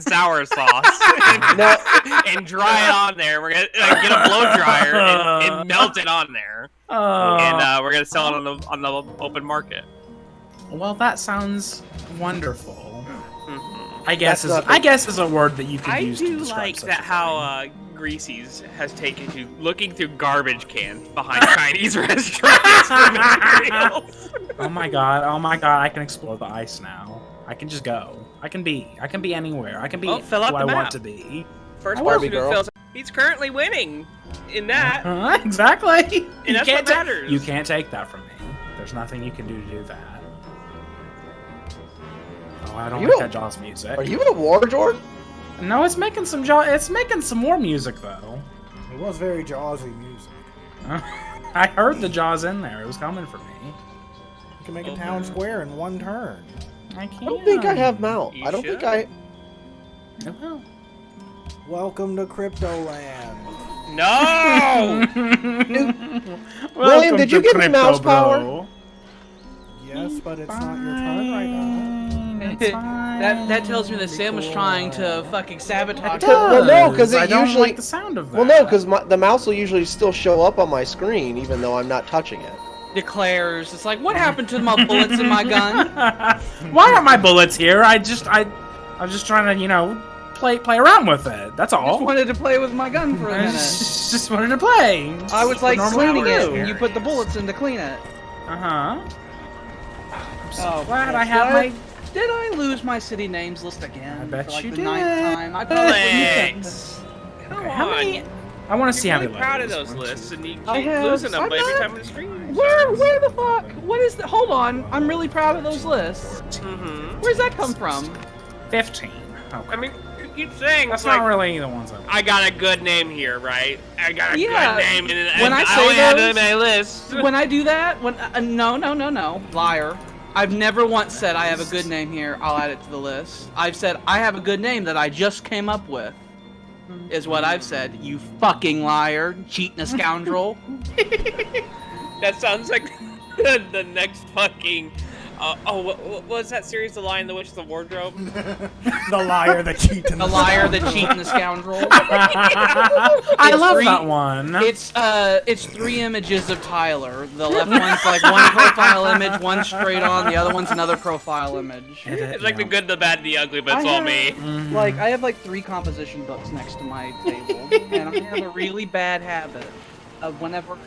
sour sauce and dry it on there. We're gonna get a blow dryer and melt it on there, and we're gonna sell it on the open market. Well, that sounds wonderful. I guess is a word that you could use to describe. I do like that how Greasy's has taken to looking through garbage cans behind Chinese restaurants for materials. Oh my god! I can explore the ice now. I can just go. I can be anywhere. I can be fill out who the I map. want to be. First person who fills. He's currently winning in that. Exactly. And that's what matters. You can't take that from me. There's nothing you can do to do that. Oh, I don't like that Jaws music. Are you in a war, Jordan? No, it's making some Jaws. It's making some more music though. It was very Jawsy music. I heard the Jaws in there. It was coming for me. You can make a town square in one turn. I can't. I don't think I have mount. I don't think I. No. Welcome to Cryptoland. No! William, did you give me mouse power? Yes, but it's not your turn right now. That tells me that Sam was trying to fucking sabotage. Well, no, because I it don't usually. like the sound of that. Well, no, because the mouse will usually still show up on my screen, even though I'm not touching it. Declares, it's like, what happened to my bullets in my gun? Why are my bullets here? I was just trying to, play around with it. That's all. Just wanted to play with my gun for a minute. Just wanted to play. I was like cleaning it, do. and you put the bullets in to clean it. I'm so Oh, glad I have my. Did I lose my city names list again? I bet for like you the did. 9th time? I Thanks. Come Okay, on. how many? I want to see how You're many. really proud of levels. those lists, and you I keep have- losing them I'm every not- time the stream. Where the fuck? What is that? Hold on, I'm really proud of those lists. Mm-hmm. Where's that come from? 15. Okay. I mean, you keep saying That's like, not really the ones I got a good name here, right? I got a Yeah, good name, and when I say only had it those- in my list. When I do that, no, liar. I've never once said I have a good name here, I'll add it to the list. I've said I have a good name that I just came up with. Is what I've said. You fucking liar, cheating scoundrel. That sounds like the next fucking. What was that series? The Lion, the Witch, the Wardrobe? The liar, the cheat, and The liar, the cheat, and the scoundrel. I love that one. It's 3 images of Tyler. The left one's like one profile image, one straight on, the other one's another profile image. It's like the good, the bad, the ugly, but it's all me. Like, I have like 3 composition books next to my table, and I have a really bad habit of whenever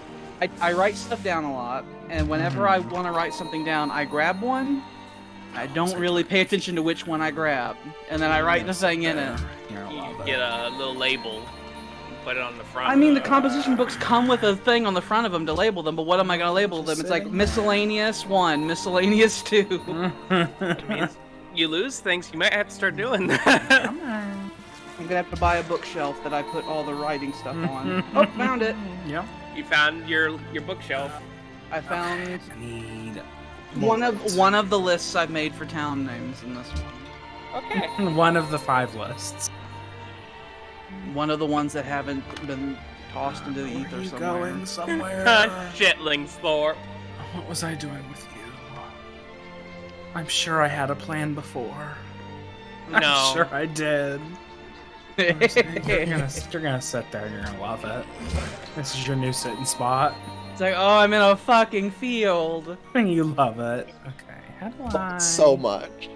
I write stuff down a lot, and whenever I want to write something down, I grab one. I don't really pay attention to which one I grab, and then I write the thing in it. You get a little label, and put it on the front. I mean, the composition books come with a thing on the front of them to label them, but what am I going to label them? It's like miscellaneous 1, miscellaneous 2. That means you lose things. You might have to start doing that. I'm gonna have to buy a bookshelf that I put all the writing stuff on. Oh, found it. Yeah. You found your bookshelf. I found I need one of the lists I've made for town names in this one. Okay. one of the 5 lists. One of the ones that haven't been tossed into the ether somewhere. going somewhere. Shitlingthorpe. What was I doing with you? I'm sure I had a plan before. No. I'm sure I did. You're gonna sit there and you're gonna love it. This is your new sitting spot. It's like, oh, I'm in a fucking field. And you love it. Okay, how do I... So much.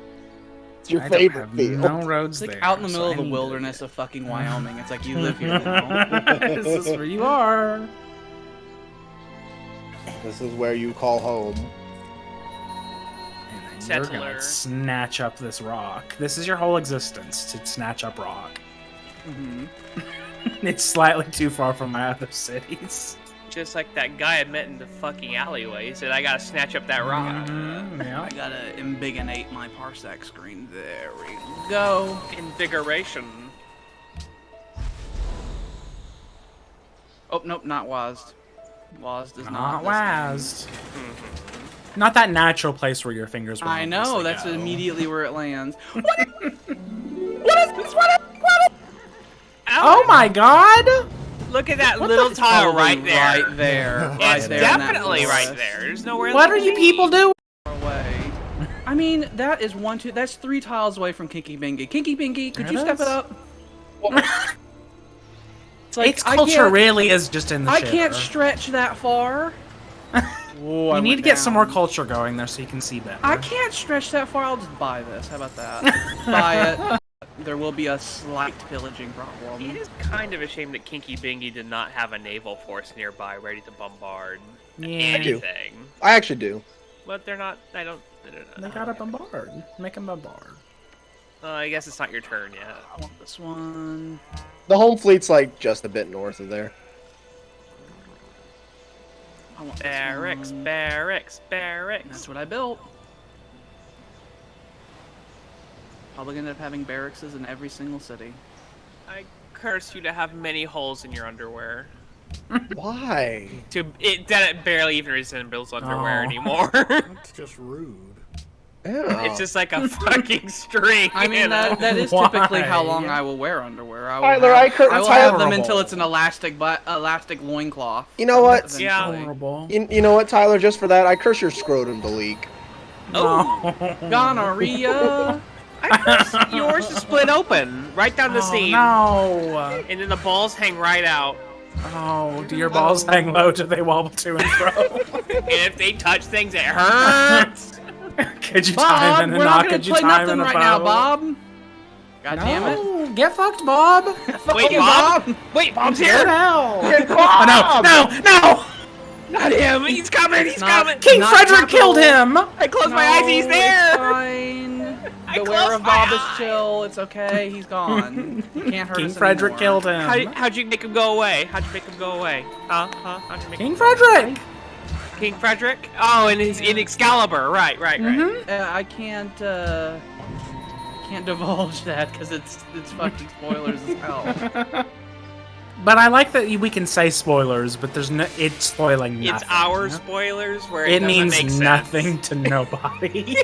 It's your I don't favorite have field. no roads It's like there, out in the so middle I of the need wilderness it. of fucking Wyoming. It's like, you live here now. This is where you are. This is where you call home. And then you're Settler. gonna snatch up this rock. This is your whole existence, to snatch up rock. Mhm. It's slightly too far from my other cities. Just like that guy I met in the fucking alleyway. He said, I gotta snatch up that rock. Yeah. I gotta embiggenate my parsec screen. There we go. Invigoration. Oh, nope, not WASD. WASD is Not not WASD. Not that natural place where your fingers will I know, obviously that's go. immediately where it lands. What is this? What? Oh my god! Look at that What little the- tile Probably right there. Right there. It's right there in that definitely right forest. there. There's nowhere What else are to you be. people doing? Away. I mean, that is that's 3 tiles away from Kinky Bingy. Kinky Bingy, could you step it up? It's like, Its culture really is just in the I shitter. can't stretch that far. You need to get some more culture going there so you can see better. I can't stretch that far. I'll just buy this. How about that? Buy it. There will be a slight pillaging problem. It is kind of a shame that Kinky Bingy did not have a naval force nearby ready to bombard anything. I actually do. But they're not. I don't. They gotta bombard. Make them bombard. I guess it's not your turn yet. I want this one. The home fleet's like just a bit north of there. I want this Barracks, one. barracks, barracks. That's what I built. Probably gonna end up having barracks in every single city. I curse you to have many holes in your underwear. Why? That barely even resembles underwear anymore. That's just rude. Yeah. It's just like a fucking string. I mean, that is typically how long I will wear underwear. I will Tyler, I will have them horrible. until it's an elastic loincloth. You know what? Eventually. Yeah. Horrible. You know what, Tyler? Just for that, I curse your scrotum to leak. Oh, Gonorrhea. I curse yours to split open right down the seam. No. And then the balls hang right out. Oh, do your balls hang low? Do they wobble to and fro? And if they touch things, it hurts. Could you Bob, time in a we're knock? not gonna Could you play time nothing in a right bow? now, Bob. God damn it. No, get fucked, Bob. Wait, you, Bob? Wait, Bob's here? Now. Bob! Oh, no! Not him. He's coming. He's coming. King Not Frederick capital. killed him. I closed my eyes. He's It's there. fine. I The closed wearer of my Bob is eyes. chill. It's okay. He's gone. He can't hurt King us Frederick anymore. killed him. How'd you make him go away? How'd you make him go away? How'd you make King Frederick. King Frederick? Oh, and his in Excalibur. Right. I can't divulge that because it's fucking spoilers as hell. But I like that we can say spoilers, but there's no. It's spoiling nothing. It's our spoilers where It doesn't means make sense. nothing to nobody.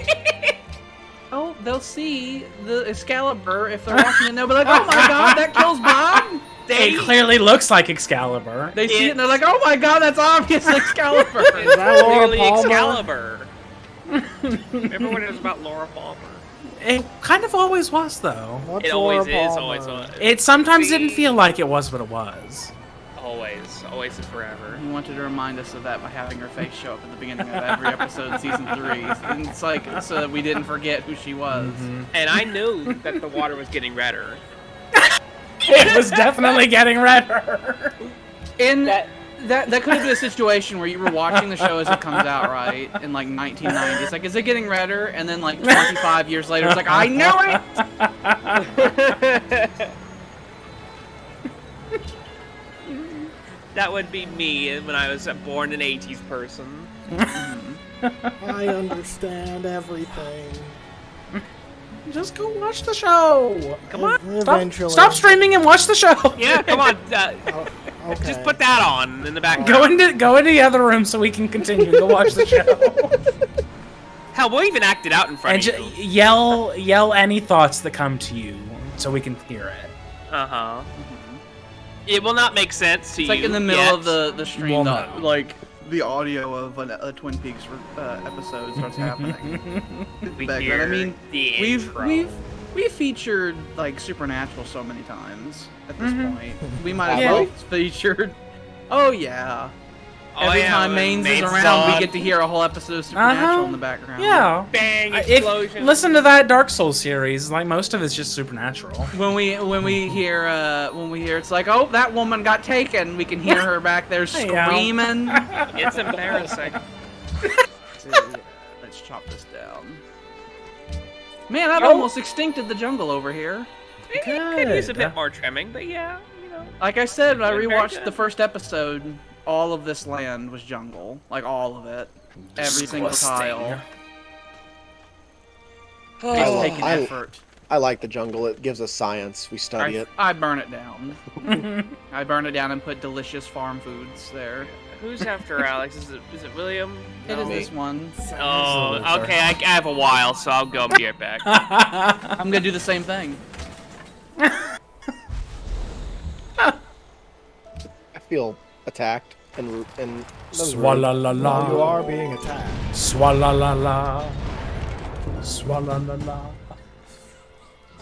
Oh, they'll see the Excalibur if they're watching it and they'll be like, oh my god, that kills Bob! It clearly looks like Excalibur. They see it and they're like, oh my god, that's obviously Excalibur! It's that Laura clearly Palmer? Excalibur. Remember when it was about Laura Palmer? It kind of always was, though. What's It always Laura is, Palmer? always was. It sometimes didn't feel like it was, but it was. Always and forever. He wanted to remind us of that by having her face show up at the beginning of every episode of season 3. And it's like, so that we didn't forget who she was. And I knew that the water was getting redder. It was definitely getting redder. And that could have been a situation where you were watching the show as it comes out, right? In like 1990. It's like, is it getting redder? And then like 25 years later, it's like, I knew it! That would be me when I was born an 80s person. I understand everything. Just go watch the show. Come on, Eventually. Stop streaming and watch the show. Yeah, come on. Okay. Just put that on in the background. Go into the other room so we can continue. Go watch the show. Hell, we'll even act it out in front And of you. yell any thoughts that come to you so we can hear it. Uh-huh. It will not make sense to It's you like in the middle yet. of the stream, Well, the, no. like the audio of a Twin Peaks episode starts happening. We Background. hear I mean, the intro. we've featured like Supernatural so many times at this point. We might as Yeah. well featured. Oh yeah. Oh, Every yeah, time when Mains is Mains around, on. we get to hear a whole episode of Supernatural in the background. Yeah. Bang, If, explosion. listen to that Dark Souls series. Like most of it's just supernatural. When we hear it's like, oh, that woman got taken. We can hear her back there Yeah. screaming. It's embarrassing. Let's chop this down. Man, I've almost extincted the jungle over here. Could use a Good. bit more trimming, but yeah, you know. Like I said, when I Very rewatched good. the first episode, all of this land was jungle. Like all of it. Every single tile. It's taking I- effort. I like the jungle. It gives us science. We study it. I burn it down. I burn it down and put delicious farm foods there. Who's after Alex? Is it William? It is No. this one. Oh, okay. I have a while, so I'll go be right back. I'm gonna do the same thing. I feel attacked and Swalla la Well, you la. are being attacked. Swalla la la. Swalala.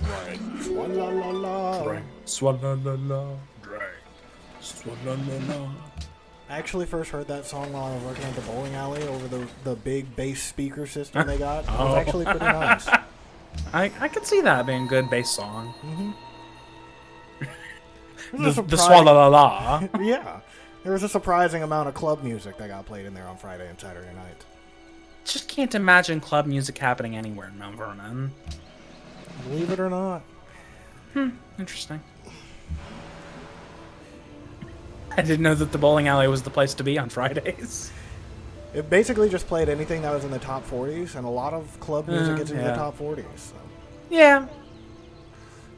Right. Swalala. Drink. Swalala. Drink. Swalala. I actually first heard that song while I was working at the bowling alley over the big bass speaker system they got. It was actually pretty nice. I could see that being a good bass song. Mm-hmm. The swalala. Yeah. There was a surprising amount of club music that got played in there on Friday and Saturday night. Just can't imagine club music happening anywhere in Mount Vernon. Believe it or not. Interesting. I didn't know that the bowling alley was the place to be on Fridays. It basically just played anything that was in the top 40s, and a lot of club music gets into the top 40s. So. Yeah.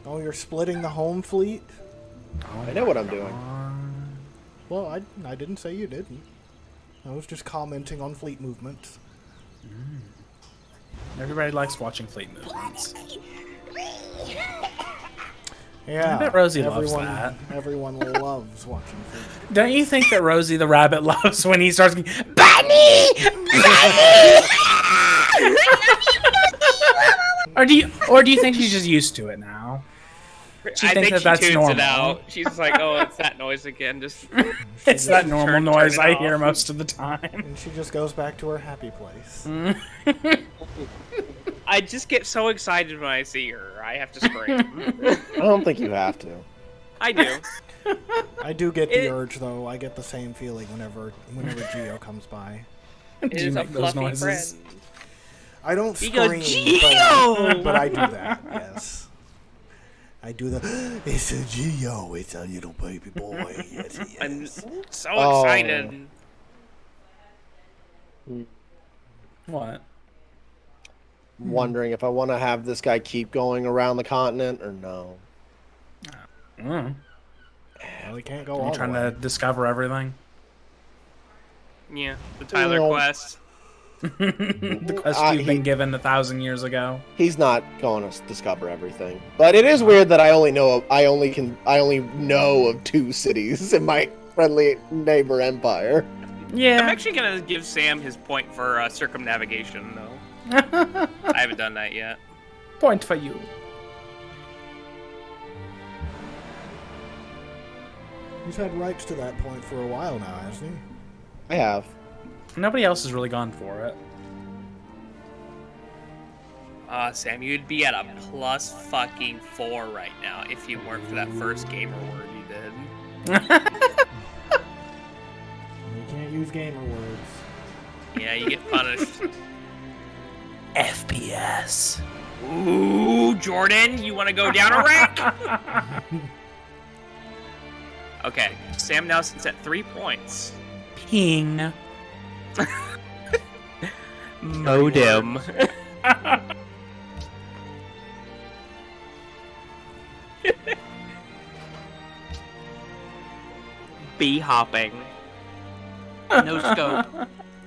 Oh, you're splitting the home fleet? I know what I'm doing. Well, I didn't say you didn't. I was just commenting on fleet movements. Everybody likes watching fleet movements. Yeah, I bet Rosie loves that. Everyone loves watching fleet. Don't you think that Rosie the rabbit loves when he starts going, Bunny! Bunny! or do you think she's just used to it now? I think she tunes it out. She's like, oh, it's that noise again. Just it's that normal noise I hear most of the time. And she just goes back to her happy place. I just get so excited when I see her. I have to scream. I don't think you have to. I do. I do get the urge, though. I get the same feeling whenever Geo comes by. It is a fluffy friend. I don't He scream, goes, Geo! but I do that, yes. I do the, it's a Geo, it's a little baby boy, yes, yes. I'm so excited. What? Wondering if I want to have this guy keep going around the continent or no. Well, he can't go all You the trying way. to discover everything? Yeah, the Tyler Well, quest. The quest you've been given 1,000 years ago. He's not going to discover everything, but it is weird that I only know of 2 cities in my friendly neighbor empire. Yeah. I'm actually gonna give Sam his point for circumnavigation, though. I haven't done that yet. Point for you. He's had rights to that point for a while now, hasn't he? I have. Nobody else has really gone for it. Sam, you'd be at a plus fucking 4 right now if you weren't for that first gamer word you did. You can't use gamer words. Yeah, you get punished. FPS. Ooh, Jordan, you want to go down a rank? Okay, Sam now sits at 3 points. Ping. Modem. Bee hopping. No scope.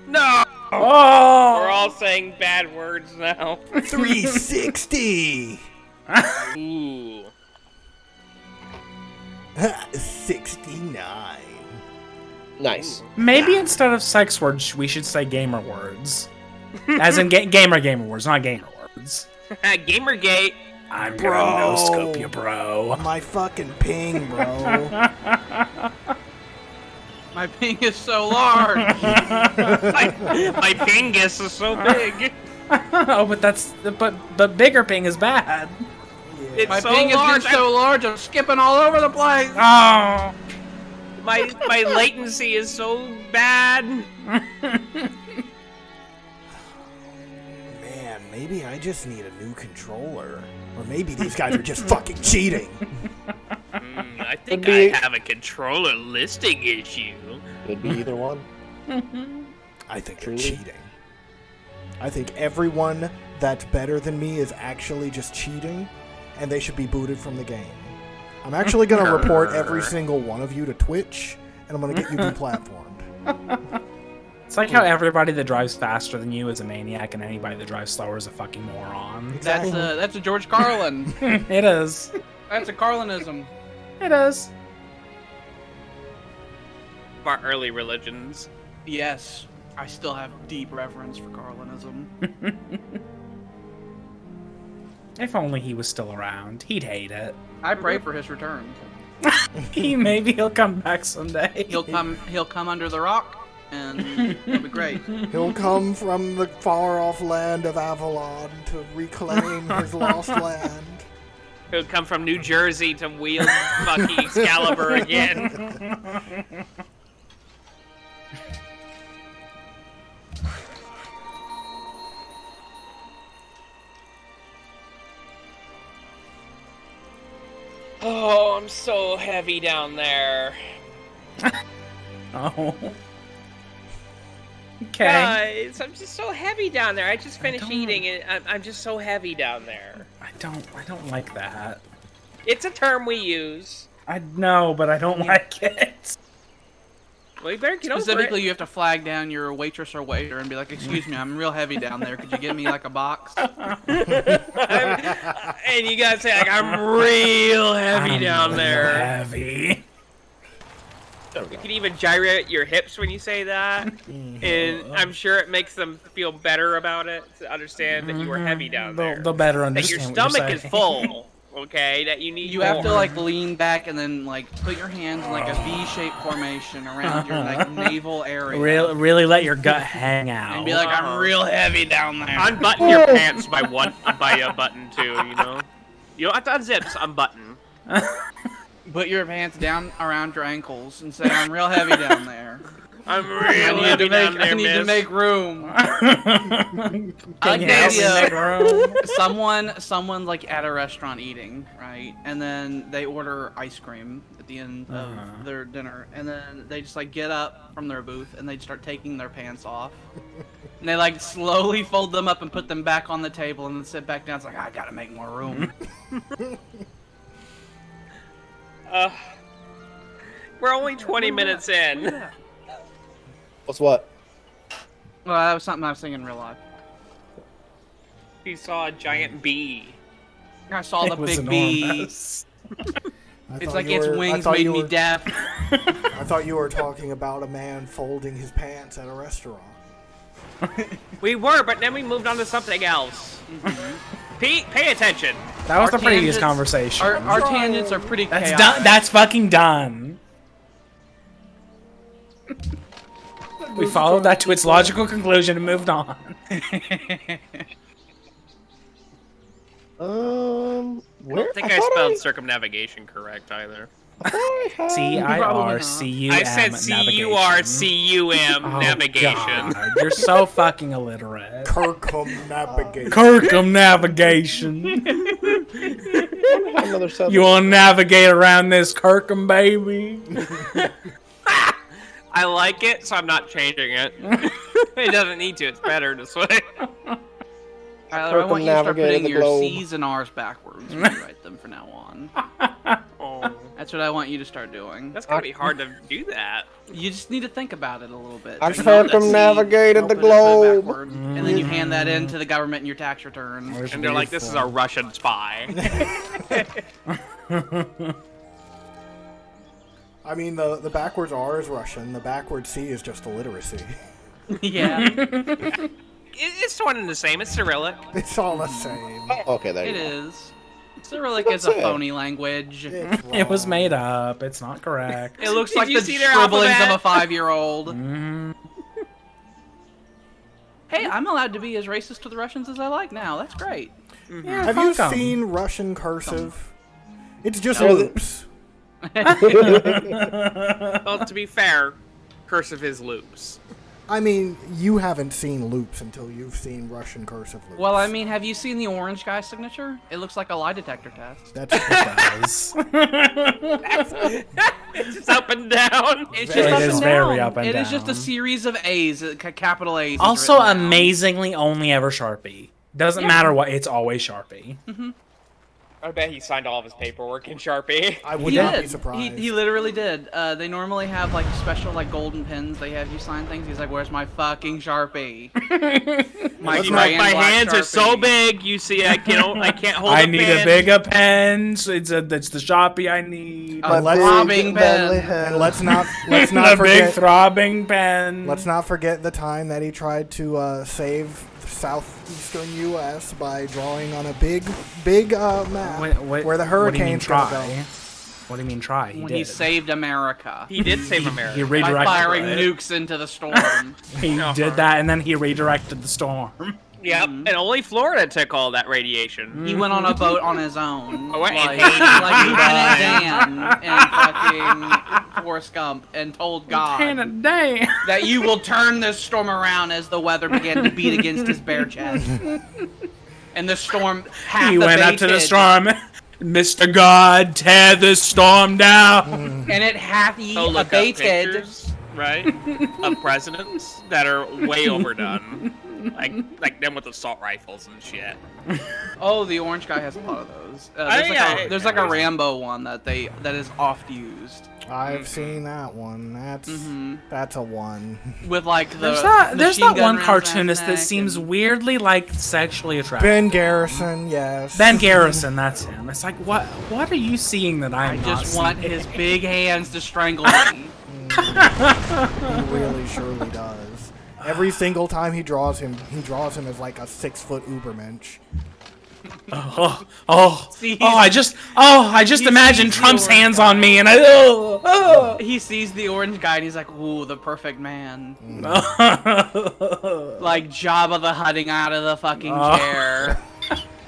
No! Oh! We're all saying bad words now. 360! Ooh. 69. Nice. Maybe instead of sex words, we should say gamer words. As in gamer words, not gamer words. Gamergate. I'm Bro. gonna no-scope you, bro. My fucking ping, bro. My ping is so large. My pingus is so big. Oh, but bigger ping is bad. It's My so ping is large. getting so large, I'm skipping all over the place. Oh. My latency is so bad. Man, maybe I just need a new controller. Or maybe these guys are just fucking cheating. I think I have a controller listing issue. Could be either one. I think they're Truly? cheating. I think everyone that's better than me is actually just cheating, and they should be booted from the game. I'm actually going to report every single one of you to Twitch, and I'm going to get you deplatformed. It's like how everybody that drives faster than you is a maniac, and anybody that drives slower is a fucking moron. That's a George Carlin. It is. That's a Carlinism. It is. Our early religions. Yes, I still have deep reverence for Carlinism. If only he was still around. He'd hate it. I pray for his return. Maybe he'll come back someday. He'll come under the rock, and it'll be great. He'll come from the far-off land of Avalon to reclaim his lost land. He'll come from New Jersey to wield fucking Excalibur again. Oh, I'm so heavy down there. Oh. Okay. Guys, I'm just so heavy down there. I just finished eating and I'm just so heavy down there. I don't like that. It's a term we use. I know, but I don't like it. Well, you better get Specifically, over you have to flag down your waitress or waiter and be like, "Excuse me, I'm real heavy down there. Could you get me like a box?" it. And you gotta say, like, I'm real heavy down there. Heavy. You can even gyrate your hips when you say that. And I'm sure it makes them feel better about it to understand that you were heavy down there. They'll better That understand your what you're stomach is saying. full. Okay, that you need You more. have to like lean back and then like put your hands in like a V-shaped formation around your like navel area. Really let your gut hang out. And be like, "I'm real heavy down there." Unbutton your pants by a button too, you know? You don't have to unzip, just unbutton. Put your pants down around your ankles and say, "I'm real heavy down there. I'm real heavy down there, I need to make room." Can I like you the help me idea. make room? Someone like at a restaurant eating, right? And then they order ice cream at the end of their dinner, and then they just like get up from their booth and they start taking their pants off. And they like slowly fold them up and put them back on the table and then sit back down. It's like, I gotta make more room. We're only 20 minutes in. What's what? Well, that was something I was thinking in real life. He saw a giant bee. I saw the It was big bee. enormous. It's like its wings made me deaf. I thought you were talking about a man folding his pants at a restaurant. We were, but then we moved on to something else. Pay attention. That was Our the previous tangents- conversation. Our tangents are pretty That's chaotic. done. That's fucking done. We followed that to its logical conclusion and moved on. Where? I don't think I spelled circumnavigation correct either. C-I-R-C-U-M. I said C-U-R-C-U-M navigation. God, you're so fucking illiterate. Kirkham navigation. Kirkham navigation. Another southern. You want to navigate around this Kirkham, baby? I like it, so I'm not changing it. It doesn't need to. It's better this way. Tyler, I want you to start Circumnavigated putting the your globe. C's and R's backwards when you write them from now on. Oh, That's what I want you to start doing. that's gonna be hard to do that. You just need to think about it a little bit. I Just know that C, circumnavigated the open it, put it globe. backward, and then you hand that in to the government in your tax return. And they're like, this is a Russian spy. I mean, the backwards R is Russian. The backwards C is just illiteracy. Yeah, It's one and the same. It's Cyrillic. It's all the same. Okay, there it you go. is. Cyrillic is a That's it. phony language. It's It was wrong. made up. It's not correct. It looks Did like you the see their scribblings of alphabet? a 5-year-old. Mhm. Hey, I'm allowed to be as racist to the Russians as I like now. That's great. Yeah, Have you fuck 'em. seen Russian cursive? It's just No. loops. Well, to be fair, cursive is loops. I mean, you haven't seen loops until you've seen Russian cursive loops. Well, I mean, have you seen the orange guy signature? It looks like a lie detector test. That's Guys. It's just up and down. It's It just up is and very down. up and It is just a down. series of A's, capital A's. Also, written down. amazingly, only ever Sharpie. Doesn't matter what, it's always Sharpie. I bet he signed all of his paperwork in Sharpie. I would He not did. be surprised. He literally did. They normally have like special like golden pens. They have you sign things. He's like, "Where's my fucking Sharpie?" my My gray and black hands are so Sharpie. big. You see, I can't hold. I a need pen. a bigger pen. So it's the Sharpie I need. A let's- throbbing Deadly pen. hand. and let's not a big forget. throbbing pen. Let's not forget the time that he tried to save southeastern U.S. by drawing on a big map where the hurricane's gonna go. What do you mean try? He saved America. He did save America. He redirected by firing it. nukes into the storm. He did that, and then he redirected the storm. Yep, and only Florida took all that radiation. He went on a boat on his own, Oh, and like Haiti. Lieutenant Dan and fucking Forrest Gump, and told God that you will turn this storm around as the weather began to beat against his bare chest. And the storm half He went up to the storm. Mr. God, tear this storm down. And it half Look up abated. pictures, right, of presidents that are way overdone. Like them with assault rifles and shit. Oh, the orange guy has a lot of those. There's like a Rambo one that is oft used. I've seen that one. That's a one. With like There's that one cartoonist that seems weirdly like sexually attractive. Ben Garrison, yes. Ben Garrison, that's him. It's like, what are you seeing that I'm I not just want seeing? his big hands to strangle me. He really surely does. Every single time he draws him as like a 6-foot Ubermensch. I just imagine Trump's hands on me, and He sees the orange guy and he's like, ooh, the perfect man. Like Jabba the Hutting out of the fucking chair.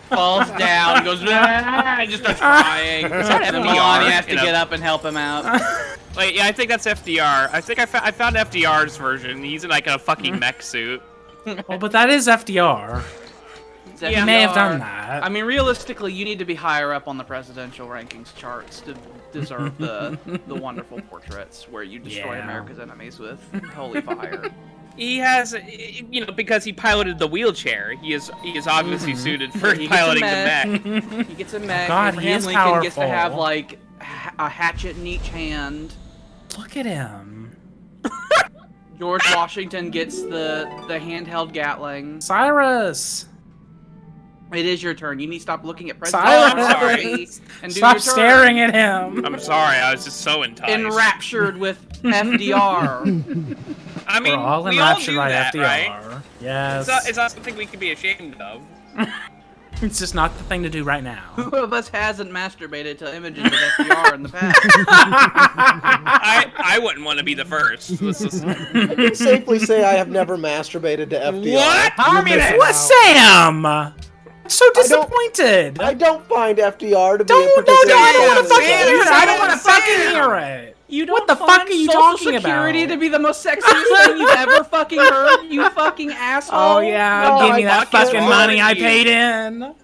Falls down, goes, and just starts crying. And Melania has to get up and help him out. Wait, yeah, I think that's FDR. I think I found FDR's version. He's in like a fucking mech suit. Well, but that is FDR. He may have done that. I mean, realistically, you need to be higher up on the presidential rankings charts to deserve the wonderful portraits where you destroy America's enemies with holy fire. He has, because he piloted the wheelchair. He is obviously suited for piloting the mech. He gets a mech. God, Abraham he is Lincoln gets to powerful. have like a hatchet in each hand. Look at him. George Washington gets the handheld Gatling. Cyrus. It is your turn. You need to stop looking at President. Cyrus. I'm sorry. And do Stop your turn. staring at him. I'm sorry, I was just so enticed. Enraptured with FDR. I mean, We're all we enraptured do by that, FDR. right? Yes. It's not something we can be ashamed of. It's just not the thing to do right now. Who of us hasn't masturbated to images of FDR in the past? I wouldn't want to be the first. I can safely say I have never masturbated to FDR. What? What, Sam? So disappointed. I don't find FDR to be a I don't want to fucking Sam, hear it. I don't want to Sam. fucking hear it. You What don't the fuck find are you Social talking Security about? to be the most sexiest thing you've ever fucking heard, you fucking asshole. Oh yeah, No, give me I that fucking fucking wrong money with I you. paid in.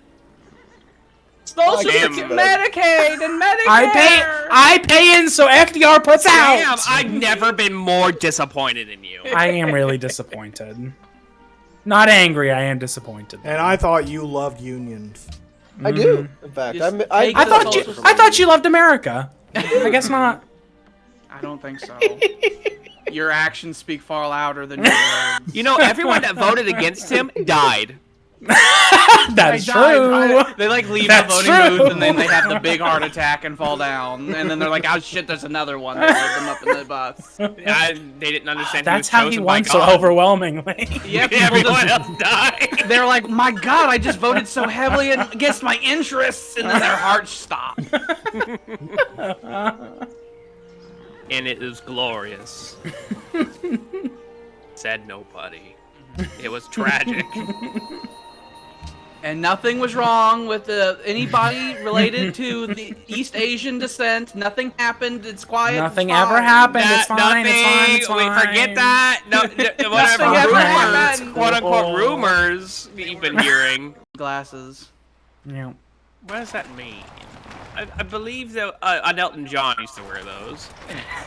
Social Damn. Security, Medicaid, and Medicare. I pay in so FDR puts Damn, out. I've never been more disappointed in you. I am really disappointed. Not angry, I am disappointed. And I thought you loved unions. I do, in fact. Just I take I the thought you social I thought you loved America. I guess not. I don't think so. Your actions speak far louder than your words. You know, everyone that voted against him died. That's true. They like leave That's the voting true. booth and then they have the big heart attack and fall down. And then they're like, oh shit, there's another one. They load them up in the bus. They didn't understand. That's he was how he chosen by won so God. overwhelmingly. Yeah, people Everyone just, else died. they're like, my god, I just voted so heavily against my interests. And then their hearts stop. And it is glorious. Said nobody. It was tragic. And nothing was wrong with anybody related to the East Asian descent. Nothing happened. It's quiet. Nothing it's fine. ever happened. It's fine. It's fine. It's Wait, fine. forget that. No, whatever. Nothing ever Rumors, happened. quote unquote rumors you've been hearing. Glasses. Yeah. What does that mean? I believe that Elton John used to wear those.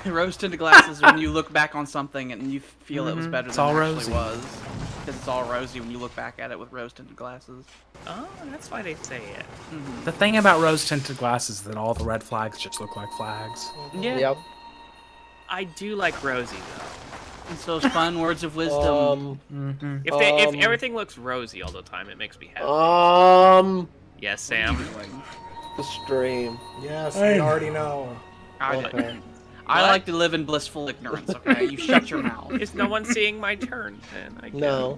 Rose-tinted glasses when you look back on something and you feel it was better It's than all it actually rosy. was. Because it's all rosy when you look back at it with rose-tinted glasses. Oh, that's why they say it. The thing about rose-tinted glasses is that all the red flags just look like flags. Yeah. Yep. I do like Rosie though. It's those fun words of wisdom. If everything looks rosy all the time, it makes me happy. Yes, Sam. The stream. Yes, we already know. Okay. I like to live in blissful ignorance, okay? You shut your mouth. Is no one seeing my turn? Then I guess. No.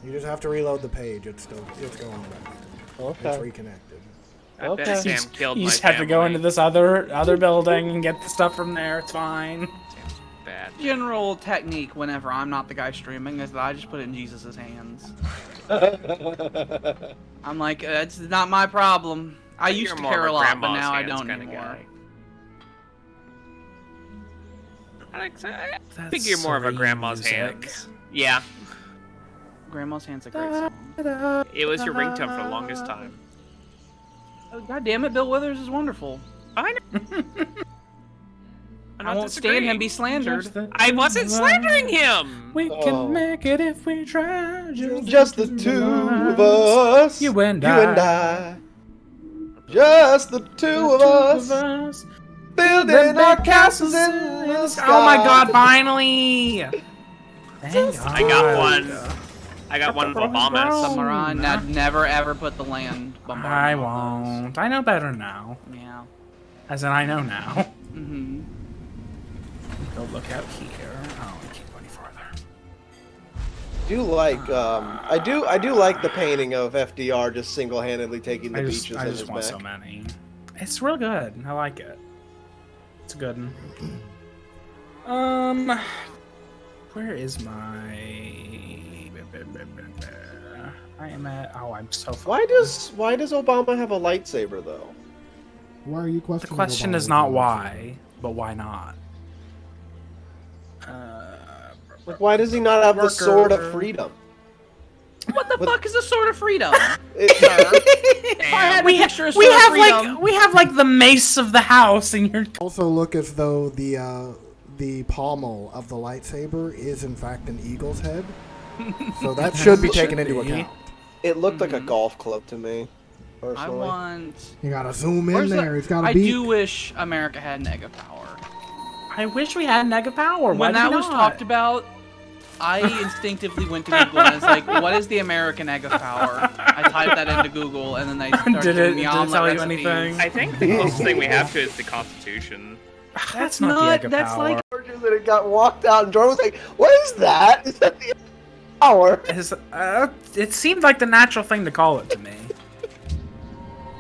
You just have to reload the page. It's going back. Okay. It's reconnected. I bet Okay. Sam killed You my just have to go family. into this other building and get the stuff from there. It's fine. Sam's bad. General technique whenever I'm not the guy streaming is that I just put it in Jesus' hands. I'm like, it's not my problem. I You're used to more of care a a lot, but grandma's now I hands don't kinda anymore. I That's think you're more of a serene grandma's music. hands. Yeah, Grandma's Hand's a great song. it was your ringtone for the longest time. Oh, God damn it, Bill Withers is wonderful. I know. I won't stand him be slandered. I wasn't slandering him. We Oh. can make it if we try. Just the two of us. You and I. Just the two of us. Building our castles in the sky. Oh my God! Finally. Thank God. I got one. I got one Obama. Summeron, I'd never ever put the land bombardment. I on those. won't. I know better now. Yeah. As in, I know now. Mm-hmm. Go look out here. Oh, I can't go any farther. I do like the painting of FDR just single-handedly taking the I beaches just in his want back. so many. It's real good. I like it. It's good. Where is my? I am at. Oh, I'm so. Why does Obama have a lightsaber though? Why are you The questioning? question is not why, but why not? Like, why does he not have the sword of freedom? What the fuck is a sword of freedom? It- I had We a picture of we sword of have freedom. we have like the mace of the house, and you're. Also, look as though the pommel of the lightsaber is in fact an eagle's head. So that should be taken into account. It looked like a golf club to me, I personally. want. You gotta zoom in Where's there. the- It's gotta I be. do wish America had an egg of power. I wish we had Nega Power. Why When do we that was not? talked about, I instinctively went to Google and I was like, "What is the American egg of power?" I typed that into Google, and then they started Did giving it me tell omelet you recipes. anything? I think the closest thing we have to is the Constitution. That's not the Egg of that's Power. like- And it got walked out, and Jordan was like, "What is that? Is that the power?" It seemed like the natural thing to call it to me.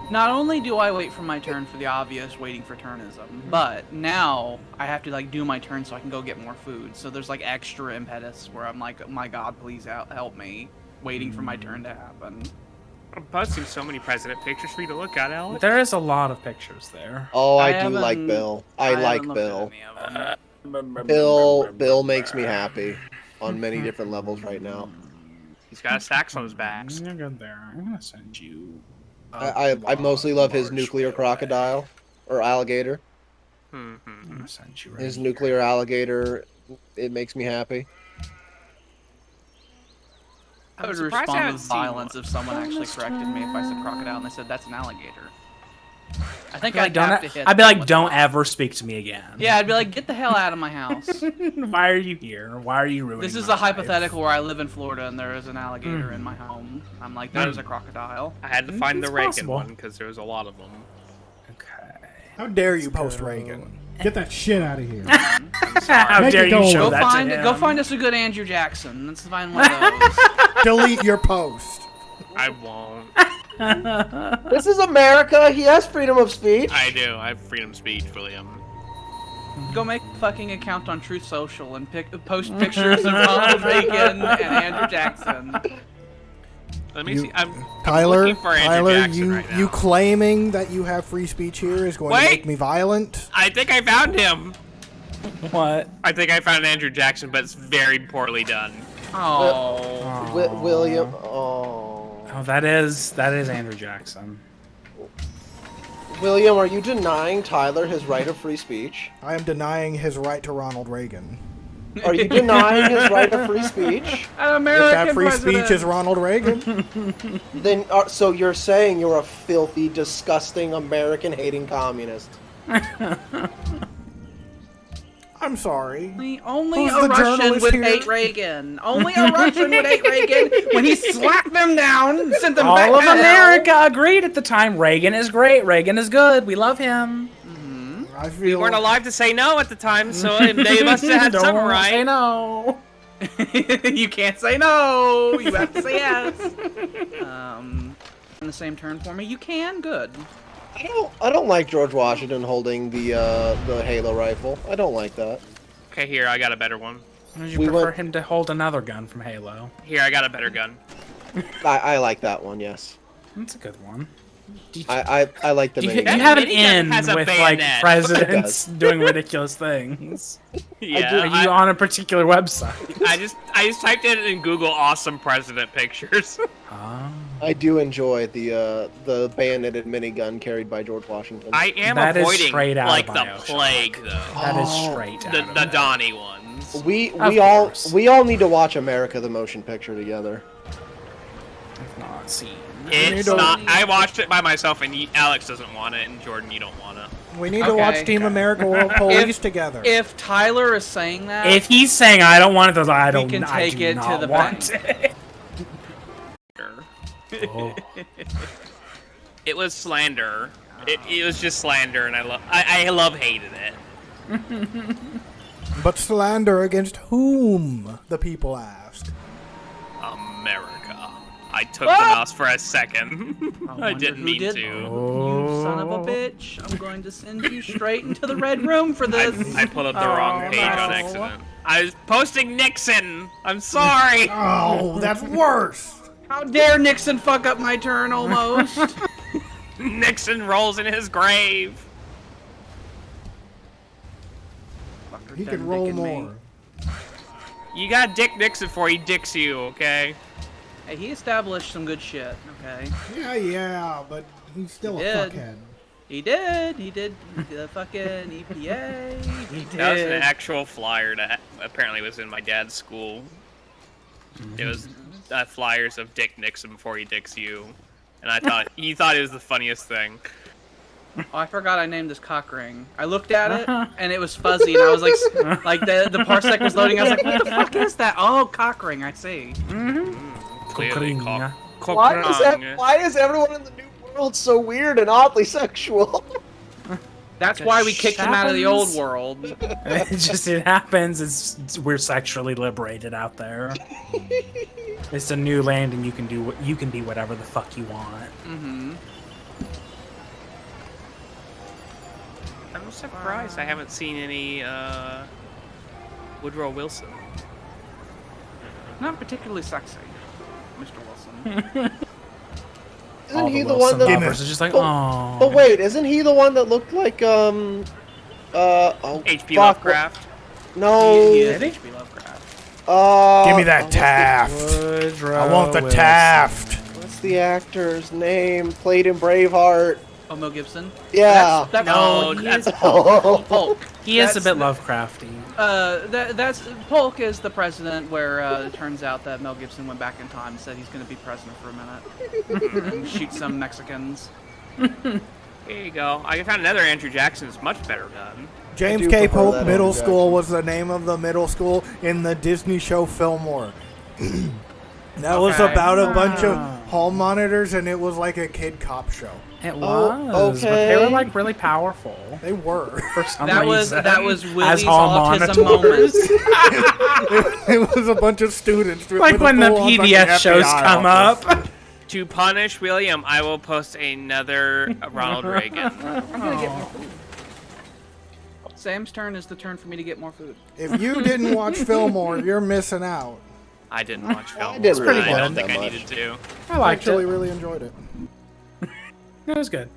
Not only do I wait for my turn for the obvious waiting for turnism, but now I have to like do my turn so I can go get more food. So there's like extra impetus where I'm like, "My God, please help me!" Waiting for my turn to happen. I'm posting so many president pictures for you to look at, Alex. There is a lot of pictures there. Oh, I, I do like haven't- Bill. I like haven't looked at Bill. any of them. Bill makes me happy on many different levels right now. He's got a sax on his back. You're good there. I'm gonna send you. I mostly love his nuclear crocodile or alligator. I'm gonna send you. His nuclear alligator, it makes me happy. I would surprised I respond haven't with seen violence one. if someone actually corrected me if I said crocodile and they said that's an alligator. I think Like, I'd have to don't. hit. I'd be them like, with don't violence. ever speak to me again. Yeah, I'd be like, get the hell out of my house. Why are you here? Why are you ruining? This is my a hypothetical where I live in Florida and there is an alligator Hmm. in my home. I'm like, there's a crocodile. I had to find the It's Reagan possible. one because there was a lot of them. Life? Okay. How dare you post Reagan? Get that shit out of here. How Make dare it you go show away. that Go to him? find us a good Andrew Jackson. Let's find one of those. Delete your post. I won't. This is America. He has freedom of speech. I do. I have freedom of speech, William. Go make a fucking account on Truth Social and post pictures of Ronald Reagan and Andrew Jackson. Let me You- see. I'm Tyler, looking for Andrew Jackson right now. you claiming that you have free speech here is going to Wait. make me violent. I think I found him. What? I think I found Andrew Jackson, but it's very poorly done. Oh. William. Oh. Oh, that is Andrew Jackson. William, are you denying Tyler his right of free speech? I am denying his right to Ronald Reagan. Are you denying his right of free speech? An If American that free president. speech is Ronald Reagan, Then, so you're saying you're a filthy, disgusting, American-hating communist? I'm sorry. Only Who's a the Russian journalist would here? hate Reagan. Only a Russian would hate Reagan when he slapped them down and sent them back All of to hell. America agreed at the time. Reagan is great. Reagan is good. We love him. I We feel weren't alive to say no at the time, so they must have had Don't something say right. no. You can't say no. You have to say yes. On the same turn for me, you can. Good. I don't like George Washington holding the Halo rifle. I don't like that. Okay, here, I got a better one. Would you prefer him to hold another gun from Halo? Here, I got a better gun. I like that one, yes. That's a good one. I like the You minigun. have an minigun end has a with bayonet. like presidents doing ridiculous things. Yeah, Are you on a particular website? I just typed it in Google awesome president pictures. I do enjoy the bayoneted minigun carried by George Washington. I am That is avoiding straight out like of the Bioshock. plague though. That is straight out of The it. Donnie ones. We course. all need to watch America the Motion Picture together. I've not seen. It's not. I watched it by myself, and Alex doesn't want it, and Jordan, you don't want it. We need to watch Team America World Police together. If Tyler is saying that, If he's saying I don't want it, then I don't. can I take do it not to the want bank. it. Oh. It was slander. It was just slander, and I hated it. But slander against whom? The people asked. America. I took the mouse for a second. I didn't mean to. You son of a bitch! I'm going to send you straight into the red room for this. I pulled up the wrong page on accident. I was posting Nixon. I'm sorry. Oh, that's worse. How dare Nixon fuck up my turn almost? Nixon rolls in his grave. Fucker He done could roll dicking me. more. You got Dick Nixon before he dicks you, okay? Hey, he established some good shit. Okay. Yeah, but he's still He a did. fuckhead. He did the fucking EPA. He did. That was an actual flyer that apparently was in my dad's school. It was flyers of Dick Nixon before he dicks you, and he thought it was the funniest thing. Oh, I forgot I named this cock ring. I looked at it and it was fuzzy, and I was like the parsec was loading. I was like, what the fuck is that? Oh, cock ring. I see. Clearly, Why is everyone in the new world so weird and oddly sexual? That's why we kicked him out of the old world. It happens. We're sexually liberated out there. It's a new land, and you can be whatever the fuck you want. Mm-hmm. I'm surprised I haven't seen any Woodrow Wilson. Not particularly sexy, Mr. Wilson. Isn't he the one that? Lovers are just like, oh. But wait, isn't he the one that looked like H.P. Lovecraft. No. He is H.P. Lovecraft. Give me that Taft. I want the Taft. What's the actor's name? Played in Braveheart. Oh, Mel Gibson? Yeah. No, he that's is Polk. He is a That's bit Lovecrafty. That's Polk is the president where it turns out that Mel Gibson went back in time and said he's going to be president for a minute and shoot some Mexicans. There you go. I found another Andrew Jackson's much better gun. James I do K. prefer Polk that Middle Andrew School Jackson. was the name of the middle school in the Disney show Fillmore. That was Okay. about a bunch of hall monitors, and it was like a kid cop show. It Oh, was, but they were okay. like really powerful They were. for some That was reason. Willie's hall autism monitors. moment. It was a bunch of students. Like with when the full-on fucking PBS shows FBI come office. up. To punish William, I will post another Ronald Reagan. I'm going to get more food. Sam's turn is the turn for me to get more food. If you didn't watch Fillmore, you're missing out. I didn't watch film. I didn't really I don't like think that I much. needed to. I I liked actually it. really enjoyed it. It was good.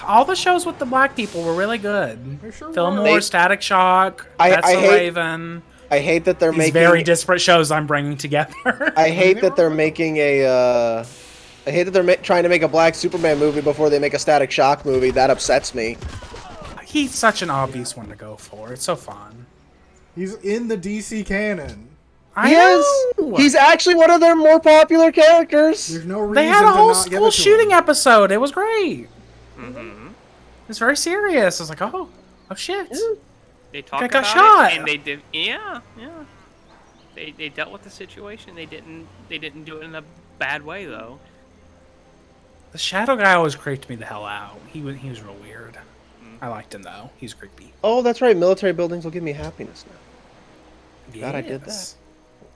All the shows with the black people were really good. They sure were. Fillmore, They- Static Shock, I That's the hate- Raven. I hate that they're These making. very disparate shows I'm bringing together. I hate that they're making a. I hate that they're trying to make a Black Superman movie before they make a Static Shock movie. That upsets me. He's such an obvious one to go for. It's so fun. He's in the DC canon. I Yes, know. he's actually one of their more popular characters. There's no reason They had a to whole not give school it to shooting him. episode. It was great. Mm-hmm. It's very serious. I was like, oh shit. They talked Guy got about shot. it, and they did. Yeah. They dealt with the situation. They didn't do it in a bad way though. The Shadow guy always creeped me the hell out. He was real weird. I liked him though. He's creepy. Oh, that's right. Military buildings will give me happiness now. Glad I did Yes. that.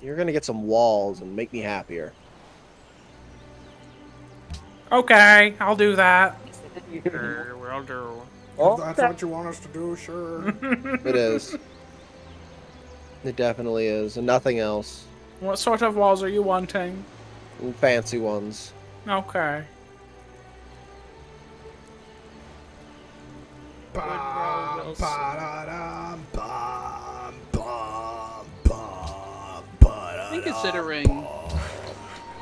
You're gonna get some walls and make me happier. Okay, I'll do that. Sure, we'll do. If that's what you want us to do, sure. It is. It definitely is, and nothing else. What sort of walls are you wanting? Fancy ones. Okay. Bum, ba-da-dum, bum, bum, bum, I think considering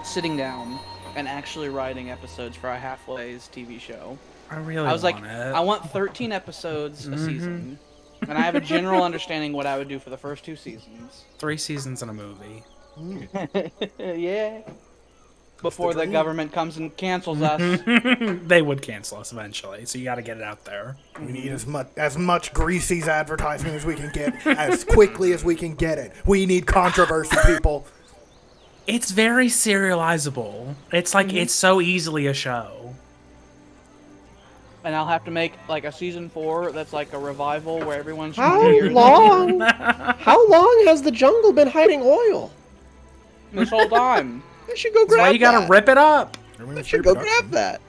sitting down and actually writing episodes for a Halfway's TV show, I really I was like, want it. I want 13 episodes a season, and I have a general understanding what I would do for the first 2 seasons. 3 seasons in a movie. Yeah. Before the government comes and cancels us. They would cancel us eventually, so you got to get it out there. We need as much Greasy's advertising as we can get, as quickly as we can get it. We need controversy, people. It's very serializable. It's like it's so easily a show. And I'll have to make like a season 4 that's like a revival where everyone's How long? How long has the jungle been hiding oil? this whole time. I should go That's grab why you gotta that. rip it up. I should go grab that.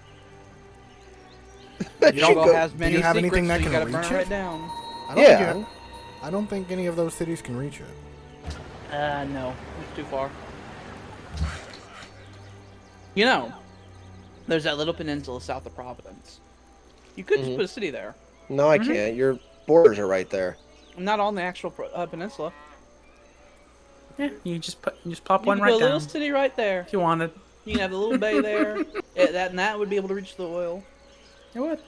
I should Jungle go- has many you have secrets, anything that so you can gotta burn reach it it? right down. Yeah. I don't think any of those cities can reach it. No, it's too far. You know, there's that little peninsula south of Providence. You could just put a city there. No, I can't. Your borders are right there. Not on the actual peninsula. Yeah, you just plop You one could right put a little down city right there. if you wanted. You can have a little bay there. That would be able to reach the oil. It would.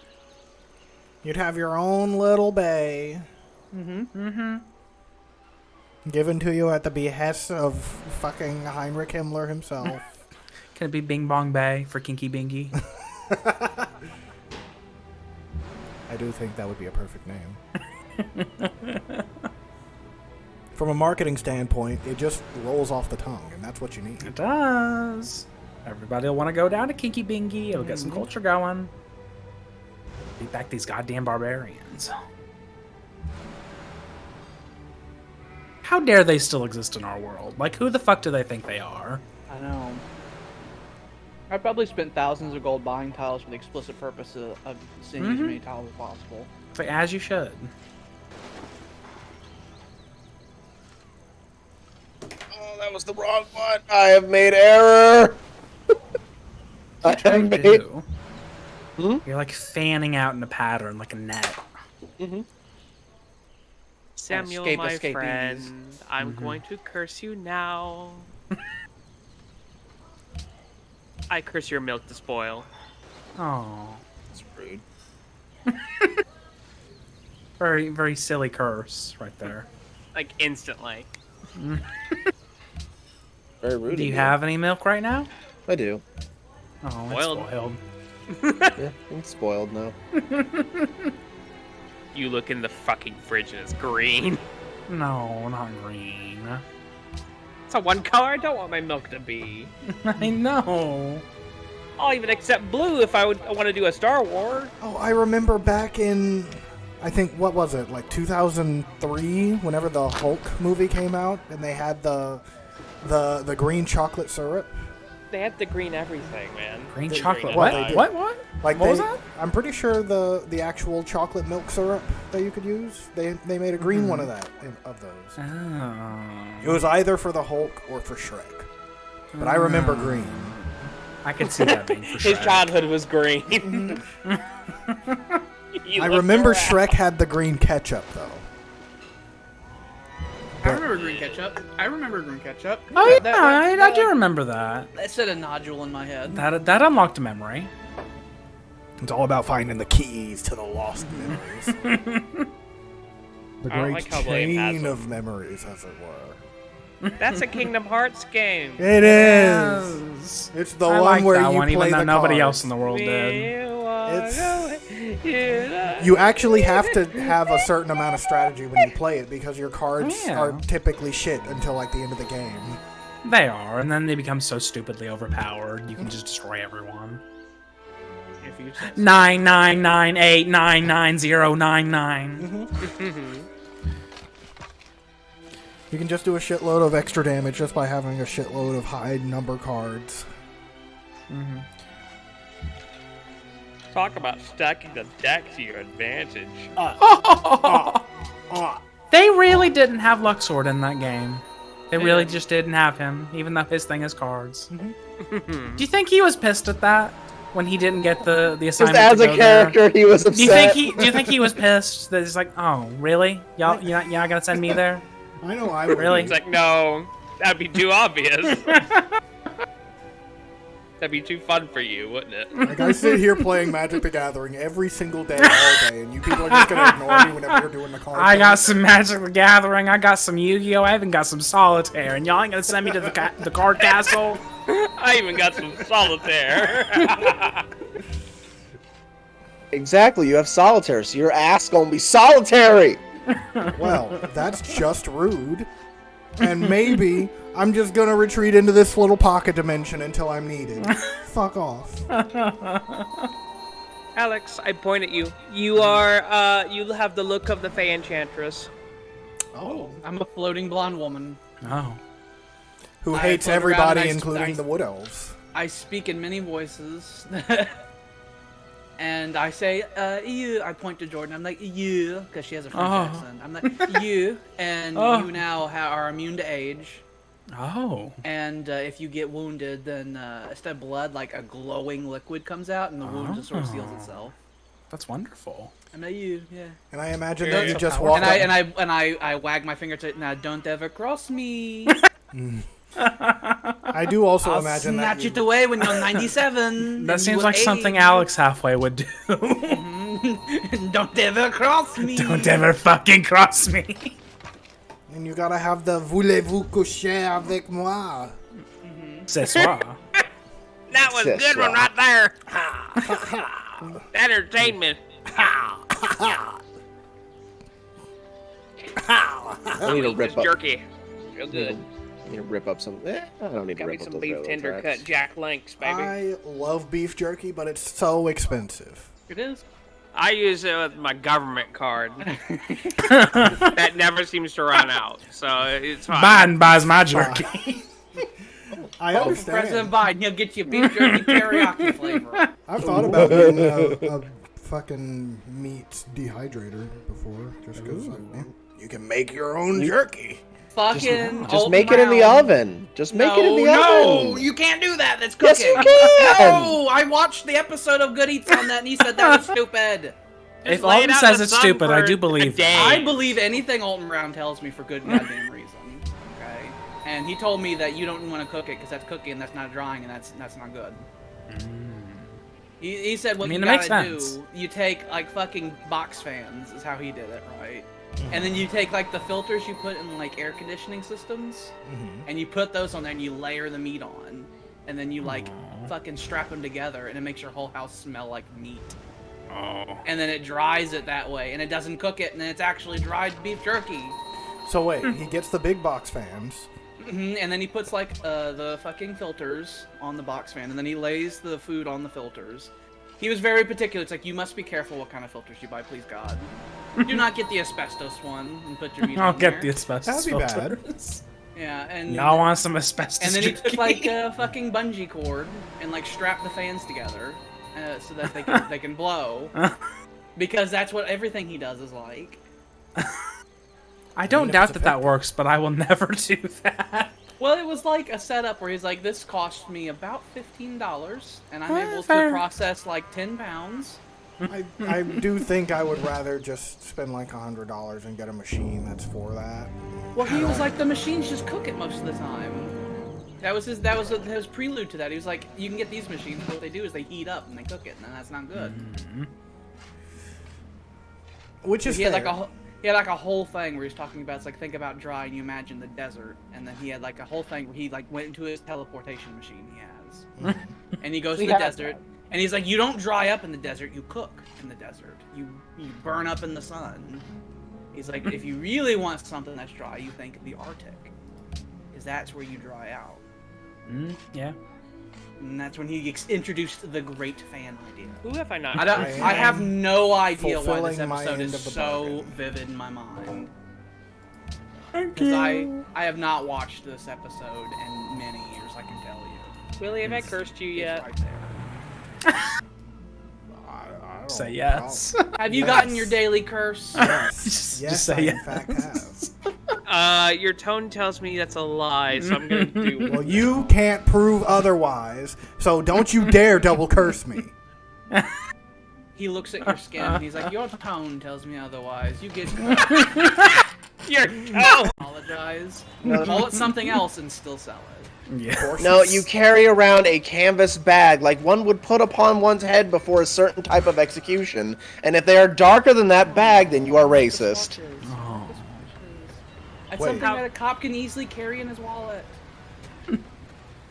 You'd have your own little bay. Given to you at the behest of fucking Heinrich Himmler himself. Can it be Bing Bong Bay for Kinky Bingy? I do think that would be a perfect name. From a marketing standpoint, it just rolls off the tongue, and that's what you need. It does. Everybody will want to go down to Kinky Bingy. It'll get some culture going. Beat back these goddamn barbarians. How dare they still exist in our world? Like, who the fuck do they think they are? I know. I probably spent thousands of gold buying tiles for the explicit purpose of seeing as many tiles as possible. But as you should. Oh, that was the wrong one. I have made error. I have made. Do. Hmm? You're like fanning out in a pattern, like a net. Samuel, Escape, my escape, friend, ease. I'm going to curse you now. I curse your milk to spoil. Oh, That's rude. very, very silly curse right there. Like, instantly. Very rude. Do of you have any milk right now? I do. Oh, it's Spoiled. spoiled. Yeah, it's spoiled now. You look in the fucking fridge and it's green. No, not green. It's a one color I don't want my milk to be. I know. I'll even accept blue if I want to do a Star Wars. Oh, I remember back in, I think, what was it, like 2003, whenever the Hulk movie came out, and they had the green chocolate syrup. They had the green everything, man. Green The chocolate. green What? they did. What? Like What was that? I'm pretty sure the actual chocolate milk syrup that you could use, they made a green one of those. Oh. It was either for the Hulk or for Shrek, but I remember green. I could see that being for His Shrek. childhood was green. You I looked remember around. Shrek had the green ketchup though. I remember green ketchup. Oh yeah, That- I do remember that. That set a nodule in my head. That unlocked a memory. It's all about finding the keys to the lost memories. The I don't great like how William has chain them. of memories, as it were. That's a Kingdom Hearts game. It is. Yes. It's the I one like where that you one, play even though the nobody cards. else in the world did. You actually have to have a certain amount of strategy when you play it because your cards Yeah. are typically shit until like the end of the game. They are, and then they become so stupidly overpowered, you can just destroy everyone. If if you said so. 999899099. You can just do a shitload of extra damage just by having a shitload of high number cards. Talk about stacking the deck to your advantage. They really didn't have Luxord in that game. They really just didn't have him, even though his thing is cards. Do you think he was pissed at that when he didn't get the assignment? Just as to a go character, there? he was upset. Do you think he was pissed that it's like, oh, really? You're not gonna send me there? I know I would. Really? It's like, no, that'd be too obvious. That'd be too fun for you, wouldn't it? Like, I sit here playing Magic the Gathering every single day, all day, and you people are just gonna ignore me whenever you're doing the card. I got some Magic the Gathering, I got some Yu-Gi-Oh, I even got some Solitaire, and y'all ain't gonna send me to the card castle? I even got some solitaire. Exactly, you have solitaire, so your ass gonna be solitary. Well, that's just rude. And maybe I'm just gonna retreat into this little pocket dimension until I'm needed. Fuck off. Alex, I point at you. You are, you have the look of the Fey Enchantress. Oh, I'm a floating blonde woman. Oh. Who I hates float around everybody, and including the Wood Elves. I speak in many voices. And I say, you. I point to Jordan. I'm like, you, because she has a French accent. I'm like, you, and you now are immune to age. Oh. And if you get wounded, then instead of blood, like a glowing liquid comes out, and the wound just sort of seals itself. That's wonderful. I'm like, you, yeah. And I imagine that you just walk And up. I wag my finger to it. Now, don't ever cross me. I do also I'll imagine that. snatch it away when you're 97. That seems like something Alex Halfway would do. Don't ever cross me. Don't ever fucking cross me. And you gotta have the voulez-vous coucher avec moi? C'est soir. That was a good one right there. Entertainment. I need to rip up. Jerky. Real good. I need to rip up some. I don't need to Got me rip up some those beef railroad tender tracks. cut Jack Links, baby. I love beef jerky, but it's so expensive. It is. I use it with my government card. That never seems to run out, so it's fine. Biden buys my jerky. I President understand. Biden, he'll get you beef jerky teriyaki flavor. I've thought about getting a fucking meat dehydrator before, just because you can make your own jerky. Fucking Just make it in the oven. Just make it in the oven. No, you can't do that. That's Yes, cooking. you can. No, I watched the episode of Good Eats on that, and he said that was stupid. If lay it Alden out says in the it's sun stupid, I for do a believe day. I believe anything Alton Brown tells me for good goddamn reason. Okay, and he told me that you don't want to cook it because that's cooking and that's not drying and that's not good. He said what I mean, you it makes gotta sense. do. You take like fucking box fans is how he did it, right? And then you take like the filters you put in like air conditioning systems, and you put those on there and you layer the meat on, and then you like fucking strap them together, and it makes your whole house smell like meat. And then it dries it that way, and it doesn't cook it, and then it's actually dried beef jerky. So wait, he gets the big box fans. And then he puts like the fucking filters on the box fan, and then he lays the food on the filters. He was very particular. It's like, you must be careful what kind of filters you buy, please God. Do not get the asbestos one and put your meat I'll on get there. the asbestos That'd be bad. filters. Yeah, and Y'all want some asbestos and then he jerky? took like a fucking bungee cord and like strapped the fans together so that they can blow, because that's what everything he does is like. I don't if doubt it's that that works, but I will never do that. Well, it was like a setup where he's like, this cost me about $15, and I'm able fair. to process like 10 pounds. I do think I would rather just spend like $100 and get a machine that's for that. Well, he was like, the machines just cook it most of the time. That was his prelude to that. He was like, you can get these machines, but what they do is they heat up and they cook it, and that's not good. Which is He had fair. he had like a whole thing where he was talking about, it's like, think about dry and you imagine the desert, and then he had like a whole thing where he like went into his teleportation machine he has, and he goes to the desert, and he's like, you don't dry up in the desert, you cook in the desert, you burn up in the sun. He's like, if you really want something that's dry, you think the Arctic, because that's where you dry out. Yeah. And that's when he introduced the great fan idea. Who have I not? I have no idea why this fulfilling my episode end is of the so bargain. vivid in my mind. Thank Because you. I have not watched this episode in many years, I can tell you. Willie, have I cursed you It's yet? right there. I don't Say know. yes. Have you Yes. gotten your daily curse? Just Yes, say I yes. in fact have. Your tone tells me that's a lie, so I'm gonna do. Well, you can't prove otherwise, so don't you dare double curse me. He looks at your skin and he's like, your tone tells me otherwise. You get Your tone. apologize, call it something else and still sell it. Yeah. No, you carry around a canvas bag like one would put upon one's head before a certain type of execution, and if they are darker than that bag, then you are racist. Oh. That's Wait. something that a cop can easily carry in his wallet.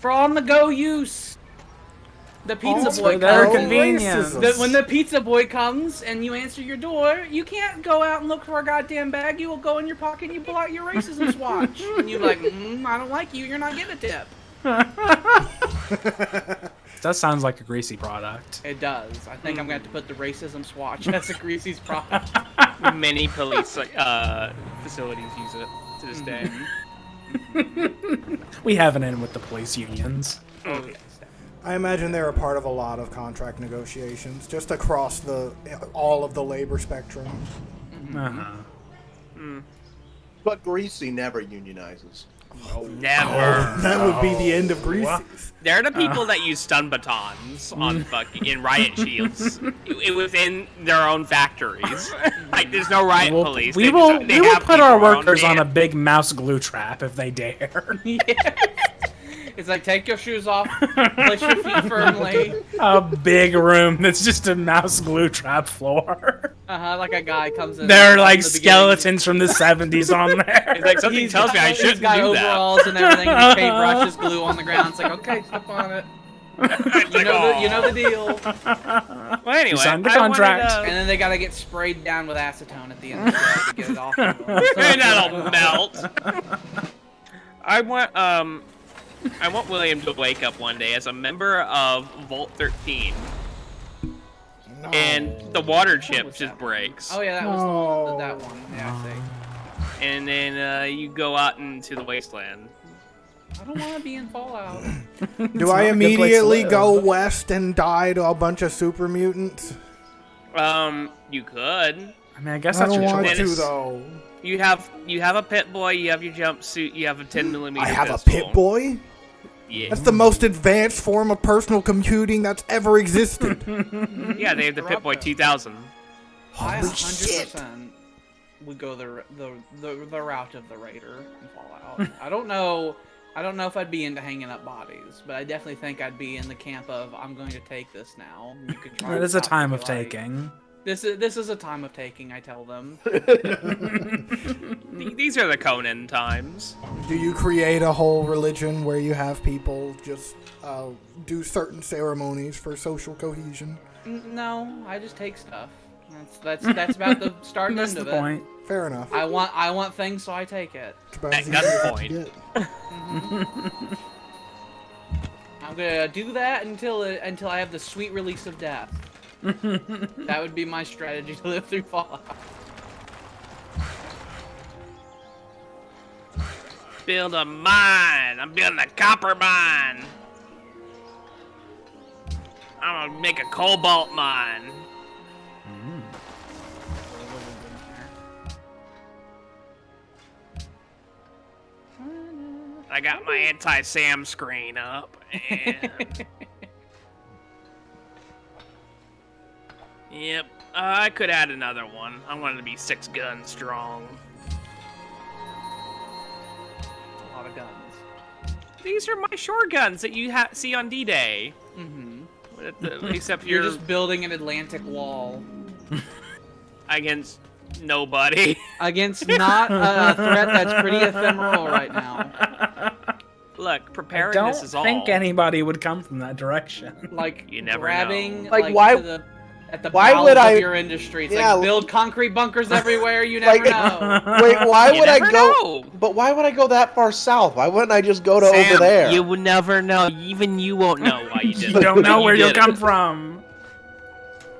For on-the-go use. The pizza It's boy for their comes. convenience. When the pizza boy comes and you answer your door, you can't go out and look for a goddamn bag. You will go in your pocket and you pull out your racism swatch. And you're like, I don't like you. You're not getting a tip. That sounds like a greasy product. It does. I think I'm going to have to put the racism swatch as a Greasy's product. Many police facilities use it to this day. We have an in with the police unions. Oh, yes. I imagine they're a part of a lot of contract negotiations, just across all of the labor spectrum. Uh-huh. But Greasy never unionizes. Never. That would be the end of Greasy's. They're the people that use stun batons on fucking in riot shields within their own factories. Like there's no riot police. We They will just- they we will have put our people workers on a hand. big mouse glue trap if they dare. It's like, take your shoes off, place your feet firmly. A big room that's just a mouse glue trap floor. Like a guy comes in. There are in like the beginning. skeletons from the 70s on there. It's like something tells me I He's shouldn't got do that. overalls and everything. And paintbrushes, glue on the ground. It's like, okay, step on it. You know the deal. Well, anyway, signed the I wanted, contract. And then they gotta get sprayed down with acetone at the end of the day to get it off. and that'll melt. I want William to wake up one day as a member of Vault 13, No. and the water chip just breaks. Oh yeah, that was No. that one. Yeah, I see. And then you go out into the wasteland. I don't want to be in Fallout. Do I immediately go west and die to a bunch of super mutants? You could. I mean, I guess I that's don't your want choice. to though. You have a pit boy. You have your jumpsuit. You have a 10mm. I have a pistol. pit boy? Yeah. That's the most advanced form of personal computing that's ever existed. Yeah, they have the Pit Boy 2000. I Holy shit. 100% would go the route of the Raider in Fallout. I don't know if I'd be into hanging up bodies, but I definitely think I'd be in the camp of I'm going to take this now. You can try. It and is a stop time me of if you like. taking. This is a time of taking. I tell them. These are the Conan times. Do you create a whole religion where you have people just do certain ceremonies for social cohesion? No, I just take stuff. That's about the start and That's end the of it. point. Fair enough. I want things, so I take it. It's about At as easy as it can gunpoint. get. I'm gonna do that until I have the sweet release of death. That would be my strategy to live through Fallout. Build a mine. I'm building a copper mine. I'm gonna make a cobalt mine. I got my anti-Sam screen up. And... Yep, I could add another one. I wanted to be 6 guns strong. A lot of guns. These are my short guns that you see on D-Day. Except You're you're just building an Atlantic wall against nobody. against not a threat that's pretty ephemeral right now. Look, I preparedness is don't all. think anybody would come from that direction. Like You never grabbing, know. Like, why- to the At the Why bowels would of I- your industry. It's Yeah, like build concrete bunkers everywhere. You never Like- know. Wait, why You would I never go? know. But why would I go that far south? Why wouldn't I just go to Sam, over there? you will never know. Even you won't know why you did You it. don't know but where you you'll did come it. from.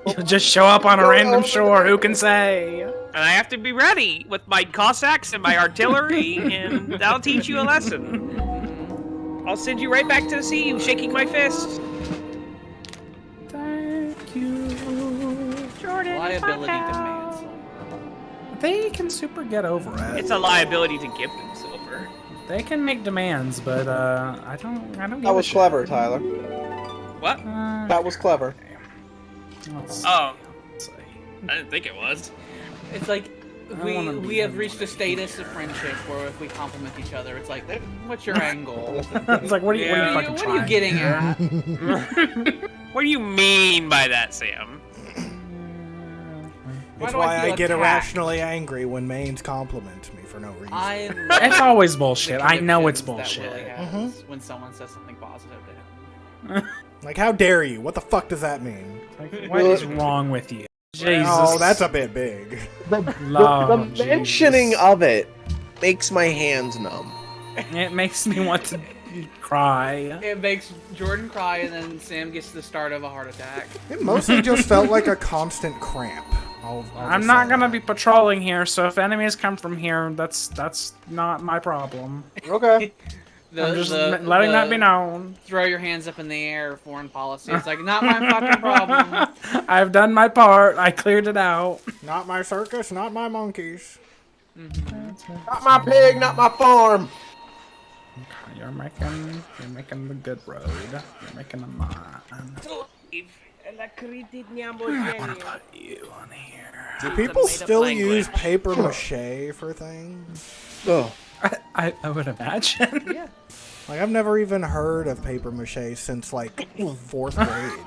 You'll just show up on a Go random over shore. there. Who can say? And I have to be ready with my Cossacks and my artillery, and that'll teach you a lesson. I'll send you right back to the sea, shaking my fist. Thank you. Jordan, Liability demands. They can super get over it. It's a liability to give them silver. They can make demands, but I don't. Give That was a shit. clever, Tyler. What? That was clever. Let's see. Oh, Let's see. I didn't think it was. It's like I wanna be we have in reached a one. status of friendship where if we compliment each other, it's like, what's your angle? It's like, what are you, Yeah. what are you fucking What are you trying? getting at? What do you mean by that, Sam? Why It's do I why feel I get attacked? irrationally angry when mains compliment me for no reason. I It's always bullshit. the I know it's conniptions that bullshit. Willie has when someone says something positive to him. Like, how dare you? What the fuck does that mean? Like, what is wrong with you? Jesus. Oh, that's a bit big. Lord, The mentioning Jesus. of it makes my hands numb. It makes me want to cry. It makes Jordan cry, and then Sam gets the start of a heart attack. It mostly just felt like a constant cramp. I'll I'm just not say gonna that. be patrolling here, so if enemies come from here, that's not my problem. Okay. I'm just letting that be known. Throw your hands up in the air, foreign policy. It's like, not my fucking problem. I've done my part. I cleared it out. Not my circus, not my monkeys. Not my pig, not my farm. You're making the good road. You're making the mine. I wanna put you on here. Do people still use paper mache for things? Oh. I would imagine. Yeah. Like, I've never even heard of paper mache since, like, 4th grade.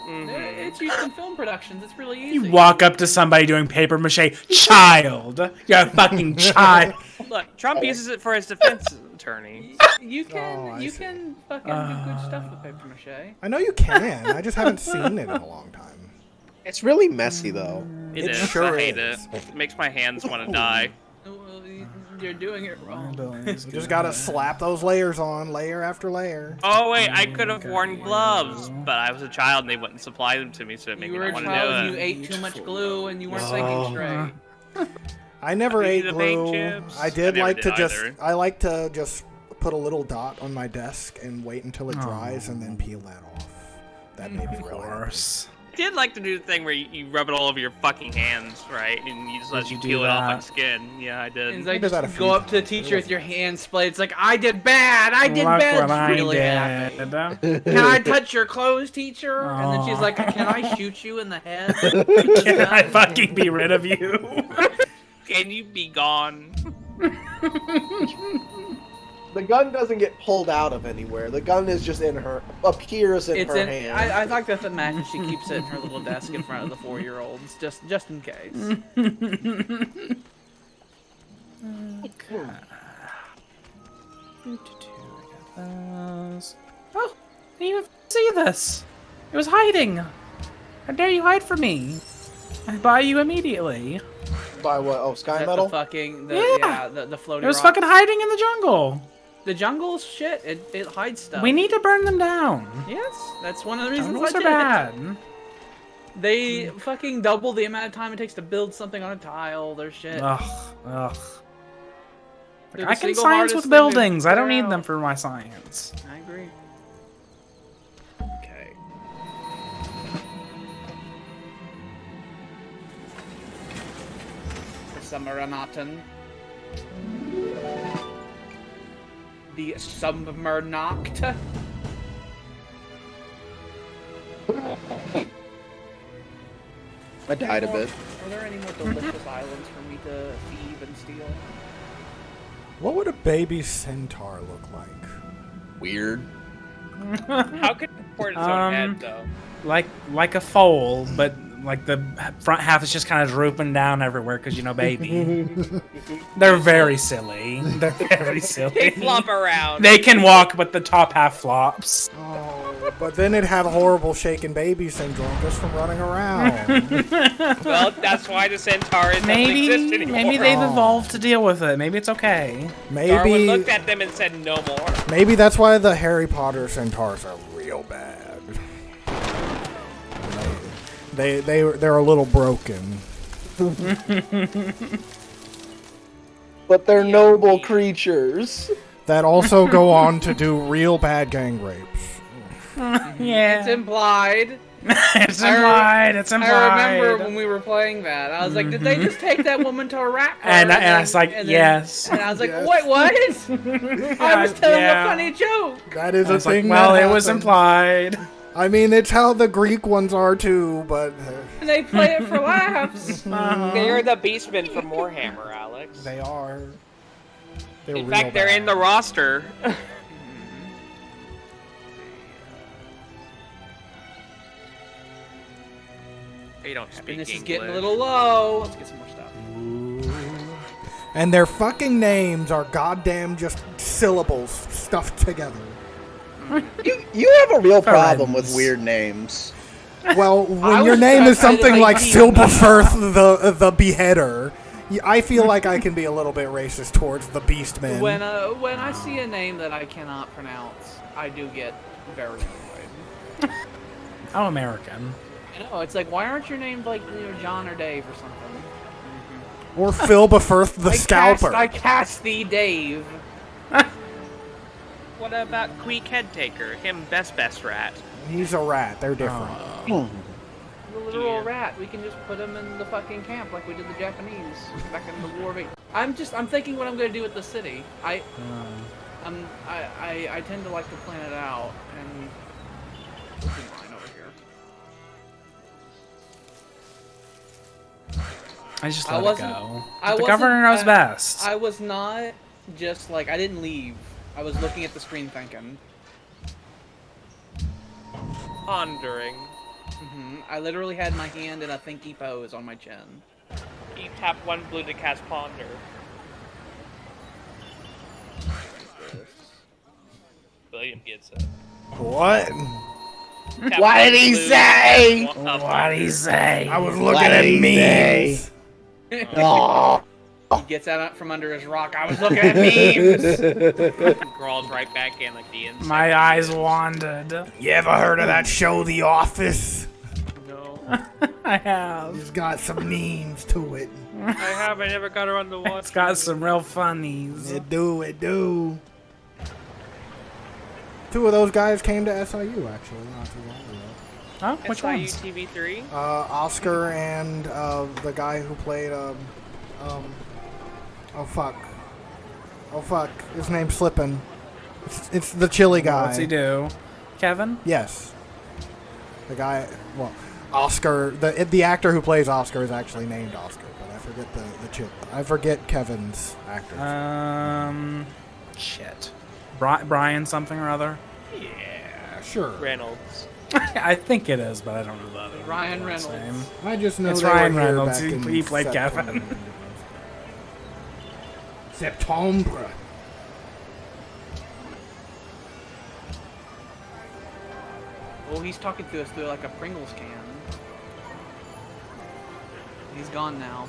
It's used in film productions. It's really easy. You walk up to somebody doing paper mache, child. You're a fucking child. Look, Trump uses it for his defense attorney. You can Oh, I you see. can fucking do good stuff with paper mache. I know you can, I just haven't seen it in a long time. It's really messy though. It It is. sure I hate is. it. It makes my hands want to die. Well, you're doing it wrong. You just gotta slap those layers on, layer after layer. Oh wait, I could have worn gloves, but I was a child and they wouldn't supply them to me, so it made You me were a not want child and to you do it. ate too much glue and you weren't thinking straight. I never Maybe ate the baked glue. chips? I did I never like to did just, either. I like to just put a little dot on my desk and wait until it dries and then peel that off. That made me Of real happy. course. I did like to do the thing where you rub it all over your fucking hands, right? And you just let Did you you do peel it off like that? skin. Yeah, I did. And it's like, did that a just few go up to the times. teacher with your hands splayed. It's like, I did bad. I did Look bad. what I She's really did. happy. Can I touch your clothes, teacher? And then she's Aw. like, can I shoot you in the head? Can I fucking be rid of you? Can you be gone? The gun doesn't get pulled out of anywhere. The gun is just in her, appears in It's her in. hand. I like that the magic she keeps it in her little desk in front of the 4-year-olds, just in case. Oh, I didn't even see this. It was hiding. How dare you hide from me? I buy you immediately. By what? Oh, Sky That's Metal? the fucking Yeah. the floating. It was rocks. fucking hiding in the jungle. The jungle's shit. It hides stuff. We need to burn them down. Yes, that's one of the reasons Jungles I are did it. bad. They fucking double the amount of time it takes to build something on a tile. Their shit. Ugh, ugh. They're the I can single science hardest with thing to buildings. I don't figure need them out. for my science. I agree. Okay. The Summernauten. The Summernacht. I died a bit. Are there any more delicious islands for me to thieve and steal? What would a baby centaur look like? Weird. How could it support its own head, though? Like a foal, but like the front half is just kind of drooping down everywhere because baby. They're very silly. They're very silly. They flop around. They can walk, but the top half flops. Oh, But then it'd have horrible shaken baby syndrome just from running around. Well, that's why the Centaurus doesn't exist anymore. Maybe they've evolved to deal with it. Maybe it's okay. Darwin looked at them and said, "No more." Maybe that's why the Harry Potter Centaurs are real bad. They're a little broken. But they're noble creatures. That also go on to do real bad gang rapes. Yeah. It's implied. It's implied. It's implied. I remember when we were playing that. I was like, did they just take that woman to a rat park? And I was like, yes. And I was like, wait, what? I was telling a funny joke. That is a thing. Well, that it was implied. I mean, it's how the Greek ones are too, but And they play it for laughs. They're the Beastmen from Warhammer, Alex. they are. They're In real fact, they're bad. in the roster. They don't speak And this is English. getting a little low. Let's get some more stuff. And their fucking names are goddamn just syllables stuffed together. You have a real problem with weird names. Well, when your name is something like Silberfirth the Beheader, I feel like I can be a little bit racist towards the Beastmen. When I see a name that I cannot pronounce, I do get very annoyed. Oh, American. I know, it's like, why aren't your names like John or Dave or something? Or Filberfirth the Scalper. I cast thee, Dave. What about Queek Headtaker? Him best rat. He's a rat. They're different. The literal rat. We can just put him in the fucking camp like we did the Japanese back in the War of 8. I'm thinking what I'm gonna do with the city. I tend to like to plan it out and mine over here. I just let it go. The wasn't- governor knows best. I was not just like, I didn't leave. I was looking at the screen thinking. Pondering. I literally had my hand in a thinky pose on my chin. You tap one blue to cast Ponder. William gets it. What? Tap What one did he blue, say? tap one- What did he say? I was What looking at did he memes. Oh. He gets out from under his rock. I was looking at memes. Crawls right back in like the insect. My eyes wandered. You ever heard of that show, The Office? No. I have. It's got some memes to it. I have. I never got around to watch. It's got some real funnies. It do. Two of those guys came to SIU actually not too long ago. Oh, which SIU ones? TV3? Oscar and the guy who played oh fuck, his name's slipping. It's the chili guy. What's he do? Kevin? Yes. The guy, well, Oscar, the actor who plays Oscar is actually named Oscar, but I forget the chip. I forget Kevin's actor. Shit. Brian something or other? Yeah, sure. Reynolds. I think it is, but I don't know the other. Ryan last Reynolds. name. I just know It's they Ryan were here Reynolds. back in He played Kevin. September. Oh, he's talking to us through like a Pringles can. He's gone now.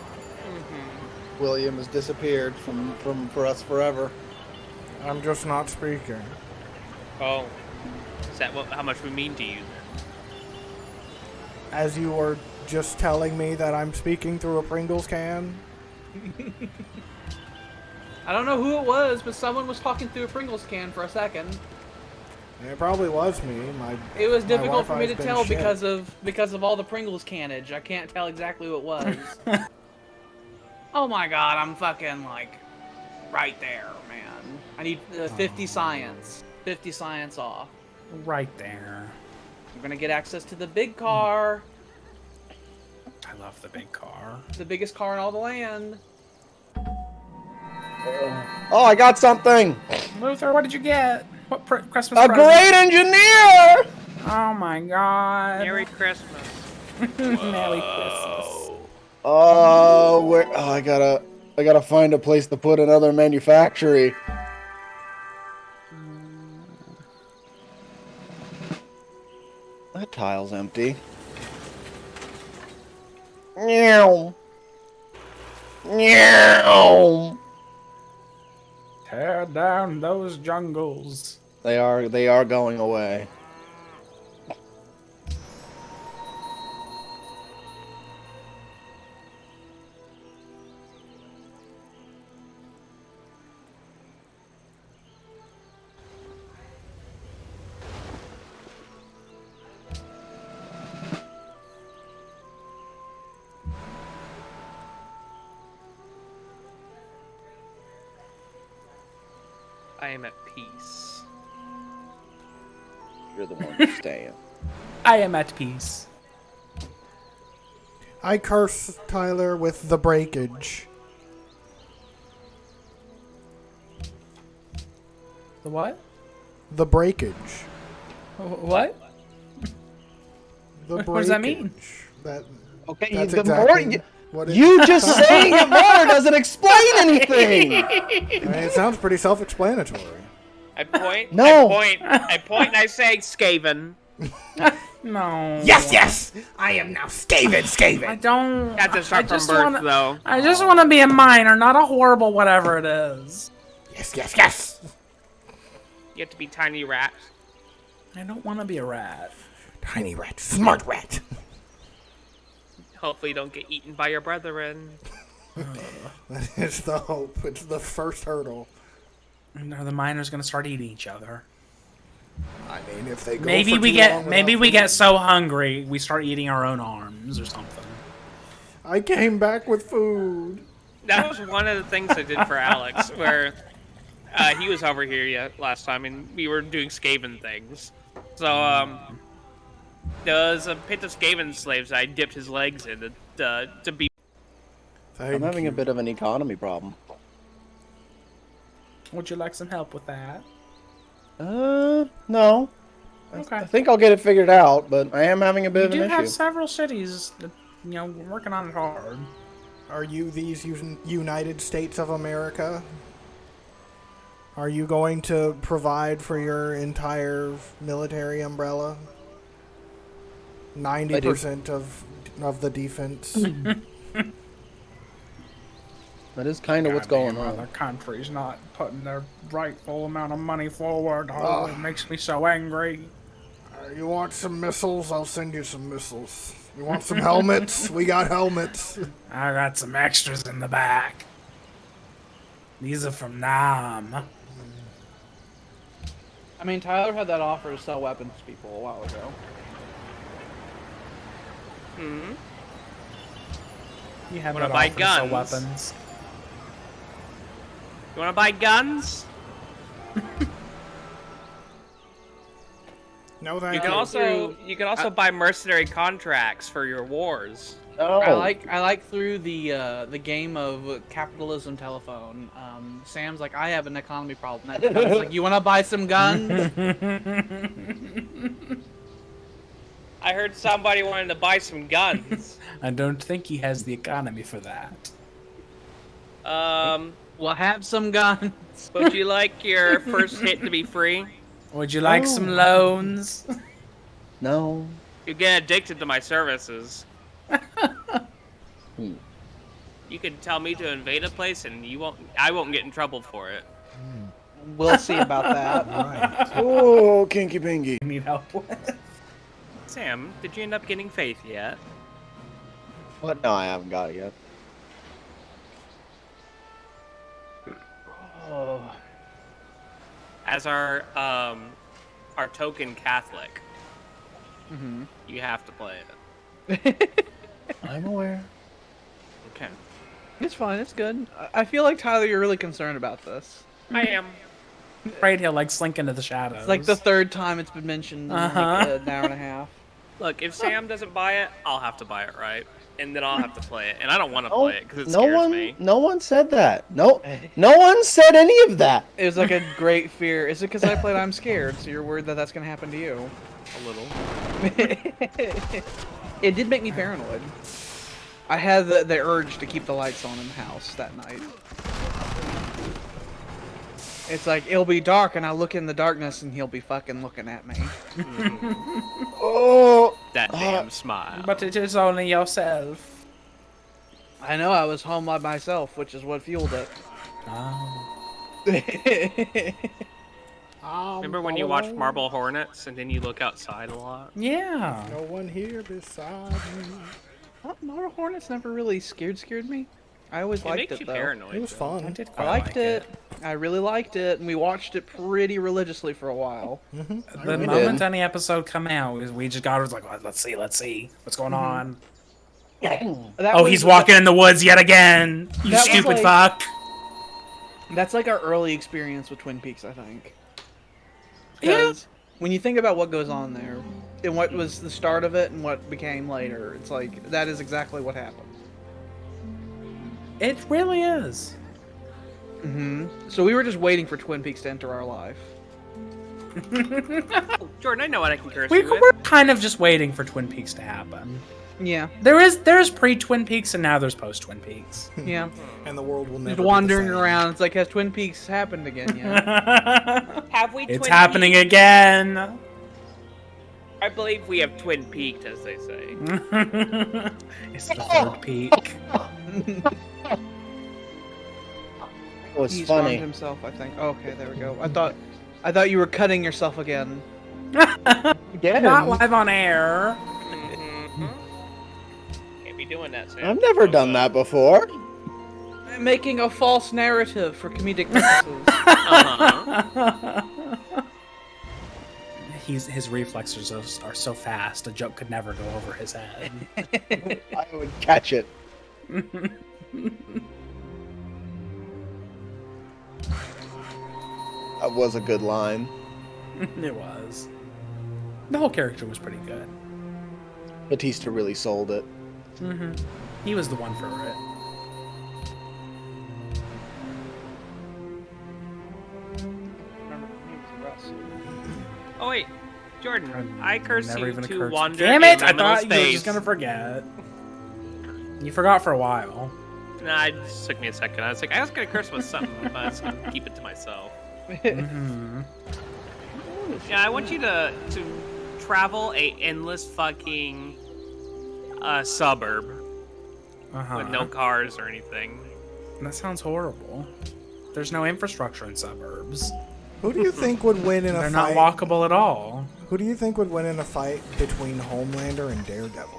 William has disappeared for us forever. I'm just not speaking. Oh. Is that how much we mean to you? As you were just telling me that I'm speaking through a Pringles can. I don't know who it was, but someone was talking through a Pringles can for a second. It probably was me. It was difficult for me to Wi-Fi's been tell shit. because of all the Pringles cannage. I can't tell exactly who it was. Oh my god, I'm fucking like right there, man. I need 50 science. 50 science off. Right there. I'm gonna get access to the big car. I love the big car. The biggest car in all the land. Oh, I got something! Luther, what did you get? What Christmas A present? great engineer! Oh my god. Merry Christmas. Merry Christmas. Oh, I gotta find a place to put another manufactory. tile's empty. Meow. Meow. Tear down those jungles. They are going away. I am at peace. You're the one who's staying. I am at peace. I curse Tyler with the breakage. The what? The breakage. What? The breakage. What does that mean? Okay, That's the exactly more what it you just saying it more doesn't explain anything. I mean, it sounds pretty self-explanatory. I point. No. I point and I say Skaven. No. Yes! I am now Skaven! I don't. That's a I start from just birth, wanna, though. I just want to be a miner, not a horrible whatever it is. Yes! You have to be tiny rat. I don't want to be a rat. Tiny rat, smart rat. Hopefully, you don't get eaten by your brethren. That is the hope. It's the first hurdle. And are the miners gonna start eating each other? I mean, if they go Maybe for we too get long maybe without we food. get so hungry we start eating our own arms or something. I came back with food. That was one of the things I did for Alex, where he was over here last time, and we were doing Skaven things. So, there was a pit of Skaven slaves I dipped his legs in to be. I'm having a bit of an economy problem. Would you like some help with that? No. Okay. I think I'll get it figured out, but I am having a bit We of do an have issue. several cities that, we're working on it hard. Are you these United States of America? Are you going to provide for your entire military umbrella? 90% of the defense. That is kind of what's going Goddamn, on. other countries not putting their rightful amount of money forward. Oh, it makes me so angry. You want some missiles? I'll send you some missiles. You want some helmets? We got helmets. I got some extras in the back. These are from Nam. I mean, Tyler had that offer to sell weapons to people a while ago. Hmm. You have Wanna that buy offer to sell guns? weapons. You want to buy guns? No, thank You can also buy mercenary contracts for your wars. No. I like through the game of capitalism telephone. Sam's like, I have an economy problem. That becomes like, you want to buy some guns? I heard somebody wanted to buy some guns. I don't think he has the economy for that. We'll have some guns. Would you like your first hit to be free? Would you like some loans? No. You get addicted to my services. You can tell me to invade a place, and I won't get in trouble for it. We'll see about that. Right. Oh, kinky pinky. Need help with? Sam, did you end up getting faith yet? What? No, I haven't got it yet. Oh. As our token Catholic, you have to play it. I'm aware. Okay. It's fine. It's good. I feel like, Tyler, you're really concerned about this. I am. Afraid he'll slink into the shadows. It's like the third time it's been mentioned in like an hour and a half. Look, if Sam doesn't buy it, I'll have to buy it, right? And then I'll have to play it. And I don't want to play it because it scares me. No one said that. No one said any of that. It was like a great fear. Is it because I played I'm Scared, so you're worried that that's going to happen to you? A little. It did make me paranoid. I had the urge to keep the lights on in the house that night. It's like, it'll be dark, and I'll look in the darkness, and he'll be fucking looking at me. Oh. that damn smile. But it is only yourself. I know I was home by myself, which is what fueled it. Oh. Remember when you watched Marble Hornets and then you look outside a lot? Yeah. No one here beside me. Marble Hornets never really scared me. I always It liked makes it you though. paranoid. It was though. fun. did I quite liked like it. I really liked it, and we watched it pretty religiously for a while. The We moment did. any episode come out, we just got was like, let's see what's going on. That Oh, was- he's walking in the woods yet again. You That was stupid like- fuck. That's like our early experience with Twin Peaks, I think. Yeah. Because when you think about what goes on there, and what was the start of it and what became later, it's like that is exactly what happened. It really is. So we were just waiting for Twin Peaks to enter our life. Oh, Jordan, I know what I can curse We're you with. kind of just waiting for Twin Peaks to happen. Yeah, There's pre-Twin Peaks and now there's post-Twin Peaks. yeah. And the world will never Just be the wandering same. around. It's like, has Twin Peaks happened again yet? Have we? It's Twin happening Peaked? again. I believe we have Twin Peaked, as they say. It's the third peak. It was He's wronged funny. himself, I think. Okay, there we go. I thought you were cutting yourself again. Get Not him. live on air. Can't be doing that, Sam. I've never done that before. Making a false narrative for comedic purposes. Uh-huh. His reflexes are so fast, a joke could never go over his head. I would catch it. That was a good line. It was. The whole character was pretty good. Batista really sold it. He was the one for it. Oh wait, Jordan, I curse Never you even to occurred wander Damn it! in I liminal thought you were space. just gonna forget. You forgot for a while. Nah, it just took me a second. I was like, I was gonna curse with something, but I was gonna keep it to myself. Mm-hmm. Yeah, I want you to travel a endless fucking suburb with no cars or anything. That sounds horrible. There's no infrastructure in suburbs. Who do you think would win in a They're fight? not walkable at all. Who do you think would win in a fight between Homelander and Daredevil?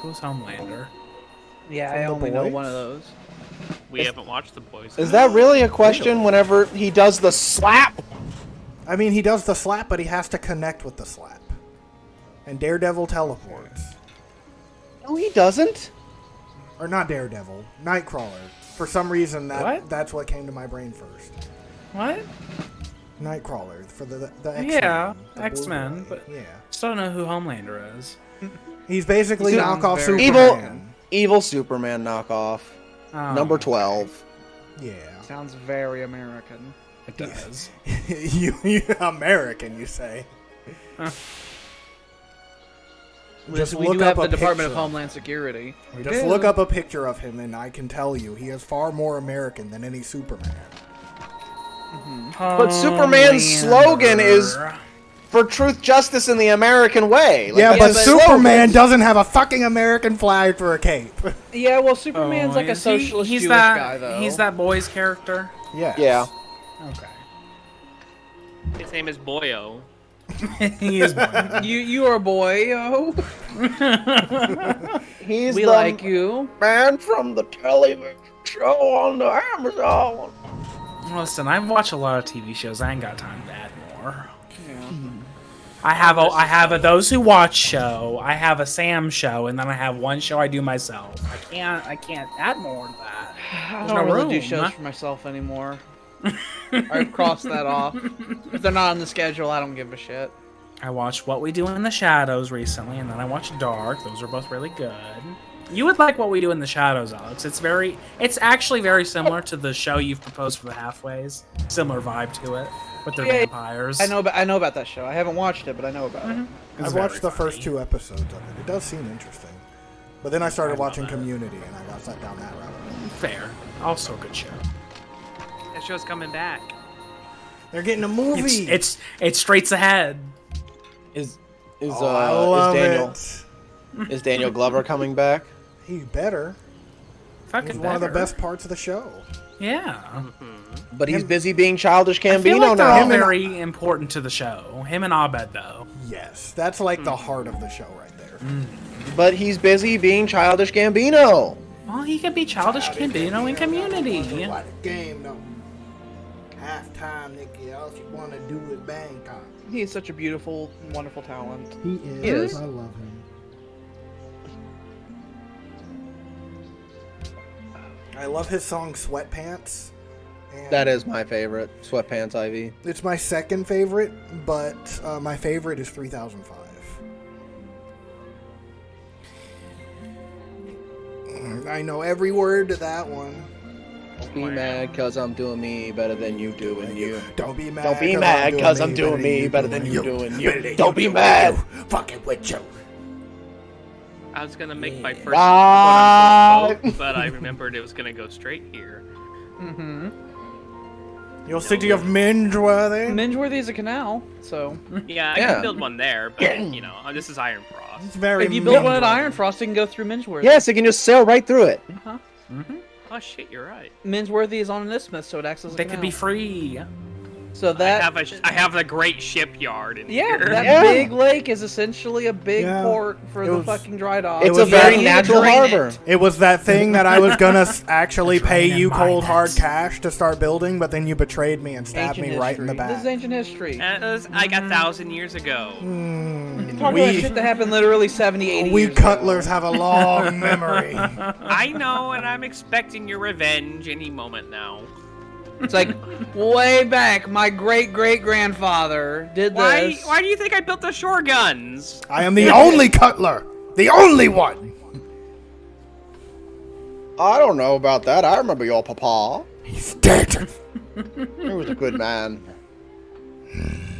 Who's Homelander? Yeah, From I The only know Boys? one of those. We haven't watched The Boys. Is that really a question whenever he does the slap? I mean, he does the slap, but he has to connect with the slap. And Daredevil teleports. No, he doesn't. Or not Daredevil, Nightcrawler. For some reason, What? that's what came to my brain first. What? Nightcrawler for the X-Men. Yeah, the X-Men, blue guy. but- yeah, Still don't know who Homelander is. he's basically He knockoff sounds very- Superman. Evil Superman knockoff. Oh, Number 12. Yeah, Sounds very American. It does. you American, you say? Just we look do have up the a Department of picture. Homeland Security. Just look up a picture of him, and I can tell you, he is far more American than any Superman. But Superman's slogan is for truth, justice, and the American way. Like, Yeah, that's but his Superman slogan. doesn't have a fucking American flag for a cape. Yeah, well, Superman's like a is he- socialist he's Jewish that, guy, though. He's that boy's character? Yes. Yeah. Okay. His name is Boyo. He is boy. You are a boy, oh. He's We the like you. man from the television show on the Amazon. Listen, I watch a lot of TV shows. I ain't got time to add more. Yeah. I have a Those Who Watch show. I have a Sam show, and then I have one show I do myself. I can't add more to that. I There's don't no really do room. shows for myself anymore. I've crossed that off. If they're not on the schedule, I don't give a shit. I watched What We Do in the Shadows recently, and then I watched Dark. Those are both really good. You would like What We Do in the Shadows, Alex. It's actually very similar to the show you've proposed for the Halfways. Similar vibe to it, with their Yeah, vampires. I know about that show. I haven't watched it, but I know about it. It's I've very watched the first funny. 2 episodes of it. It does seem interesting. But then I started I love watching it. Community, and I got down that rabbit hole. Fair. Also a good show. That show's coming back. They're getting a movie. It's straight ahead. Is Is Daniel Glover coming back? He's better. Fucking He's one of the best parts of the show. Yeah. But he's busy being childish Gambino I feel like they're now. all very important to the show. Him and Abed, though. Yes, that's like the heart of the show right there. But he's busy being childish Gambino. Well, he could be childish Gambino in Community. What a game, though. Halftime, Nikki. All you want to do is bang time. He is such a beautiful, wonderful talent. He is. I love him. I love his song Sweatpants. And That is my favorite. Sweatpants Ivy. it's my second favorite, but my favorite is 3005. I know every word to that one. Don't be mad because I'm doing me better than you doing you. Don't be mad. Don't be mad because I'm doing me better than you doing you. Don't be mad. Fucking with you. I was gonna make my first Ah. quote-unquote vote, but I remembered it was gonna go straight here. Your city of Mingeworthy. Mingeworthy is a canal, so Yeah, I Yeah. can build one there, but you know, this is Iron Frost. It's very if you build one at Mingeworthy. Ironfrost, you can go through Mingeworthy. Yes, you can just sail right through it. Oh shit, you're right. Mingeworthy is on an isthmus, so it acts as a They canal. could be free. So that I have a great shipyard in yeah, here. that Yeah. big lake is essentially a big Yeah. port for It the was- fucking dry dock. It's was a very very natural harbor. It was that thing that I was gonna actually pay raining you cold hard miners. cash to start building, but then you betrayed me and stabbed Ancient me right in the history. back. This is ancient history. And it was like 1,000 years ago. Talking about We, shit that happened literally 70, 80 we years Cutlers ago. have a long memory. I know, and I'm expecting your revenge any moment now. It's like, way back, my great-great-grandfather did Why? this. Why do you think I built the shore guns? I am the only Cutler, the only one. I don't know about that. I remember your papa. He's dead. He was a good man.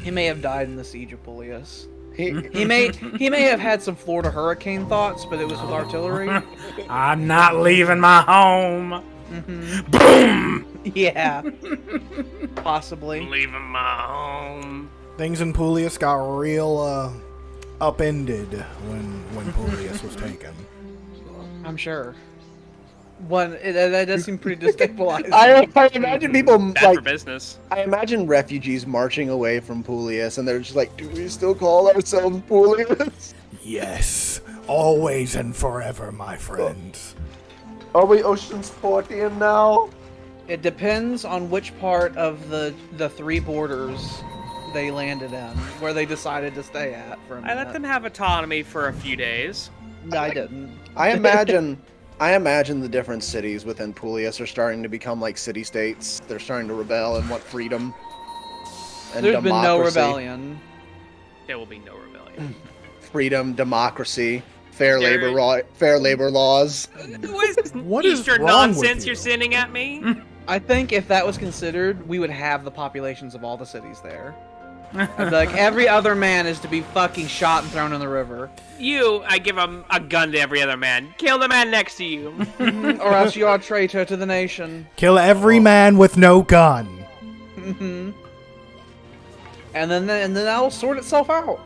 He may have died in the siege of Pulius. He, He may have had some Florida hurricane thoughts, but it was with artillery. I'm not leaving my home. Boom! Yeah. Possibly. Leaving my home. Things in Pulius got real upended when Pulius was taken. I'm sure. That does seem pretty destabilizing. I imagine people Bad for like. business. I imagine refugees marching away from Pulius, and they're just like, "Do we still call ourselves Pulius? Yes, always and forever, my friends. Are we Ocean's 40 now?" It depends on which part of the three borders they landed in, where they decided to stay at for a minute. I let them have autonomy for a few days. I didn't. I imagine the different cities within Pulius are starting to become like city-states. They're starting to rebel and want freedom and There's been no democracy. rebellion. There will be no rebellion. Freedom, democracy, fair There- labor laws. What is Eastern wrong with nonsense you? you're sending at me? I think if that was considered, we would have the populations of all the cities there. I'd be like, every other man is to be fucking shot and thrown in the river. I give a gun to every other man. Kill the man next to you. Or else you are a traitor to the nation. Kill every man with no gun. And then that'll sort itself out.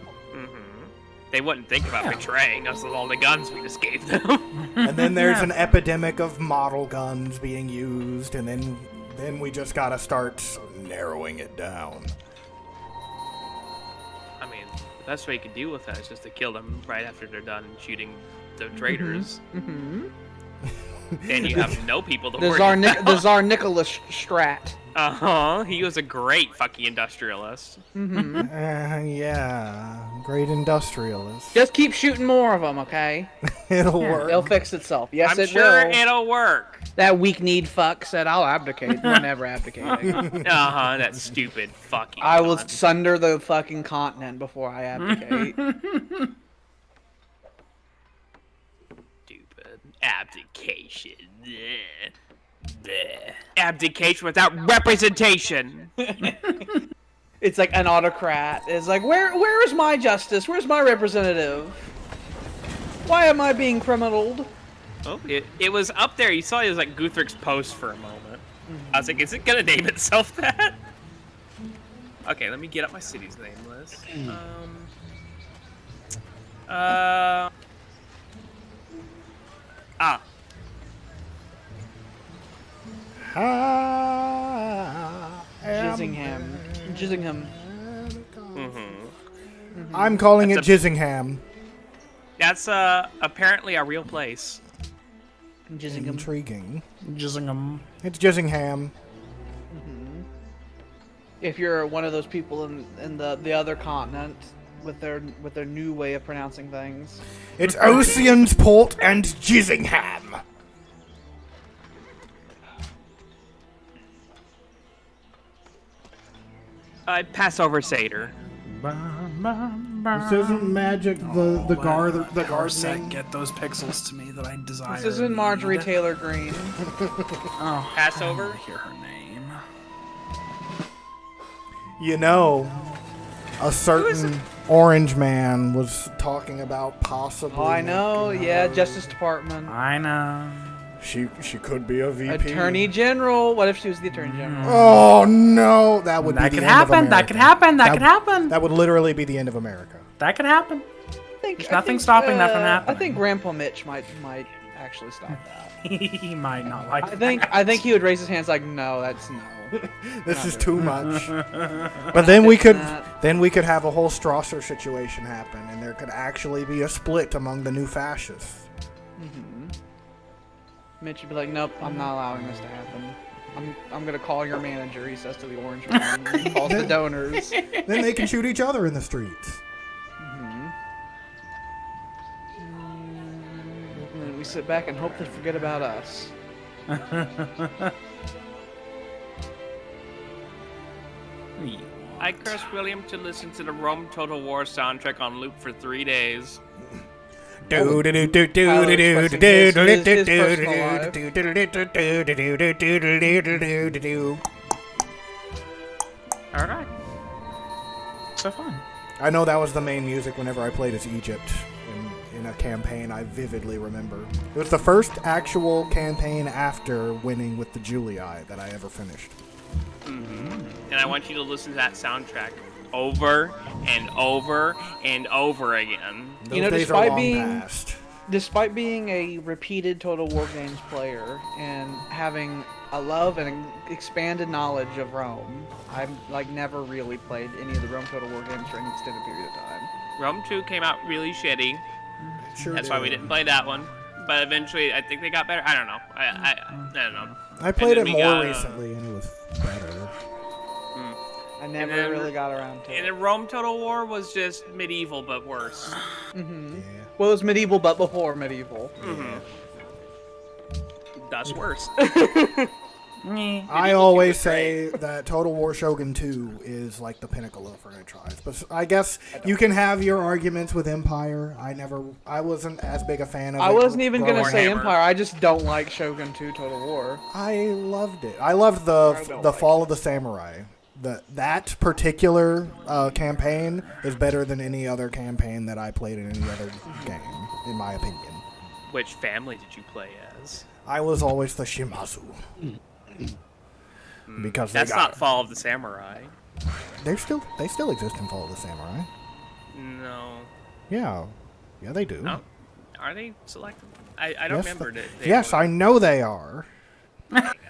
They wouldn't think about betraying us with all the guns we just gave them. And then there's an epidemic of model guns being used, and then we just gotta start narrowing it down. I mean, the best way you can deal with that is just to kill them right after they're done shooting the traitors. Then you have no people to The worry Tsar, about. Nicholas Strat. He was a great fucking industrialist. Yeah, great industrialist. Just keep shooting more of them, okay? It'll work. It'll fix itself. Yes, I'm it sure will. it'll work. That weak-kneed fuck said, I'll abdicate. We're never abdicating. That stupid fucking I will cunt. sunder the fucking continent before I abdicate. Stupid. Abdication. Bleh. Bleh. Abdication without representation. It's like an autocrat. It's like, where is my justice? Where's my representative? Why am I being criminaled? Oh, it was up there. You saw it was like Guthric's post for a moment. I was like, is it gonna name itself that? Okay, let me get up my city's name list. Jizzingham. I'm calling it Jizzingham. That's apparently a real place. Jizzingham. Intriguing. Jizzingham. It's Jizzingham. If you're one of those people in the other continent with their new way of pronouncing things. It's Ocean's Port and Jizzingham. Passover Seder. This isn't magic. The gardening. Get those pixels to me that I desire. This isn't Marjorie Taylor Greene. Oh, Passover? I hear her name. You know, a certain orange man was talking about possibly. Oh, I know. Yeah, Justice Department. I know. She could be a VP. Attorney General. What if she was the Attorney General? Oh no, that would be That the could end of happen. America. That could happen. That could happen. That would literally be the end of America. That could happen. There's nothing stopping that from happening. I think Grandpa Mitch might actually stop that. He might not like I think he would raise his hands like, no, that's no. This is too much. But then we could have a whole Strasser situation happen, and there could actually be a split among the new fascists. Mitch would be like, nope, I'm not allowing this to happen. I'm gonna call your manager, he says to the orange man. He calls the donors. Then they can shoot each other in the streets. And we sit back and hope they forget about us. I cursed William to listen to the Rome Total War soundtrack on loop for 3 days. Alright. So fun. I know that was the main music whenever I played as Egypt in a campaign I vividly remember. It was the first actual campaign after winning with the Julii that I ever finished. And I want you to listen to that soundtrack over and over and over again. Those You know, days are long past. Despite being a repeated Total War Games player and having a love and an expanded knowledge of Rome, I've never really played any of the Rome Total War games for any extended period of time. Rome 2 came out really shitty. Sure That's why we didn't play that one. But eventually, I think they got better. I don't know. I don't know. I played it And then we more got, recently, and it was better. I never then- really got around to And it. then Rome Total War was just medieval, but worse. Yeah. Well, it was medieval, but before medieval. That's worse. I always say that Total War Shogun 2 is like the pinnacle of the franchise. But I guess you can have your arguments with Empire. I wasn't as big a fan of it. I wasn't even gonna Warhammer. say Empire. I just don't like Shogun 2 Total War. I loved it. I loved the Fall of the Samurai. That particular campaign is better than any other campaign that I played in any other game, in my opinion. Which family did you play as? I was always the Shimazu. Because That's not Fall of the Samurai. they still exist in Fall of the Samurai. No. Yeah, they do. Oh, are they selected? I don't remember. Yes, I know they are.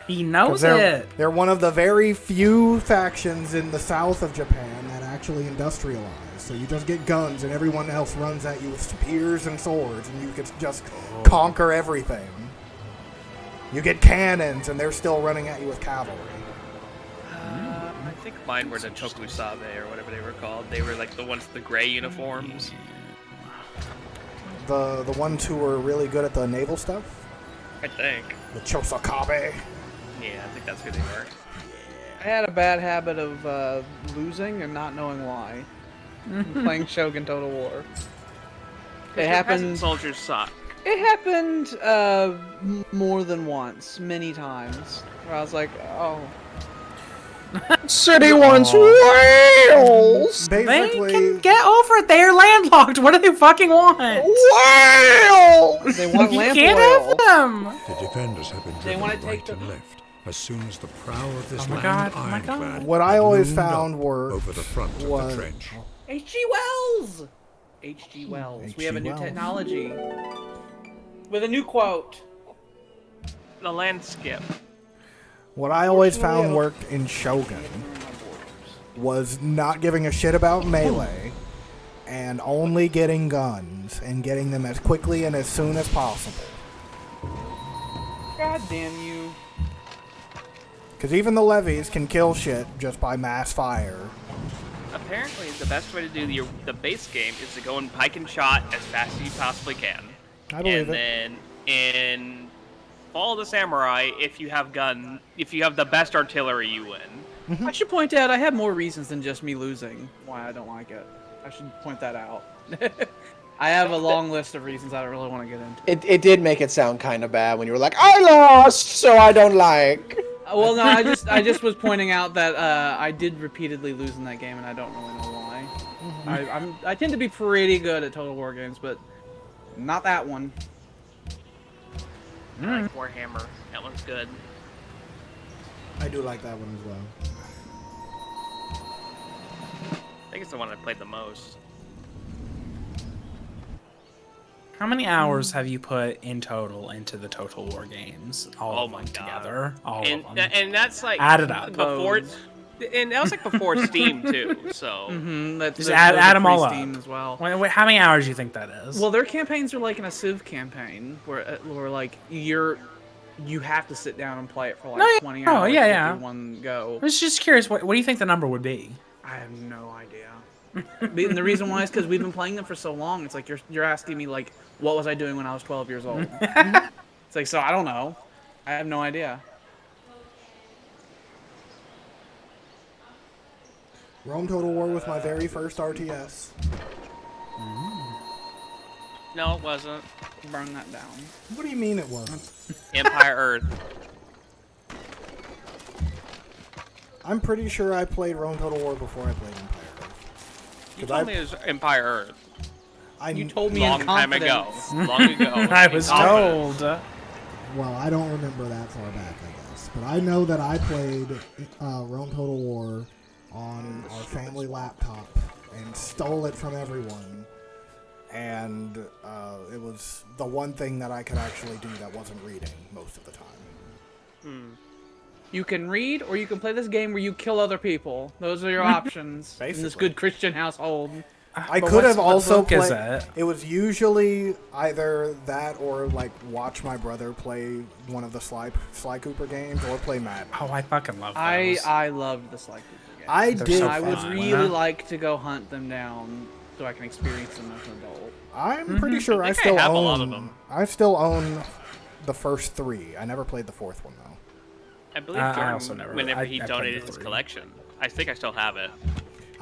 He knows They're, it. they're one of the very few factions in the south of Japan that actually industrialize. So you just get guns and everyone else runs at you with spears and swords and you can just conquer everything. You get cannons and they're still running at you with cavalry. I think mine were the Tokusabe or whatever they were called. They were like the ones with the gray uniforms. The ones who were really good at the naval stuff? I think. The Chosakabe. Yeah, I think that's who they were. I had a bad habit of losing and not knowing why. Playing Shogun Total War. It Peasant happened. soldiers suck. It happened more than once, many times, where I was like, oh. City wants Wales! They Basically, can get over it. They are landlocked. What do they fucking want? Wales! They want You lamp can't oil. have them. The defenders have been They driven wanna right take and the- left as soon as the prow of this Oh my land God, oh my God. ironclad what I had always loomed up found were over the front of was- the trench. H.G. Wells! H.G. Wells. H.G. We have a new Wells. technology. With a new quote. The landscape. What I always found worked in Shogun was not giving a shit about melee and only getting guns and getting them as quickly and as soon as possible. God damn you. Because even the levies can kill shit just by mass fire. Apparently, the best way to do the base game is to go and pike and shot as fast as you possibly can. I believe and then in Fall of the Samurai, if you have the best artillery, you win. I should point out I have more reasons than just me losing why I don't like it. I should point that out. I have a long list of reasons I don't really want to get into. It did make it sound kind of bad when you were like, I lost, so I don't like. Well, no, I just was pointing out that I did repeatedly lose in that game, and I don't really know why. I tend to be pretty good at Total War games, but not that one. I like Warhammer. That one's good. I do like that one as well. I think it's the one I played the most. How many hours have you put in total into the Total War games? All of them together? All of them. And that's like add it up. Before, and that was like before Steam too. So just add them all up. Steam as well. Wait, how many hours do you think that is? Well, their campaigns are like in a Civ campaign where like you have to sit down and play it for like 20 hours. In one go. I was just curious. What do you think the number would be? I have no idea. And the reason why is because we've been playing them for so long. It's like you're asking me like, what was I doing when I was 12 years old? It's like, so I don't know. I have no idea. Rome Total War was my very first RTS. no, it wasn't. Burn that down. What do you mean it wasn't? Empire Earth. I'm pretty sure I played Rome Total War before I played Empire Earth. You told me it was Empire Earth. You told me long in time ago. confidence. Long ago. I was told. Well, I don't remember that far back, I guess. But I know that I played Rome Total War on our family laptop and stole it from everyone. And it was the one thing that I could actually do that wasn't reading most of the time. You can read, or you can play this game where you kill other people. Those are your options in this good Christian household. I could have also played. It? It was usually either that or like watch my brother play one of the Sly Cooper games or play Madden. Oh, I fucking love those. I loved the Sly Cooper games. I They're did. so I would fun. really like to go hunt them down so I can experience them as an adult. I'm pretty sure I think I still have a own. lot of them. I still own the first three. I never played the fourth one though. I believe I also Jordan, never- whenever I he played donated the his three. collection. I think I still have it.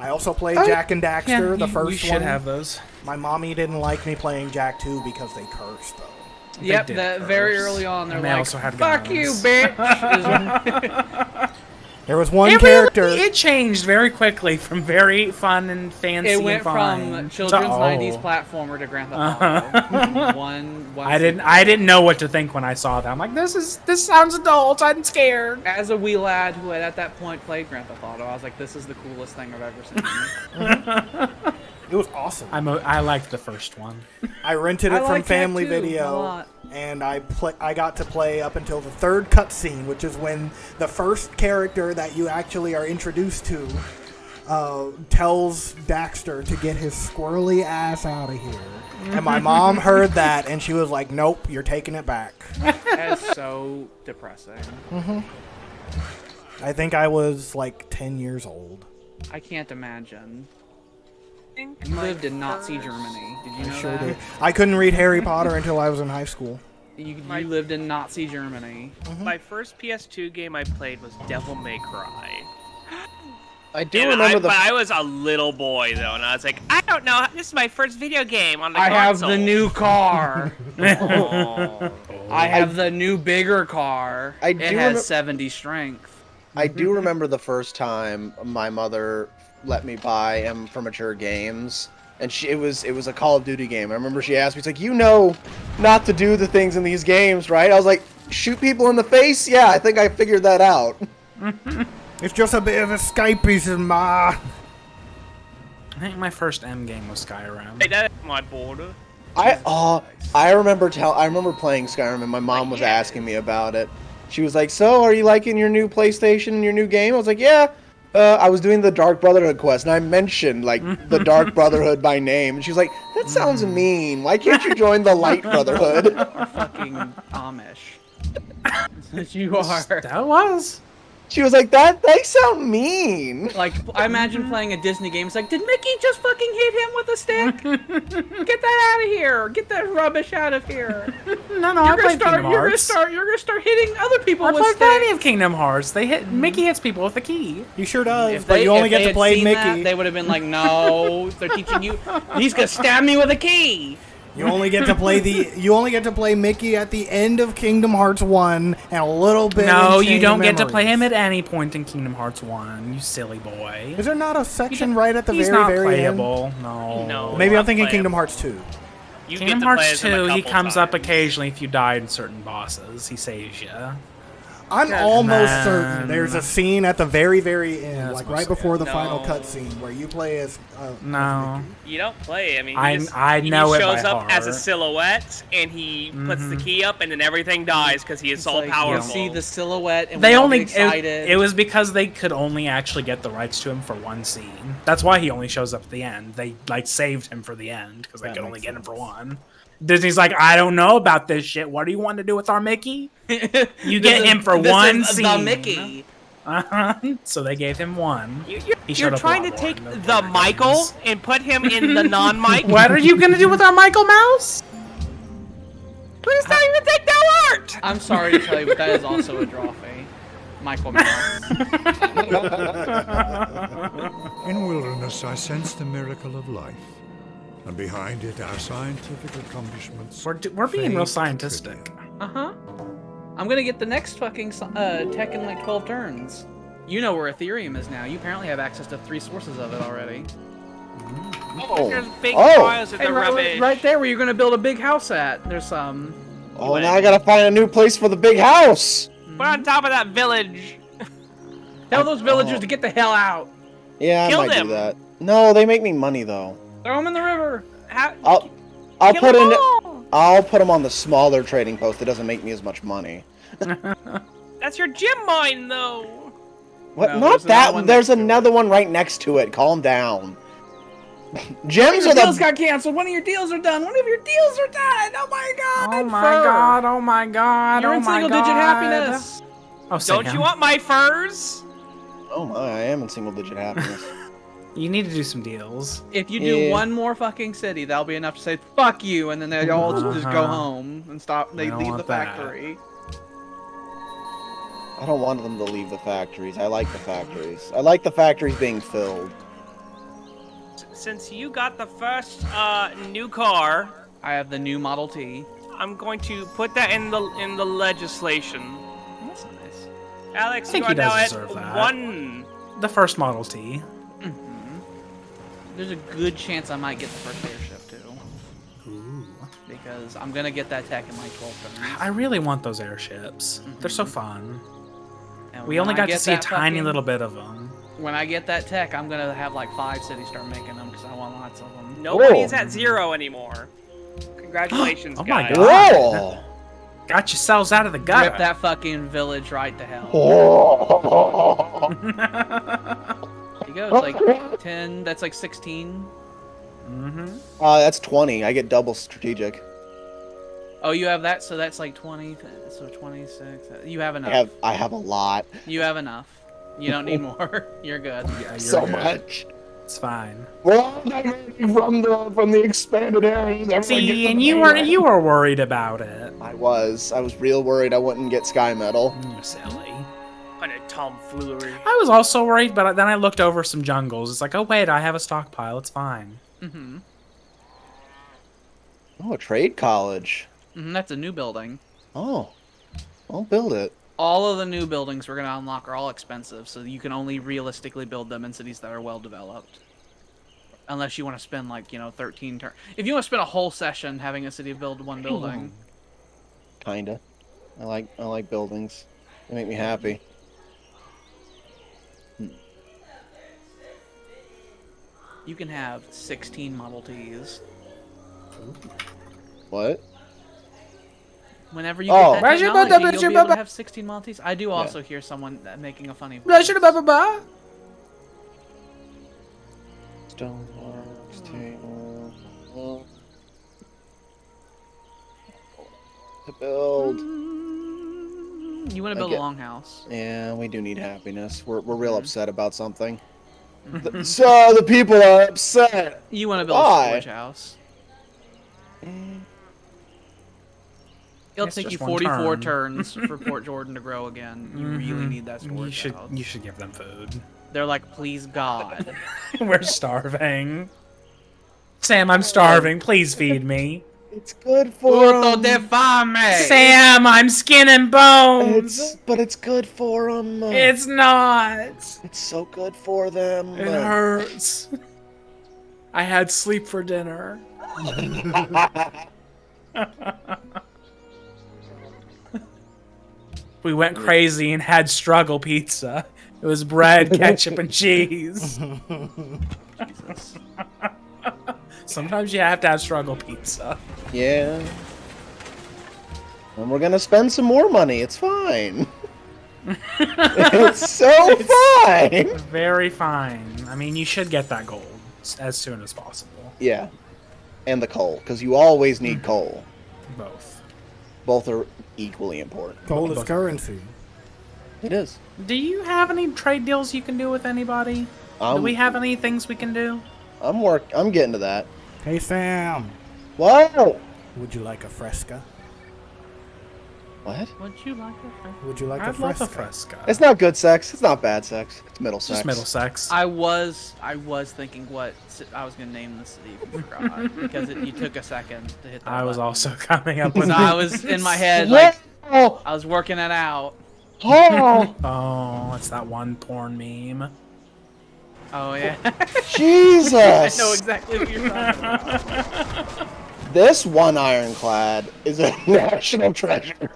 I also played Jack and Daxter, the first you should one. have those. My mommy didn't like me playing Jack 2 because they cursed though. Yep, did that curse. very early on, they're And they like, also had "Fuck guns." you, bitch." There was one character. It changed very quickly from very fun and fancy It went and fun from children's to, 90s platformer to Grand Theft Auto. One I didn't know what to think when I saw that. I'm like, this sounds adult. I'm scared. As a wee lad who had at that point played Grand Theft Auto, I was like, this is the coolest thing I've ever seen. It was awesome. I liked the first one. I rented I it from like that Family too, a Video, lot. and I got to play up until the third cutscene, which is when the first character that you actually are introduced to tells Daxter to get his squirrely ass out of here. And my mom heard that, and she was like, "Nope, you're taking it back." That's so depressing. I think I was like 10 years old. I can't imagine. You lived in Nazi Germany. Did you know Sure that? did. I couldn't read Harry Potter until I was in high school. You lived in Nazi Germany. My first PS2 game I played was Devil May Cry. I do remember But I was a little boy though, and I was like, I don't know. This is my first video game on the I have console. the new car. Oh. I have the new bigger car. I It do has 70 strength. I do remember the first time my mother let me buy for mature games, and it was a Call of Duty game. I remember she asked me, "It's like, you know, not to do the things in these games, right?" I was like, "Shoot people in the face? Yeah, I think I figured that out." It's just a bit of escapism, ma. I think my first M game was Skyrim. Hey, that's my border. I remember playing Skyrim and my mom was asking me about it. She was like, "So, are you liking your new PlayStation and your new game?" I was like, "Yeah." I was doing the Dark Brotherhood quest, and I mentioned like the Dark Brotherhood by name, and she was like, "That sounds mean. Why can't you join the Light Brotherhood?" You're fucking Amish. You are. That was. She was like, they sound mean. Like, I imagine playing a Disney game. It's like, did Mickey just fucking hit him with a stick? Get that out of here! Get that rubbish out of here! No, I played Kingdom Hearts. You're gonna start hitting other people I with played sticks. plenty of Kingdom Hearts. Mickey hits people with a key. He sure does, If but they, you only if get they to had play seen Mickey. That, they would have been like, no, they're teaching you. He's gonna stab me with a key. You only get to play Mickey at the end of Kingdom Hearts 1 and a little bit. No, in you Chain don't of get to play him Memories. at any point in Kingdom Hearts 1, you silly boy. Is there not a section right at the He's very, not very playable. No. No. end? Maybe I'm Not thinking playable. Kingdom Hearts 2. You Kingdom get to play Hearts as him a 2, he couple comes up times. occasionally if you die in certain bosses. He saves you. I'm almost Man. certain there's a scene at the very, very end, that's like what right I'm before the saying. final No. cutscene, where you play as. No. You don't play. I mean, I know he it by shows up as a heart. silhouette, and he puts the key up, and then everything dies because he is It's so like, powerful. You see the silhouette, and They we all only get excited. it was because they could only actually get the rights to him for one scene. That's why he only shows up at the end. They like saved him for the end because they That could only makes get him for sense. one. Disney's like, I don't know about this shit. What do you want to do with our Mickey? You get him for one this is scene. The Mickey. So they gave him one. He You're showed up a trying lot to more take in the later Michael games. and put him in the non-Mike. What are you gonna do with our Michael Mouse? Please don't even take that art. I'm sorry to tell you, but that is also a drawfee. Michael Mouse. In wilderness, I sense the miracle of life. And behind it, our scientific accomplishments. We're being real fade scientistic. trivia. Uh-huh. I'm gonna get the next fucking tech in like 12 turns. You know where Ethereum is now. You apparently have access to 3 sources of it already. There's big Oh. piles of Hey, the rubbish. right there where you're gonna build a big house at. There's some. Oh, now I gotta find a new place for the big house. Put on top of that village. Tell those villagers to get the hell out. Yeah, I Kill might them. do that. No, they make me money though. Throw them in the river. I'll Kill put them in. all. I'll put them on the smaller trading post. It doesn't make me as much money. That's your gem mine, though. What? No, Not there's another that. one There's next to another one right next to it. Calm down. Gems Your are deals the. got canceled. One of your deals are done. One of your deals are done. Oh my god. Oh my fur. god! Oh my god! You're oh in my single god! digit happiness. Oh, Don't you want my furs? Oh my! I am in single digit happiness. You need to do some deals. If you do Yeah. one more fucking city, that'll be enough to say fuck you, and then they all just go Uh-huh. home and stop. They I don't leave the want that. factory. I don't want them to leave the factories. I like the factories. I like the factories being filled. Since you got the first new car, I have the new Model T. I'm going to put that in the legislation. That's nice. Alex, I think you he are now does at deserve that. 1. The first Model T. There's a good chance I might get the first airship too. Ooh. Because I'm gonna get that tech in like 12 turns. I really want those airships. They're so fun. And We when only I got to get see a that tiny fucking- little bit of them. When I get that tech, I'm gonna have like 5 cities start making them because I want lots of them. Nobody's Whoa. at 0 anymore. Congratulations, Oh my guys. God. Whoa! Got yourselves out of the gutter. Rip that fucking village right to hell. Oh. There you go. It's like 10. That's like 16. That's 20. I get double strategic. Oh, you have that, so that's like 20. So 26. You have enough. I have a lot. You have enough. You don't need more. You're good. Yeah, you're So good. much. It's fine. We're all migrating from the expanded areas. Everyone See, gets and the you were worried about it. I was real worried I wouldn't get Sky Metal. You're silly. What a tomfoolery. I was also worried, but then I looked over some jungles. It's like, oh wait, I have a stockpile. It's fine. Mm-hmm. Oh, a trade college. That's a new building. Oh, I'll build it. All of the new buildings we're gonna unlock are all expensive, so you can only realistically build them in cities that are well developed. Unless you want to spend like 13 turns. If you want to spend a whole session having a city build one building, Kinda. I like buildings. They make me You can have 16 Model Ts. What? Whenever you get that Oh. technology, you'll be able to have 16 Model Ts. I do also hear someone making a funny voice. Stoneworks table. To build. You want to build a longhouse. Yeah, we do need happiness. We're real upset about something. So the people are upset. You want to build a storage house. It'll It's take you just one 44 turn. turns for Port Jordan to grow again. You really need that storage house. You should give them food. They're like, please God. We're starving. Sam, I'm starving. Please feed me. It's good for them. Sam, I'm skin and bones. But it's good for them. It's not. It's so good for them. It hurts. I had sleep for dinner. We went crazy and had struggle pizza. It was bread, ketchup, and cheese. Jesus. Sometimes you have to have struggle pizza. Yeah. And we're gonna spend some more money. It's fine. It's so fine. Very fine. I mean, you should get that gold as soon as possible. Yeah. And the coal, because you always need coal. Both. Both are equally important. Gold is currency. It is. Do you have any trade deals you can do with anybody? Do we have any things we can do? I'm getting to that. Hey, Sam. Whoa! Would you like a fresca? What? Would you like it? Would you like I'd a love fresca? a fresca. It's not good sex. It's not bad sex. It's middle sex. Just middle sex. I was thinking what I was gonna name the city, but forgot because you took a second to hit that. I was button. also coming up with. So I was in my head like I was working it out. Oh! Oh, it's that one porn meme. Oh yeah. Jesus! I know exactly what you're talking about. This one ironclad is a national treasure.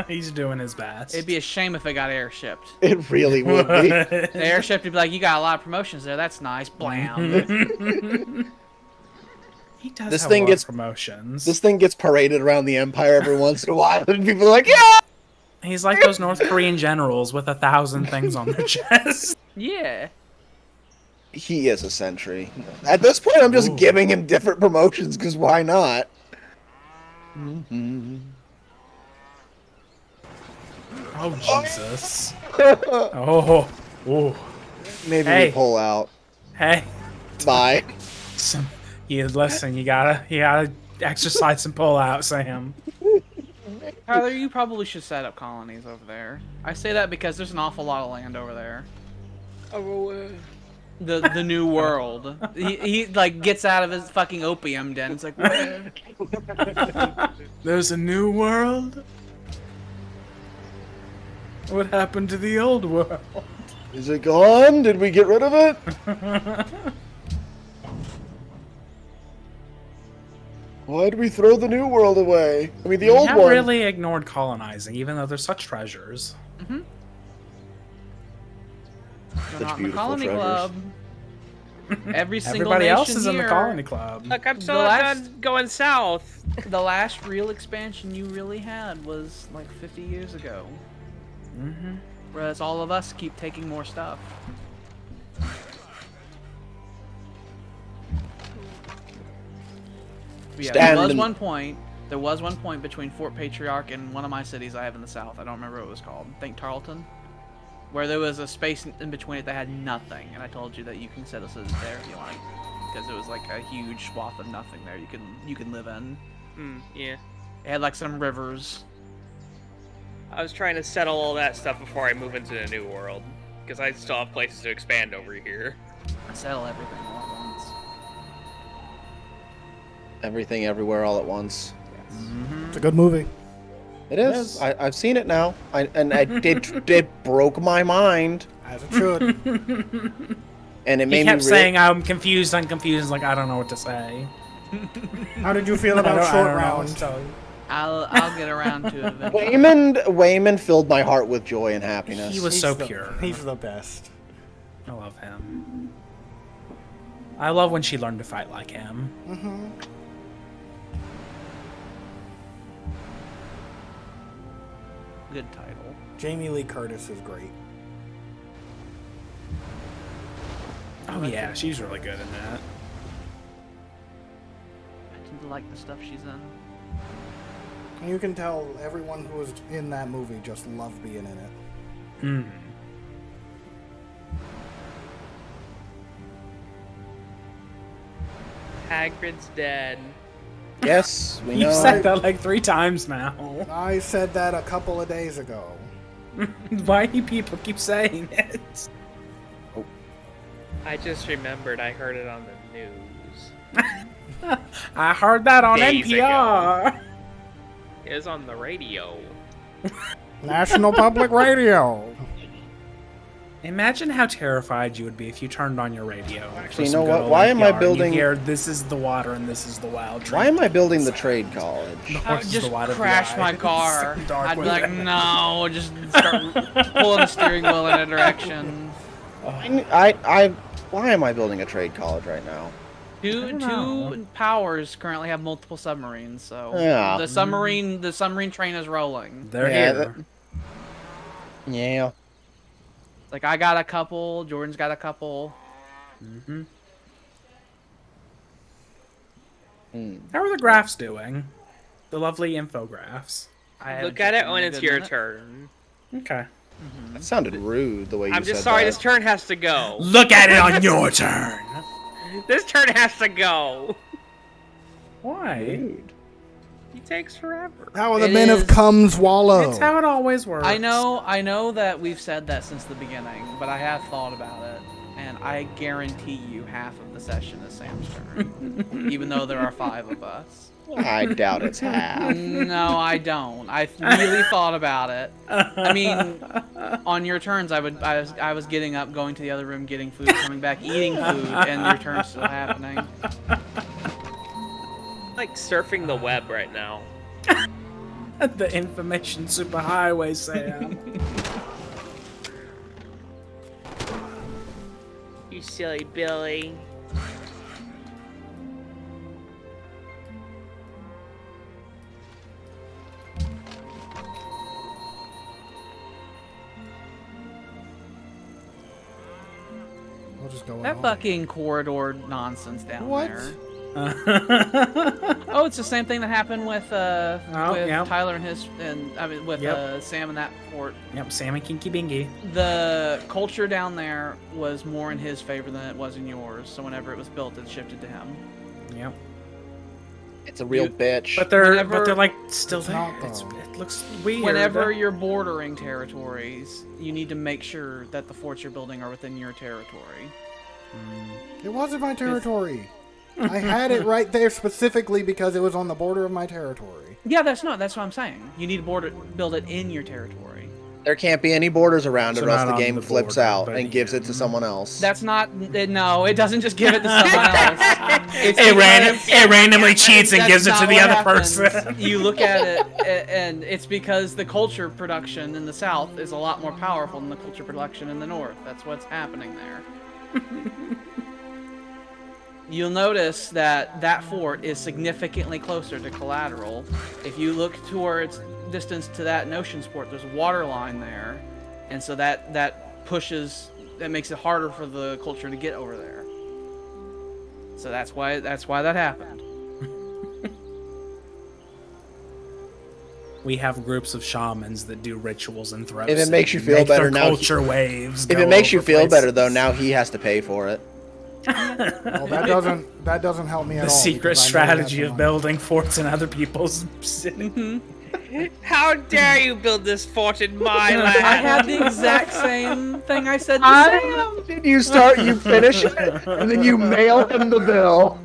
He's doing his best. It'd be a shame if it got airshipped. It really would be. The airship would be like, you got a lot of promotions there. That's nice. Blam. He does This have thing a lot of gets- promotions. This thing gets paraded around the empire every once in a while, and people are like, yeah! He's like those North Korean generals with 1,000 things on their chest. Yeah. He is a sentry. At this point, I'm just giving him different promotions, because why not? Oh, Jesus. Oh. Maybe Hey. we pull out. Hey. Bye. Listen, you gotta exercise and pull out, Sam. Tyler, you probably should set up colonies over there. I say that because there's an awful lot of land over there. The new world. He like gets out of his fucking opium den. It's like, where? There's a new world? What happened to the old world? Is it gone? Did we get rid of it? Why did we throw the new world away? I mean, the old have one. really ignored colonizing, even though there's such treasures. They're Such not in the beautiful colony treasures. club. Every single Everybody nation else is in the here- colony club. Look, I'm The still last- done going south. The last real expansion you really had was like 50 years ago. Whereas all of us keep taking more stuff. Yeah, there was one point. There was one point between Fort Patriarch and one of my cities I have in the south. I don't remember what it was called. I think Tarleton, where there was a space in between it that had nothing, and I told you that you can set us there if you like, because it was like a huge swath of nothing there you can live in. Yeah. It had like some rivers. I was trying to settle all that stuff before I move into the new world, because I still have places to expand over here. Settle everything all at once. Everything, everywhere, all at once. It's a good movie. It is. I've seen it now. It broke my mind. As it should. And it made He kept me saying, I'm confused, like, I don't know what to say. How did you feel about Short Round? I'll get around to it eventually. Wayman filled my heart with joy and happiness. He was so pure. He's the best. I love him. I love when she learned to fight like him. Mm-hmm. Good title. Jamie Lee Curtis is great. Oh yeah, she's really good in that. I tend to like the stuff she's in. And you can tell everyone who was in that movie just loved being in it. Hmm. Hagrid's dead. Yes, we know. You said that like 3 times now. I said that a couple of days ago. Why do people keep saying it? I just remembered I heard it on the news. I heard that on Days NPR. It was on the radio. National Public Radio. Imagine how terrified you would be if you turned on your radio. Actually, you know what? Why am I building? You hear, this is the water and this is the wild. Why am I building the trade college? I would just crash my car. Dark I'd be with like, it. no, just start pulling the steering wheel in a direction. Why am I building a trade college right now? Two powers currently have multiple submarines, so Yeah. the submarine train is rolling. They're Yeah, here. Yeah. Like I got a couple, Jordan's got a couple. Mm-hmm. Hmm. How are the graphs doing? The lovely infographs. Look at it when it's your turn. Okay. That sounded rude the way you said I'm just sorry, that. this turn has to go. Look at it on your turn. This turn has to go. Why? Rude. He takes forever. How are the It men is- of cum swallow? It's how it always works. I know that we've said that since the beginning, but I have thought about it, and I guarantee you half of the session is Sam's turn, even though there are 5 of us. I doubt it's half. No, I don't. I really thought about it. I mean, on your turns, I was getting up, going to the other room, getting food, coming back, eating food, and your turn's still happening. Like surfing the web right now. The information superhighway, Sam. You silly Billy. We'll just go That on. fucking corridor nonsense down What? there. Oh, it's the same thing that happened with yep. Tyler and with Yep. Sam and that fort. Yep, Sam and Kinky Bingy. The culture down there was more in his favor than it was in yours. So whenever it was built, it shifted to him. Yep. It's a real bitch. But they're Whenever- like still It's there. not, though. It looks weird. Whenever you're bordering territories, you need to make sure that the forts you're building are within your territory. It wasn't my territory. I had it right there specifically because it was on the border of my territory. Yeah, that's what I'm saying. You need to build it in your territory. There can't be any borders around it, So or else not the on game the flips border, out but and gives yeah. it to someone else. That's not. No, it doesn't just give it to someone else. It's It randomly cheats and That's gives it to not the what other happens. person. You look at it, and it's because the culture production in the South is a lot more powerful than the culture production in the North. That's what's happening there. You'll notice that fort is significantly closer to Collateral. If you look towards distance to that Notions port, there's a water line there, and so that makes it harder for the culture to get over there. So that's why that happened. We have groups of shamans that do rituals and throws. If it makes you and feel make better their now, culture waves. If go it makes you over feel places. better, though, now he has to pay for it. Well, that doesn't help me at The all. secret because I know he has strategy the of money. building forts in other people's cities. How dare you build this fort in my I land? had the exact same thing I said to Sam. Did you start? You finish it, and then you mail him the bill.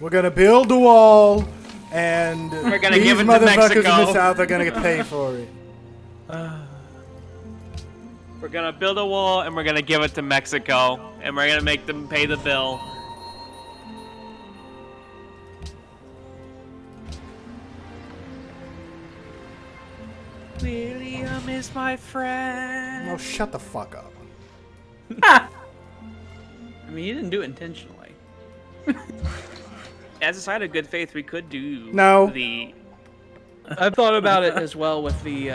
We're gonna build a wall, and We're gonna these give it to motherfuckers in Mexico. the South are gonna get paid for it. We're gonna build a wall and we're gonna give it to Mexico and we're gonna make them pay the bill. William is my friend. No, shut the fuck up. mean, you didn't do it intentionally. As a sign of good faith, we could do No. the. I've thought about it as well with the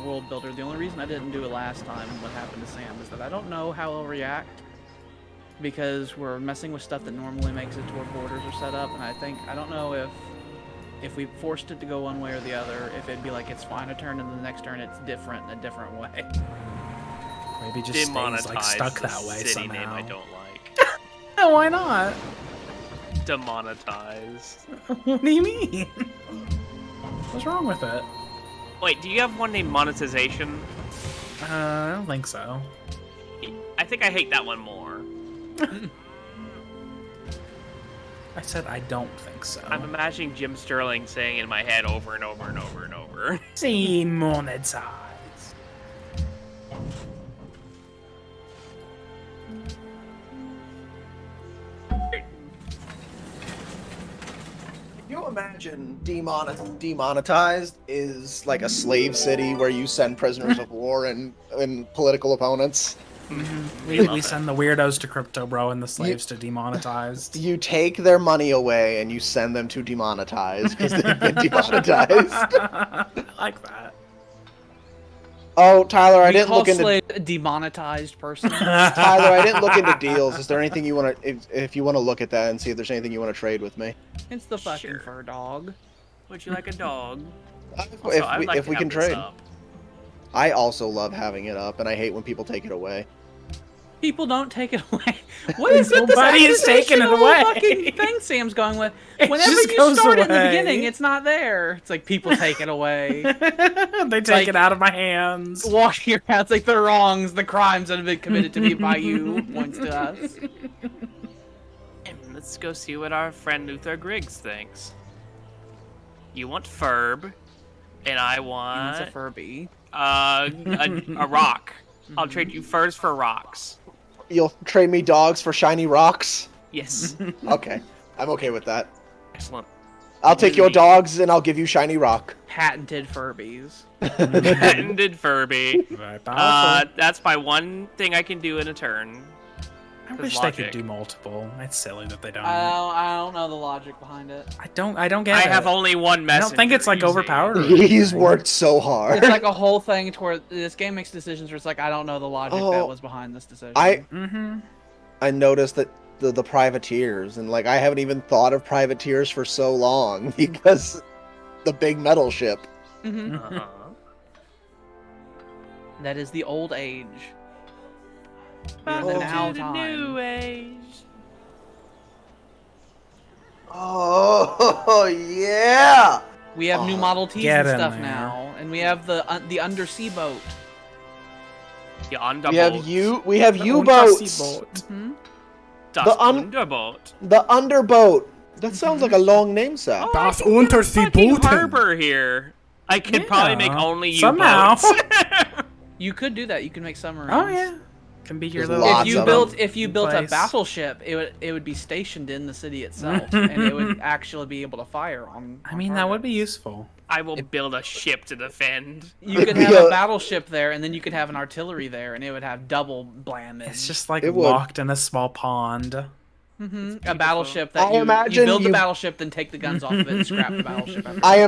world builder. The only reason I didn't do it last time, what happened to Sam, is that I don't know how he'll react because we're messing with stuff that normally makes it to where borders are set up, and I don't know if we forced it to go one way or the other, if it'd be like it's fine a turn and the next turn it's different in a different way. Maybe just stays like stuck that way city somehow. name I don't like. Oh, why not? Demonetized. What do you mean? What's wrong with it? Wait, do you have one named monetization? I don't think so. I think I hate that one more. I said I don't think so. I'm imagining Jim Sterling saying in my head over and over and over and over. Demonetized. Can you imagine demonetized is like a slave city where you send prisoners of war and political opponents? We send the weirdos to Crypto Bro and the slaves to demonetized. You take their money away and you send them to demonetized because they've been demonetized. I like that. Oh, Tyler, I We didn't call look into slave a demonetized person. Tyler, I didn't look into deals. Is there anything you want to, if you want to look at that and see if there's anything you want to trade with me? It's the fucking Sure. fur dog. Would you like a dog? If we can trade. I also love having it up, and I hate when people take it away. People don't take it away. What is with this Nobody is taking it accusational away. fucking thing Sam's going with? It Whenever just you goes start it in the away. beginning, it's not there. It's like people take it away. They take like- it out of my hands. Washing your hands like the wrongs, the crimes that have been committed to me by you points to us. Let's go see what our friend Luther Griggs thinks. You want Ferb, and I It's a want Furby. a rock. I'll trade you furs for rocks. You'll trade me dogs for shiny rocks? Yes. Okay, I'm okay with that. Excellent. I'll take your dogs and I'll give you shiny rock. Patented Furbies. Patented Furby. Very powerful. That's my one thing I can do in a turn. I There's wish logic. they could do multiple. It's silly that they don't. I don't know the logic behind it. I don't get I it. have only one I message. don't think it's like overpowered. He's worked so hard. It's like a whole thing to where this game makes decisions where it's like, I don't know the logic that was behind this decision. I noticed that the privateers, and like I haven't even thought of privateers for so long because the big metal ship. Uh-huh. That is the old age. We're in Welcome the now to the time. new age. Oh yeah! We have new Model Ts Get and in stuff there. now, and we have the undersea boat. The Underboat. We have U-boats. Hmm? Das the Underboat. The underboat. That sounds like a long name set. Oh, Das I can put a fucking Unterseebooten. harbor here. I could probably make only Somehow. U-boats. You could do that. You could make submarines. Oh yeah, can be your There's little. lots If you built a place. battleship, it would be stationed in the city itself, and it would actually be able to fire on. I mean, that would be useful. I will build a ship to defend. You could have a battleship there, and then you could have an artillery there, and it would have double blammage. It's just like It would. locked in a small pond. a battleship that I you imagine build the you- battleship, then take the guns off of it and scrap the battleship. after. I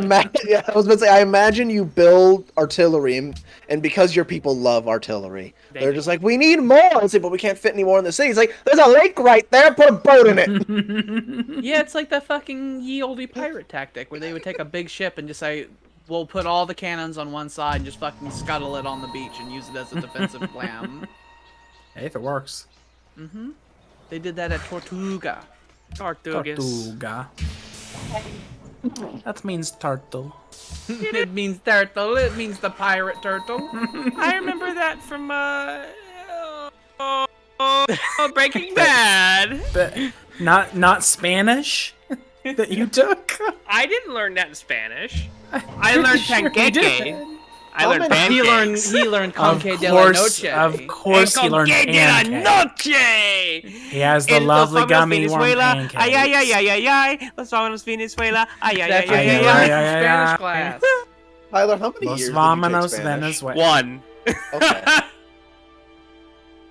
was about to say, I imagine you build artillery, and because your people love artillery, they're just like, we need more. I say, but we can't fit any more in the city. It's like, there's a lake right there. Put a boat in it. Yeah, it's like the fucking ye olde pirate tactic where they would take a big ship and just say, we'll put all the cannons on one side and just fucking scuttle it on the beach and use it as a defensive plan. Hey, if it works. They did that at Tortuga. Tortugas. Tortuga. That means turtle. It means turtle. It means the pirate turtle. I remember that from Breaking Bad. But not Spanish that you took. I didn't learn that in Spanish. I learned panqueque. I learned He pancakes. learned Of Conque de la Noche. course, he learned Conque de la pancake. noche. He has the lovely gummy worm pancakes. Ay, ay, ay, ay, ay, ay. Los vámonos Venezuela. Ay, ay, That's ay, what ay, you ay, learned ay. in ay, Spanish ay. class. Tyler, how many Los years Vamonos did you take Spanish? Venezuela. One. Okay.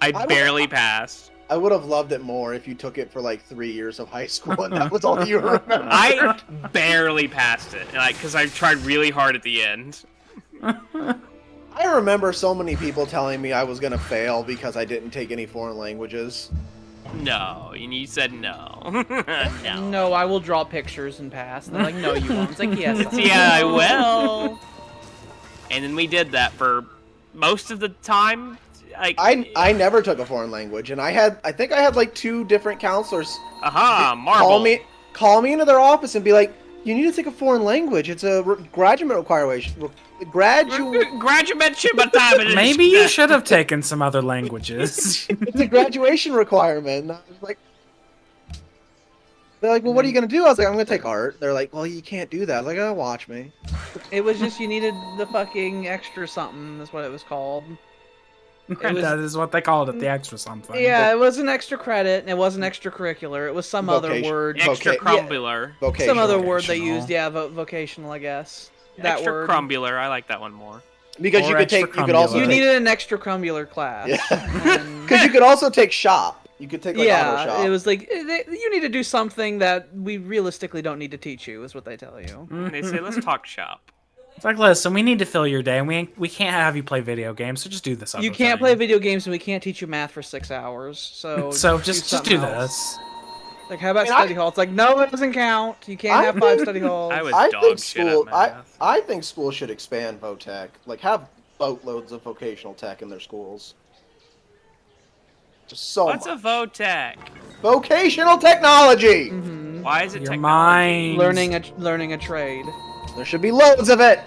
I barely passed. I would have loved it more if you took it for like 3 years of high school and that was all you remember. I barely passed it, because I tried really hard at the end. I remember so many people telling me I was gonna fail because I didn't take any foreign languages. No, and you said no. No. No, I will draw pictures and pass. And they're like, no, you won't. It's like, yes. Yeah, I will. And then we did that for most of the time. Like, I never took a foreign language, and I think I had like 2 different counselors marble. call me into their office and be like, you need to take a foreign language. It's a graduate requirement. Maybe you should have taken some other languages. It's a graduation requirement. And I was like, they're like, well, what are you going to do? I was like, I'm going to take art. They're like, well, you can't do that. I was like, oh, watch me. It was just you needed the fucking extra something. That's what it was called. That is what they called it, the extra something. Yeah, it was an extra credit, and it wasn't extracurricular. It was some other word. Extracurricular. Yeah, some other word they used. Yeah, vocational, I guess. That word. Extracurricular. I like that one more. Because you needed an extracurricular class. Because you could also take shop. You could take auto shop. It was like you need to do something that we realistically don't need to teach you, is what they tell you. They say, let's talk shop. It's like, listen, we need to fill your day, and we can't have you play video games, so just do this other You can't thing. play video games, and we can't teach you math for 6 hours, so just do this. Like, how about study hall? It's like, no, it doesn't count. You can't have 5 study halls. I think schools should expand VOTech. Like, have boatloads of vocational tech in their schools. Just so What's much. a VOTech? Vocational technology! Mm-hmm. Why is it Your technology? mind. Learning a trade. There should be loads of it!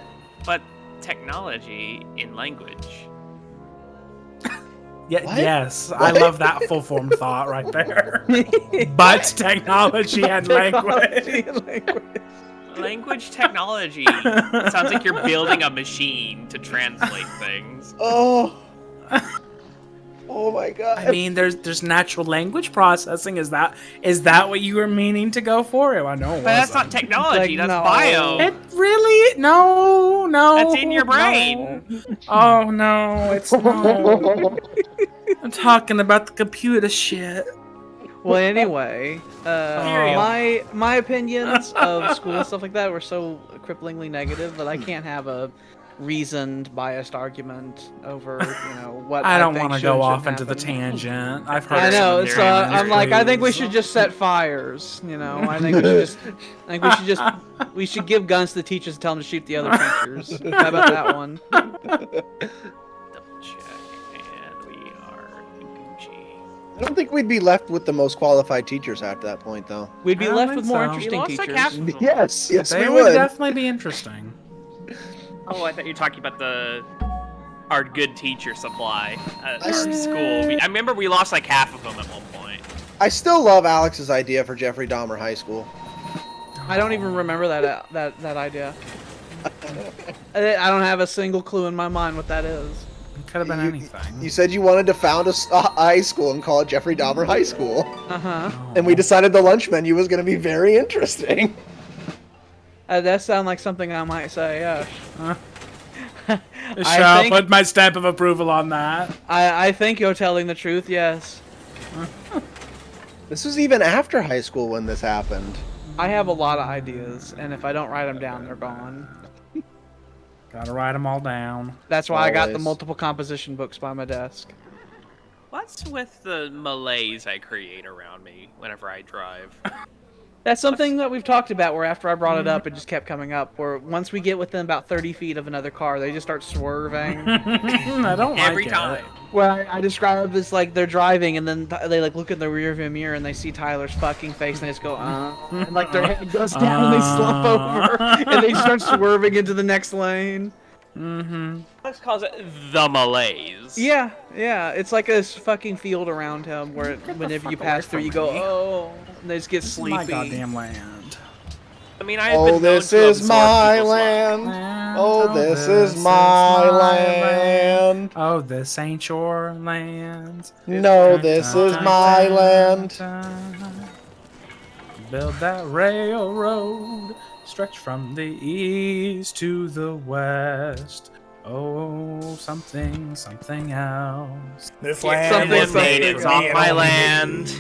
But technology in language. Yeah, What? yes, What? I love that full form thought right there. But technology and language. Language technology. It sounds like you're building a machine to translate things. Oh. Oh my god. I mean, there's natural language processing. Is that what you were meaning to go for? I know. But that's not technology. Like, that's no. bio. It really no. That's in your brain. No. Oh no, it's no. I'm talking about the computer shit. Well, anyway, my opinions of school and stuff like that were so cripplingly negative that I can't have a reasoned, biased argument over, what I don't want to go off into the tangent. I've heard. I know, so I'm like, I think we trees. should just set fires. I think we should give guns to the teachers and tell them to shoot the other teachers. How about that one? Double check, and we are Gucci. I don't think we'd be left with the most qualified teachers after that point, though. We'd be I don't left think with more so. interesting We lost like teachers. half of them. Yes, They we would would. definitely be interesting. Oh, I thought you were talking about our good teacher supply at I our see. school. I remember we lost like half of them at one point. I still love Alex's idea for Jeffrey Dahmer High School. I don't even remember that idea. I don't have a single clue in my mind what that is. It could have been anything. You said you wanted to found a high school and call it Jeffrey Dahmer High School. Uh-huh. And we decided the lunch menu was going to be very interesting. That sounds like something I might say, yeah. Sure, I'll put my stamp of approval on that. I think you're telling the truth, yes. This was even after high school when this happened. I have a lot of ideas, and if I don't write them down, they're gone. Gotta write them all down. That's why I got the Always. multiple composition books by my desk. What's with the malaise I create around me whenever I drive? That's something that we've talked about, where after I brought it up, it just kept coming up, where once we get within about 30 feet of another car, they just start swerving. I don't like Every it. time. Well, I describe it as like they're driving, and then they like look in the rearview mirror, and they see Tyler's fucking face, and they just go, and like their head goes down, and they slump over, and they start swerving into the next lane. Mm-hmm. Let's call it the malaise. Yeah, it's like a fucking field around him, where whenever you pass through, you go, oh, and they just get This is sleepy. my goddamn land. I mean, I have been known This to is absorb my people's land. Oh, this is my land. Oh, this ain't your land. No, this is my land. Build that railroad, stretch from the east to the west. Oh, something else. This Something was made it's off my land.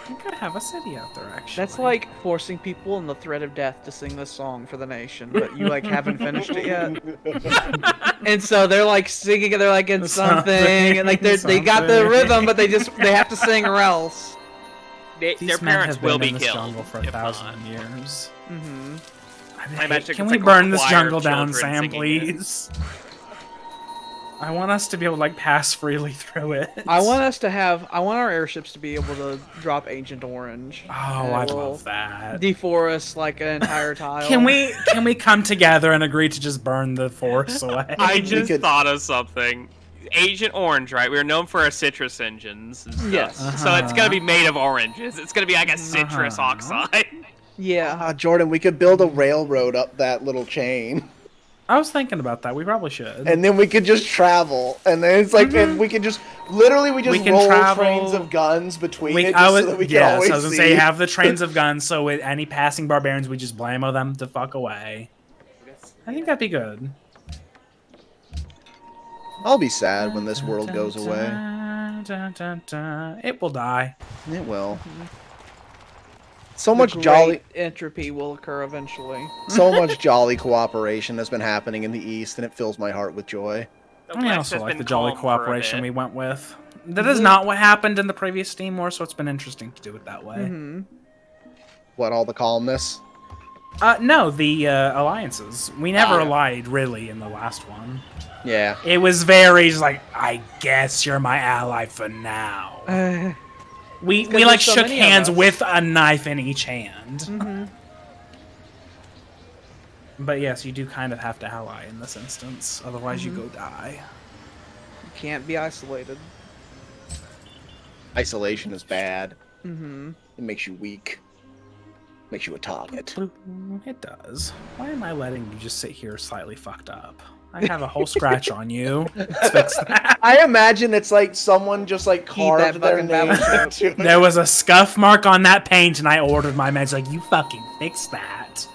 We could have a city out there, actually. That's like forcing people in the threat of death to sing this song for the nation, but you like haven't finished it yet. And so they're like singing, they're like in something, and like they got the rhythm, but they have to sing or else. Their These men parents have will been be in this killed. jungle for if 1,000 not. years. Mm-hmm. I imagine Can it's we like a burn this choir jungle of down, children Sam, singing it. please? I want us to be able to like pass freely through it. I want our airships to be able to drop Agent Orange. Oh, And I'd we'll love that. Deforest like an entire tile. Can we come together and agree to just burn the forest away? I just thought of something. Agent Orange, right? We're known for our citrus engines and stuff. Yes. So it's gonna be made of oranges. It's gonna be like a citrus oxide. Yeah. Jordan, we could build a railroad up that little chain, I was thinking about that. We probably should. and then we could just travel. And then it's like, and we could just literally we can roll travel- trains of guns between it, I just was, so that we can yes, always I was gonna see. say have the trains of guns, so with any passing barbarians, we just blammo them to fuck away. I think that'd be good. I'll be sad when this world goes away. It will die. It will. So much The jolly, great entropy will occur eventually. so much jolly cooperation has been happening in the East, and it fills my heart with joy. I also like the jolly cooperation we went with. That is not what happened in the previous Steam War, so it's been interesting to do it that way. Mm-hmm. What, all the calmness? No, the alliances. We never yeah. allied, really, in the last one. Yeah. It was very just like, I guess you're my ally for now. We like there's so shook many of hands us. with a knife in each hand. Mm-hmm. But yes, you do kind of have to ally in this instance, otherwise you go die. You can't be isolated. Isolation is bad. Mm-hmm. It makes you weak. Makes you a target. It does. Why am I letting you just sit here slightly fucked up? I have a whole scratch on you. Let's fix that. I imagine it's like someone just like carved that their fucking name battleship. into it. There was a scuff mark on that paint, and I ordered my meds. Like, you fucking fix that.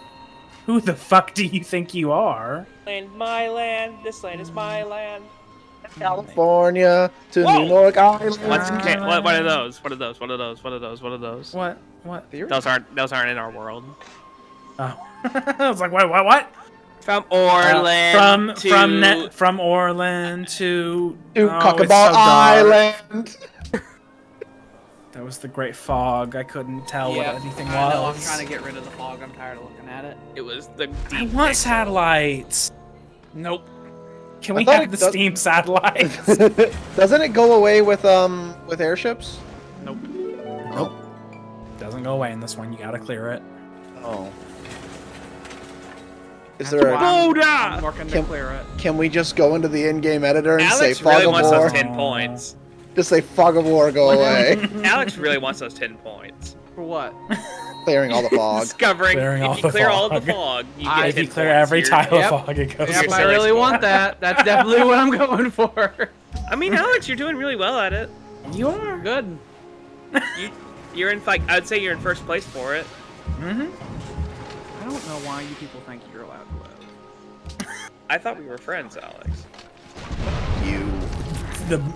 Who the fuck do you think you are? Land, my land. This land is my land. California to Whoa! New York Island. What are those? What are those? What are those? What are those? What are those? What? What? Those aren't in our world. Oh. I was like, what? From Orland From Orland to To oh, Cockaball it's so dark. Island. That was the Great Fog. I couldn't tell what anything I know, I'm was. trying to get rid of the fog. I'm tired of looking at it. It was the I deep want pixel. satellites. Nope. Can we thought have it the does- Steam satellites? Doesn't it go away with airships? Nope. Nope. Doesn't go away in this one. You gotta clear it. Oh. Is That's there why a, I'm working to Can- clear it. can we just go into the in-game editor and Alex say fog really of wants war? those 10 points. Just say fog of war, go away. Alex really wants those 10 points. For what? Clearing all the fog. Discovering Clearing all if you the clear all of fog. the fog, you Ah, get If 10 you clear points. every You're- tile Yep. of fog, it goes. Yep, You're I silly really squad. want that. That's definitely what I'm going for. I mean, Alex, you're doing really well at it. You are. Good. You're in like I'd say you're in first place for it. Mm-hmm. I don't know why you people think you're allowed to live. I thought we were friends, Alex. You.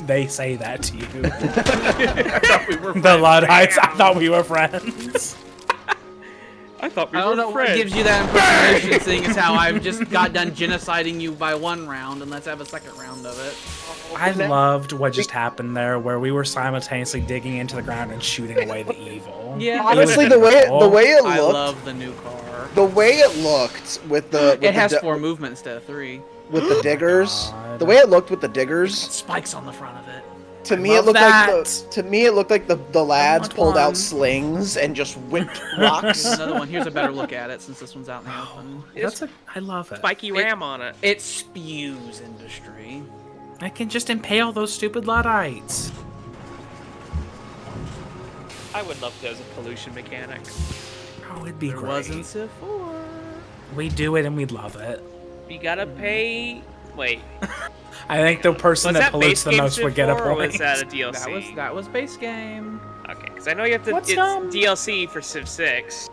They say that to you. I thought we were The Luddites. I thought we were friends. I thought we I were don't know friends. what gives you that impersonation, seeing as how I've just got done genociding you by one round, and let's have a second round of it. I loved what just happened there, where we were simultaneously digging into the ground and shooting away the evil. Yeah. Honestly, the way it I looked, love the new car. the way it looked with the It has 4 movement instead of 3. with the diggers, God. the way it looked with the diggers, Spikes on the front of it. to me love it looked that. like the lads want pulled one. out slings and just whipped Here's rocks. another one. Here's a better look at it, since this one's out in the open. I love it. spiky ram on it. It spews industry. I can just impale those stupid Luddites. I would love to as a pollution mechanic. Oh, it'd be There great. was in Civ 4. We do it and we'd love it. You gotta pay. Wait, I think the person was that that pollutes base the game most would get a Civ 4, or point. was that a DLC? That was base game. Okay, because I know you have to. What's, it's DLC for Civ 6.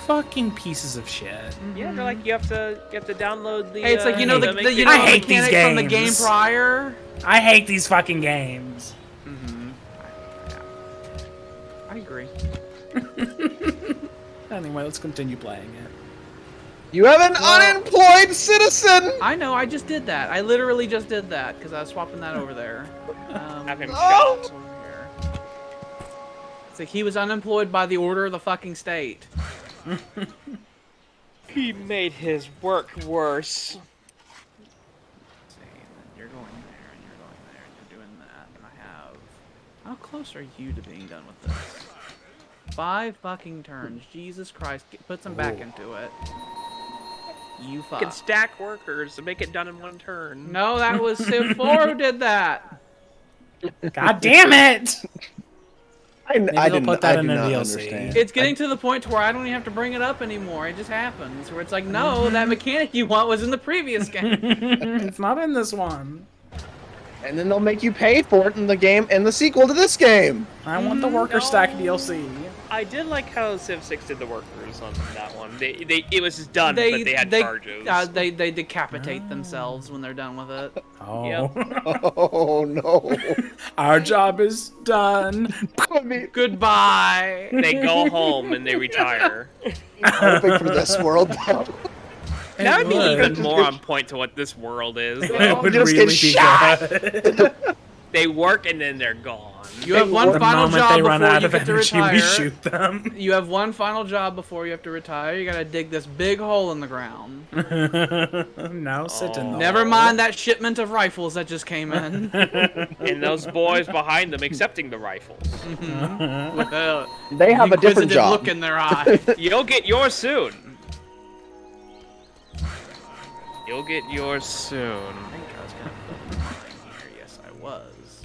fucking pieces of shit. Yeah, they're like you have to download the. Hey, it's like you know the make you it- know I the hate these mechanic from the game games. prior. I hate these fucking games. I agree. Anyway, let's continue playing it. You have an unemployed citizen. I know. I just did that. I literally just did that because I was swapping that over there. Have him Oh! shot. over here. It's like he was unemployed by the order of the fucking state. He made his work worse. Let's see, you're going there, and you're going there, and you're doing that, and I have. How close are you to being done with this? 5 fucking turns. Jesus Christ! Put some back into it. You You fuck. can stack workers to make it done in one turn. No, that was Civ 4 who did that. God damn it! I they'll didn't. put that I in do a not DLC. understand. It's getting to the point to where I don't even have to bring it up anymore. It just happens. Where it's like, no, that mechanic you want was in the previous game. It's not in this one. And then they'll make you pay for it in the game in the sequel to this game. I want the worker stack DLC. I did like how Civ 6 did the workers on that one. It was just done, but they had charges. They decapitate themselves when they're done with it. Oh. Yep. Oh no. Our job is done. Goodbye. They go home and they retire. I'm hoping for this world though. That would be would. even more on point to what this world is. It would just really get be shot. good. They work and then they're gone. You have one The final moment job they run before out you of get to energy, retire. we shoot them. You have one final job before you have to retire. You gotta dig this big hole in the ground. Now sit in the Never mind that shipment of rifles that just came in. And those boys behind them accepting the rifles. With a They have a different inquisitive job. look in their eye. You'll get yours soon. You'll get yours soon. I think I was gonna put mine here. Yes, I was.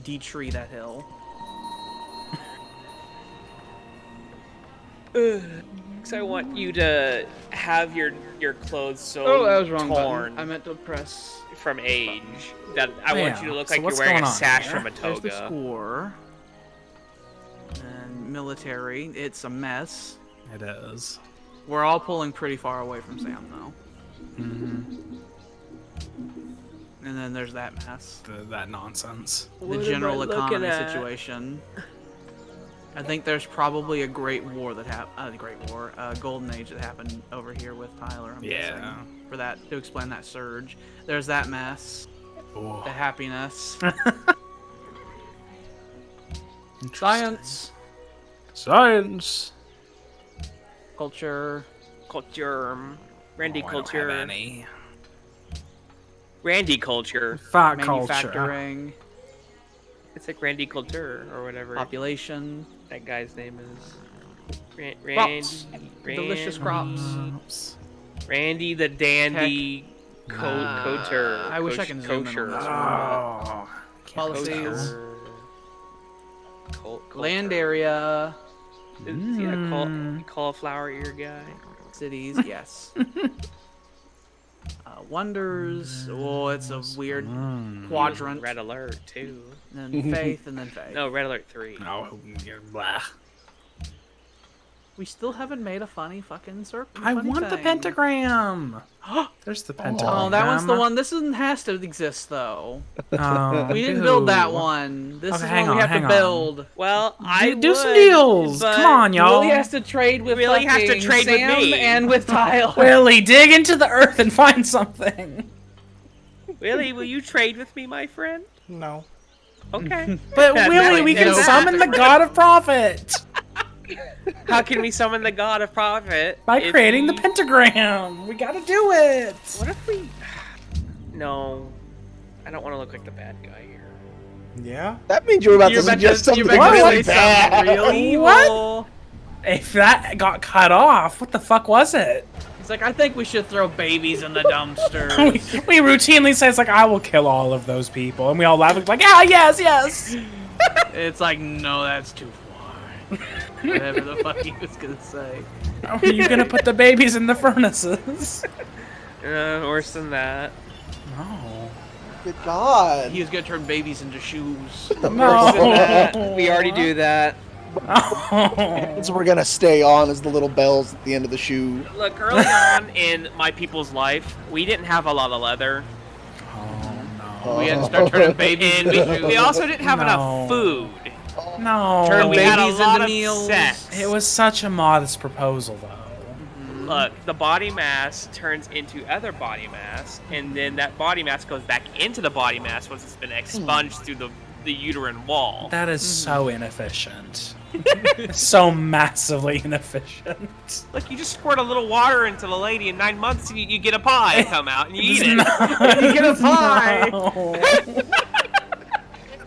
De-tree that hill. Because I want you to have your clothes so Oh, that was wrong torn button. I meant to press. from age that I want Yeah, you to look so like what's you're wearing going a on sash here? from a There's the toga. score. And military. It's a mess. It is. We're all pulling pretty far away from Sam, though. And then there's that mess. That nonsense. The general economy situation. I think there's probably a great war that happened. Golden Age that happened over here with Tyler. I'm Yeah. guessing, for that to explain that surge. There's that mess. Oh. The happiness. Science. Science. Culture. Culture. Randy Oh, I don't have culture. any. Randy culture. Fat culture. Manufacturing. It's like Randy Culture or whatever Population. that guy's name is. Crops. Delicious crops. Randy the Dandy Coter. I wish I can zoom in on this one. Oh. Policies. Culture. Land area. Is he a cauliflower ear guy? Cities, yes. Wonders. Oh, it's a weird quadrant. Red Alert 2. And then faith, and then faith. No, Red Alert 3. No, you're blah. We still haven't made a funny fucking circle. I want the pentagram. There's the pentagram. Oh, that one's the one. This one has to exist, though. Oh, We didn't build that boo. one. This Okay, is hang one we on, have to hang on. build. Well, I Do some would, deals. but- Come on, y'all. Willie has to trade with Willie has to fucking trade with Sam me. and with Tyler. Willie, dig into the earth and find something. Willie, will you trade with me, my friend? No. Okay. But That's Willie, like we can no. summon the god of profit How can we summon the god of profit? by if creating the we- pentagram. We gotta do it. What if we... No. I don't want to look like the bad guy here. Yeah? That means you're about You're to about suggest to, something you're about to really say bad. something real evil. What? If that got cut off, what the fuck was it? He's like, I think we should throw babies in the dumpster. we routinely say it's like, I will kill all of those people, and we all laugh like, ah, yes, yes. It's like, no, that's too far. Whatever the fuck he was gonna say. Are you gonna put the babies in the furnaces? Worse than that. No. Good God. He was gonna turn babies into shoes. No. We already do that. So we're gonna stay on as the little bells at the end of the shoe. Look, early on in my people's life, we didn't have a lot of leather. We had to start turning babies And into we also didn't have No. enough food. No. And we had a babies lot into of meals. sex. It was such a modest proposal, though. Look, the body mass turns into other body mass, and then that body mass goes back into the body mass once it's been expunged through the uterine wall. That is so inefficient. So massively inefficient. Look, you just squirt a little water into the lady in 9 months, and you get a pie come out, and you eat it. You get a pie.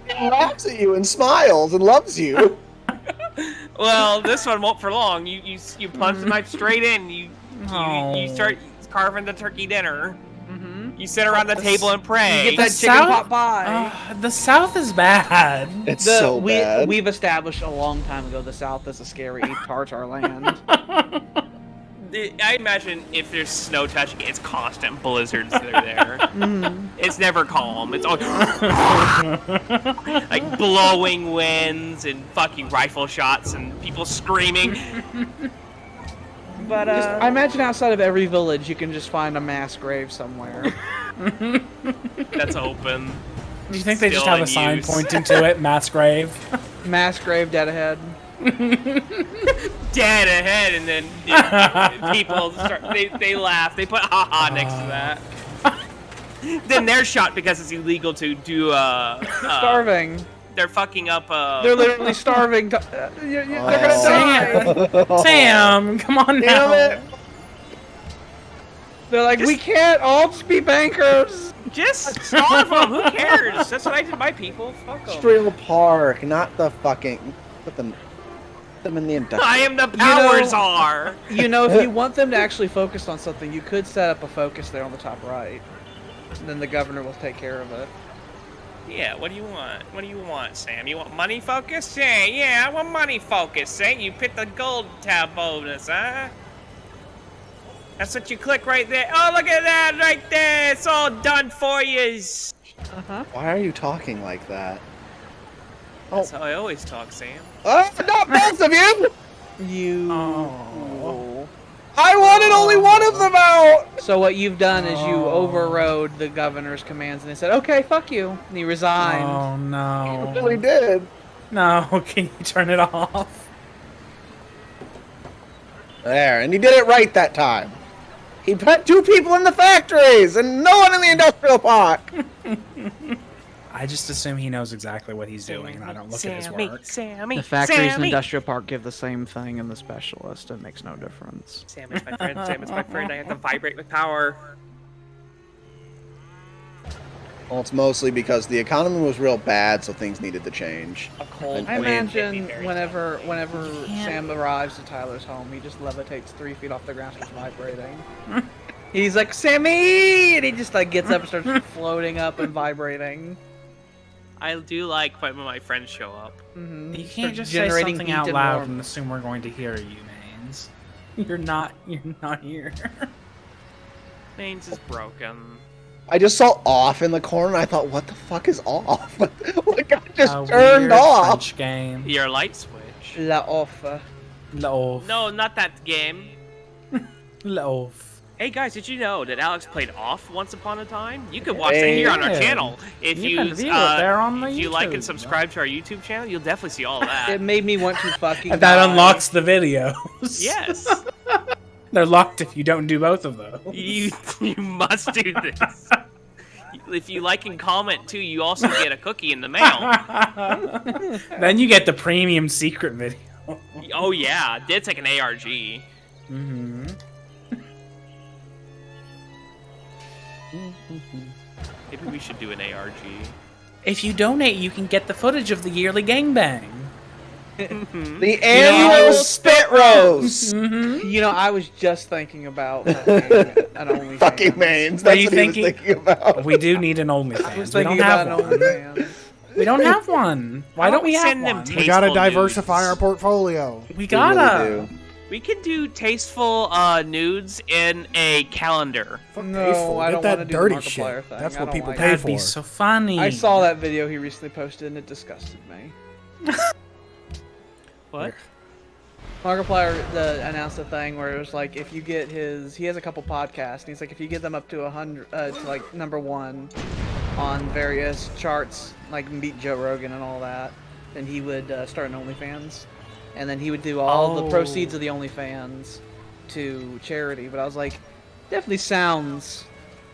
It laughs at you and smiles and loves you. Well, this one won't for long. You plunge the knife straight in. You start carving the turkey dinner. You sit around the table and pray. You get that The chicken South- pot pie. The South is bad. It's so bad. We've established a long time ago the South is a scary part of our land. I imagine if there's snow touching it, it's constant blizzards that are there. It's never calm. It's always like blowing winds and fucking rifle shots and people screaming. But I imagine outside of every village, you can just find a mass grave somewhere. That's open. Do you think they just Still have a in sign use. pointing to it? Mass grave. Mass grave, dead ahead. Dead ahead, and then people start. They laugh. They put haha next to that. Then they're shot because it's illegal to do. Starving. They're fucking up. They're literally starving. They're gonna die. Sam, come on now. Damn it. They're like, we can't all just be bankers. Just starve them. Who cares? That's what I did. My people. Fuck them. Industrial Park, not the fucking. Put them in the industrial. I am the power czar. You know, if you want them to actually focus on something, you could set up a focus there on the top right. And then the governor will take care of it. Yeah, what do you want? What do you want, Sam? You want money focus? Yeah, I want money focus. You pick the gold tab bonus, huh? That's what you click right there. Oh, look at that right there. It's all done for you. Why are you talking like that? That's how I always talk, Sam. Oh, not both of you! You. I wanted only one of them out! So what you've done is you overrode the governor's commands, and they said, "Okay, fuck you," and he resigned. Oh I no. really did. No, can you turn it off? There, and he did it right that time. He put 2 people in the factories and no one in the industrial park. I just assume he knows exactly what he's doing, and I don't look at his work. Sammy, The factories and Sammy. industrial park give the same thing, and the specialist, it makes no difference. Sam is my friend. Sam is my friend. I have to vibrate with power. Well, it's mostly because the economy was real bad, so things needed to change. A cold I wind hit me imagine very whenever Sam arrives to Tyler's home, he just levitates 3 feet off the ground, starts vibrating. He's like, "Sammy!" and he just like gets up and starts floating up and vibrating. I do like when my friends show up. You can't just say generating something heat out and loud warmth. and assume we're going to hear you, Mains. You're not here. Mains is broken. I just saw off in the corner and I thought, what the fuck is off? Like, I just A turned weird off. French game. Your light switch. La offer. Loaf. No, not that game. Loaf. Hey guys, did you know that Alex played Off once upon a time? You can watch it here on our Yeah. channel. If You you, can view it there on the if you like YouTube. and subscribe to our YouTube channel, you'll definitely see all of that. It made me want to fucking. And that die. unlocks the videos. Yes, They're locked if you don't do both of those. you must do this. If you like and comment too, you also get a cookie in the mail. Then you get the premium secret video. Oh yeah, it's like an ARG. Mm-hmm. Maybe we should do an ARG. If you donate, you can get the footage of the yearly gangbang. The annual spit roast. You know, I was just thinking about fucking an OnlyFans. Fucking mains. What are That's you what he was thinking? thinking about. We do need an I was OnlyFans. We thinking don't about have an one. OnlyFans. We don't have one. Why don't we have send them one? We gotta Tasteful diversify nudes. our portfolio. We We gotta. really do. We could do tasteful nudes in a calendar. Fuck No, tasteful. I Get don't that wanna do the dirty Markiplier shit. thing. That's I what don't people like pay That'd for. be so funny. I saw that video he recently posted and it disgusted me. What? Markiplier announced a thing where it was like, if you get he has a couple podcasts, and he's like, if you get them up to 100, to like #1 on various charts, like beat Joe Rogan and all that, then he would start an OnlyFans, and then he would do all the proceeds of the OnlyFans to charity. But I was like, definitely sounds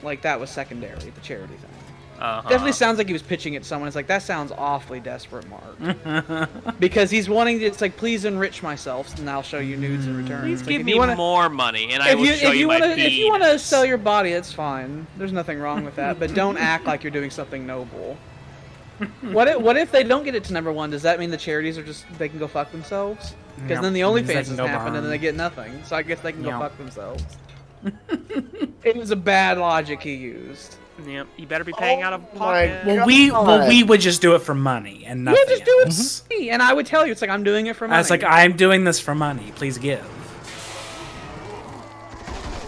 like that was secondary, the charity thing. Definitely sounds like he was pitching it to someone. It's like, that sounds awfully desperate, Mark. Because he's wanting to, it's like, please enrich myself, and I'll show you nudes in return. Please It's give like, me more money, and I will show you my penis. If you want to sell your body, it's fine. There's nothing wrong with that. But don't act like you're doing something noble. What if they don't get it to #1? Does that mean the charities are just, they can go fuck themselves? Because then the OnlyFans has happened, and then they get nothing. So I guess they can go fuck themselves. It was a bad logic he used. Yep, you better be paying out of pocket. Well, we would just do it for money and nothing. Yeah, just do it for me. And I would tell you, it's like, I'm doing it for money. I was like, I'm doing this for money. Please give.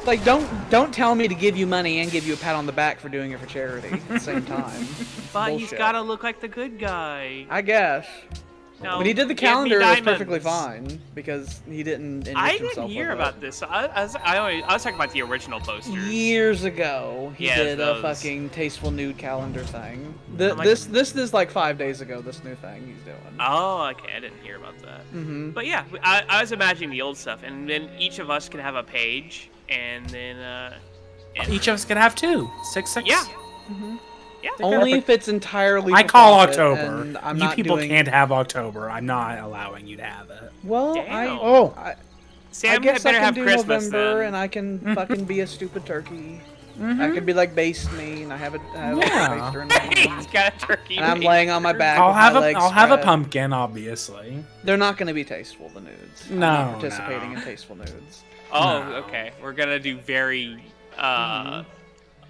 Like, don't tell me to give you money and give you a pat on the back for doing it for charity at the same time. But Bullshit. he's gotta look like the good guy. I guess. No, when he did the calendar, it was perfectly fine because he didn't. I didn't hear about this. I was talking about the original posters. Years ago, he did a fucking tasteful nude calendar thing. This is like 5 days ago. This new thing he's doing. Oh, okay. I didn't hear about that. Mm-hmm. But yeah, I was imagining the old stuff, and then each of us can have a page, and then each of us can have 2. 6. Yeah. Mm-hmm. Yeah. Only if it's entirely. I call October. I'm you not people doing... can't have October. I'm not allowing you to have it. Well, Sam, I guess better I can have do Christmas November, then. and I can fucking be a stupid turkey. I could be like baste me, and I have a baster in my hand. He's got a turkey. And I'm laying on my back. I'll with have a pumpkin, obviously. They're not going to be tasteful, the nudes. No, I'm not participating in tasteful nudes. Oh, okay. We're gonna do very.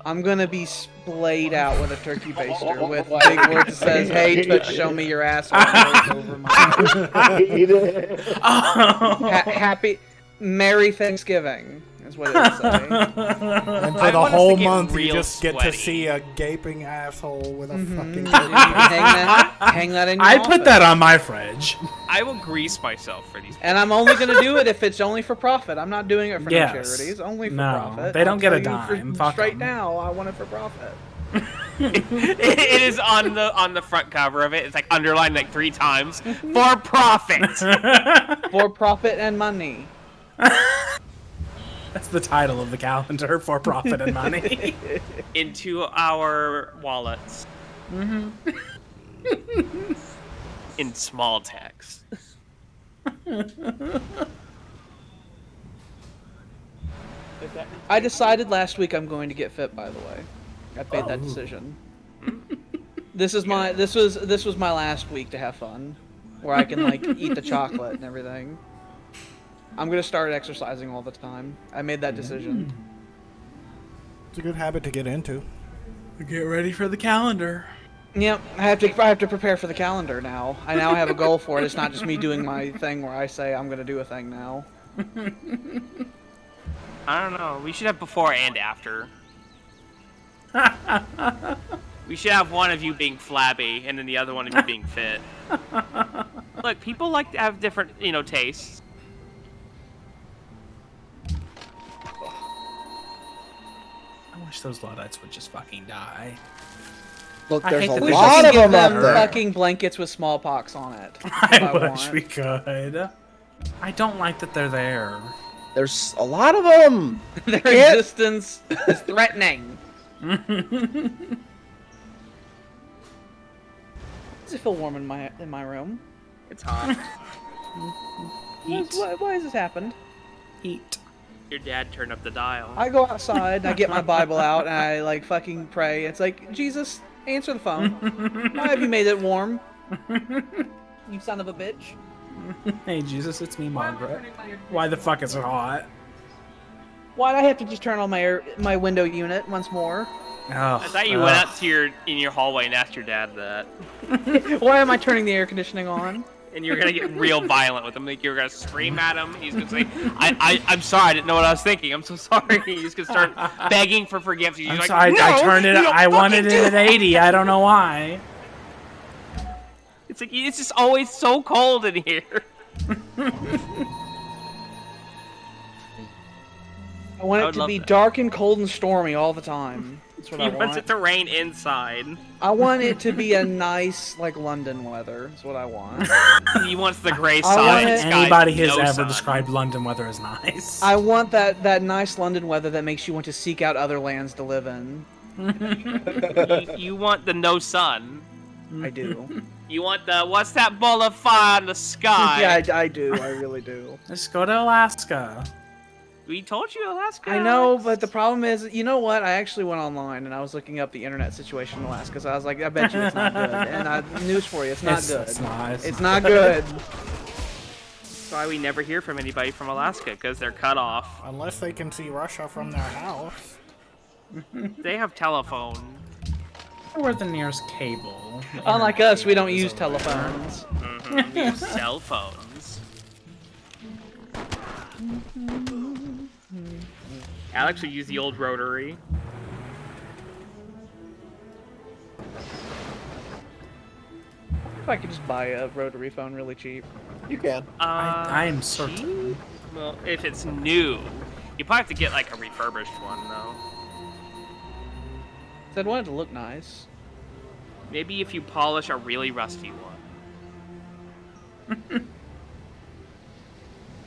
I'm gonna be splayed out with a turkey baster with big words that says, "Hey, Twitch, show me your ass." Over my happy, Merry Thanksgiving is what it would say. And for the whole month, you just get to see a gaping asshole with a fucking. hang that in your I put that on my fridge. I will grease myself for these. And I'm only going to do it if it's only for profit. I'm not doing it for no charities. Only for profit. They don't get a dime. Straight now, I want it for profit. It is on the front cover of it. It's like underlined like 3 times for profit. For profit and money. That's the title of the calendar, for profit and money. Into our wallets. In small text. I decided last week I'm going to get fit, by the way. I made that decision. This was my last week to have fun, where I can like eat the chocolate and everything. I'm gonna start exercising all the time. I made that decision. It's a good habit to get into. Get ready for the calendar. Yep, I have to prepare for the calendar now. I now have a goal for it. It's not just me doing my thing where I say I'm gonna do a thing now. I don't know. We should have before and after. We should have one of you being flabby and then the other one of you being fit. Look, people like to have different, tastes. I wish those luddites would just fucking die. Look, I there's hate a that lot of them up there. Fucking blankets with smallpox on it. I wish we could. I don't like that they're there. There's a lot of them. Their existence is threatening. Does it feel warm in my room? It's hot. Heat. Why has this happened? Heat. Your dad turned up the dial. I go outside, I get my Bible out, and I like fucking pray. It's like, Jesus, answer the phone. Why have you made it warm? You son of a bitch. Hey Jesus, it's me, Margaret. Why the fuck is it hot? Why'd I have to just turn on my window unit once more? Oh, I thought you went out to in your hallway and asked your dad that. Why am I turning the air conditioning on? And you were gonna get real violent with him. Like you were gonna scream at him. He's gonna say, "I'm sorry. I didn't know what I was thinking. I'm so sorry." He's gonna start begging for forgiveness. He's I'm like, sorry, "No, I turned it. I wanted it at 80. I don't know why. It's like it's just always so cold in here. I want I it would to love be that. dark and cold and stormy all the time. That's what He I wants want. it to rain inside. I want it to be a nice, like, London weather. That's what I want. He wants the gray I side. want it- skies Anybody with has no ever sun. described London weather as nice. I want that nice London weather that makes you want to seek out other lands to live in. You want the no sun. I do. You want the what's that ball of fire in the sky? Yeah, I do. I really do. Let's go to Alaska. We told you Alaska. I know, Alex. but the problem is, you know what? I actually went online and I was looking up the internet situation in Alaska. So I was like, I bet you it's not good. And news for you, it's not good. It's not. It's not good. That's why we never hear from anybody from Alaska, because they're cut off. Unless they can see Russia from their house. They have telephone. We're the nearest cable. The Unlike internet us, we don't cable is use over there. telephones. We use cell phones. Alex would use the old rotary. If I could just buy a rotary phone really cheap. You can. I am certain. cheap? Well, if it's new, you probably have to get like a refurbished one though. So I'd want it to look nice. Maybe if you polish a really rusty one.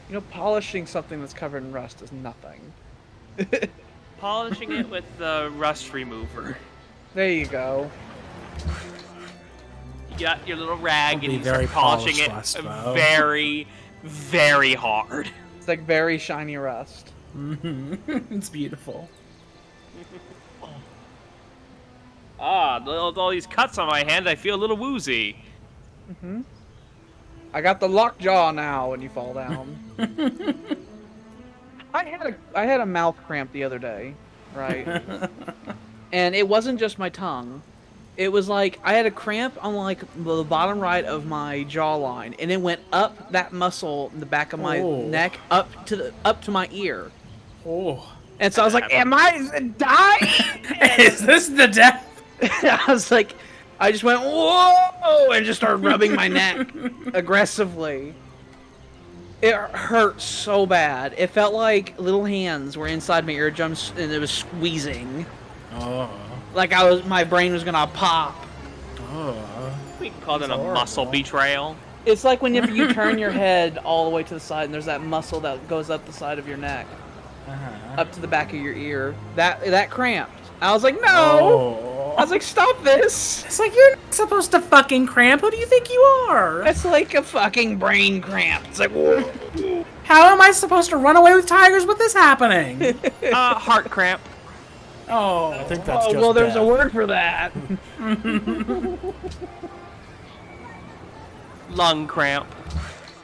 You know, polishing something that's covered in rust is nothing. Polishing it with the rust remover. There you go. You got your little rag It'll and be you start very polishing it polished rust, though. very, very hard. It's like very shiny rust. It's beautiful. With all these cuts on my hand, I feel a little woozy. I got the lockjaw now when you fall down. I had a mouth cramp the other day, right? And it wasn't just my tongue. It was like I had a cramp on like the bottom right of my jawline, and it went up that muscle in the back of my Oh. neck up to my ear. Oh. And so I was like, "Am I dying?" Is this the death? I was like, I just went, "Whoa!" and just started rubbing my neck aggressively. It hurt so bad. It felt like little hands were inside my eardrums and it was squeezing. Oh. Like my brain was gonna pop. Oh. We can call that a muscle betrayal. It's like whenever you turn your head all the way to the side and there's that muscle that goes up the side of your neck, up to the back of your ear. That cramped. I was like, no! Oh. I was like, stop this! It's like, you're not supposed to fucking cramp. Who do you think you are? It's like a fucking brain cramp. It's like, whoa. How am I supposed to run away with tigers with this happening? Heart cramp. Oh. I think that's Oh, just well, there's a death. word for that. Lung cramp.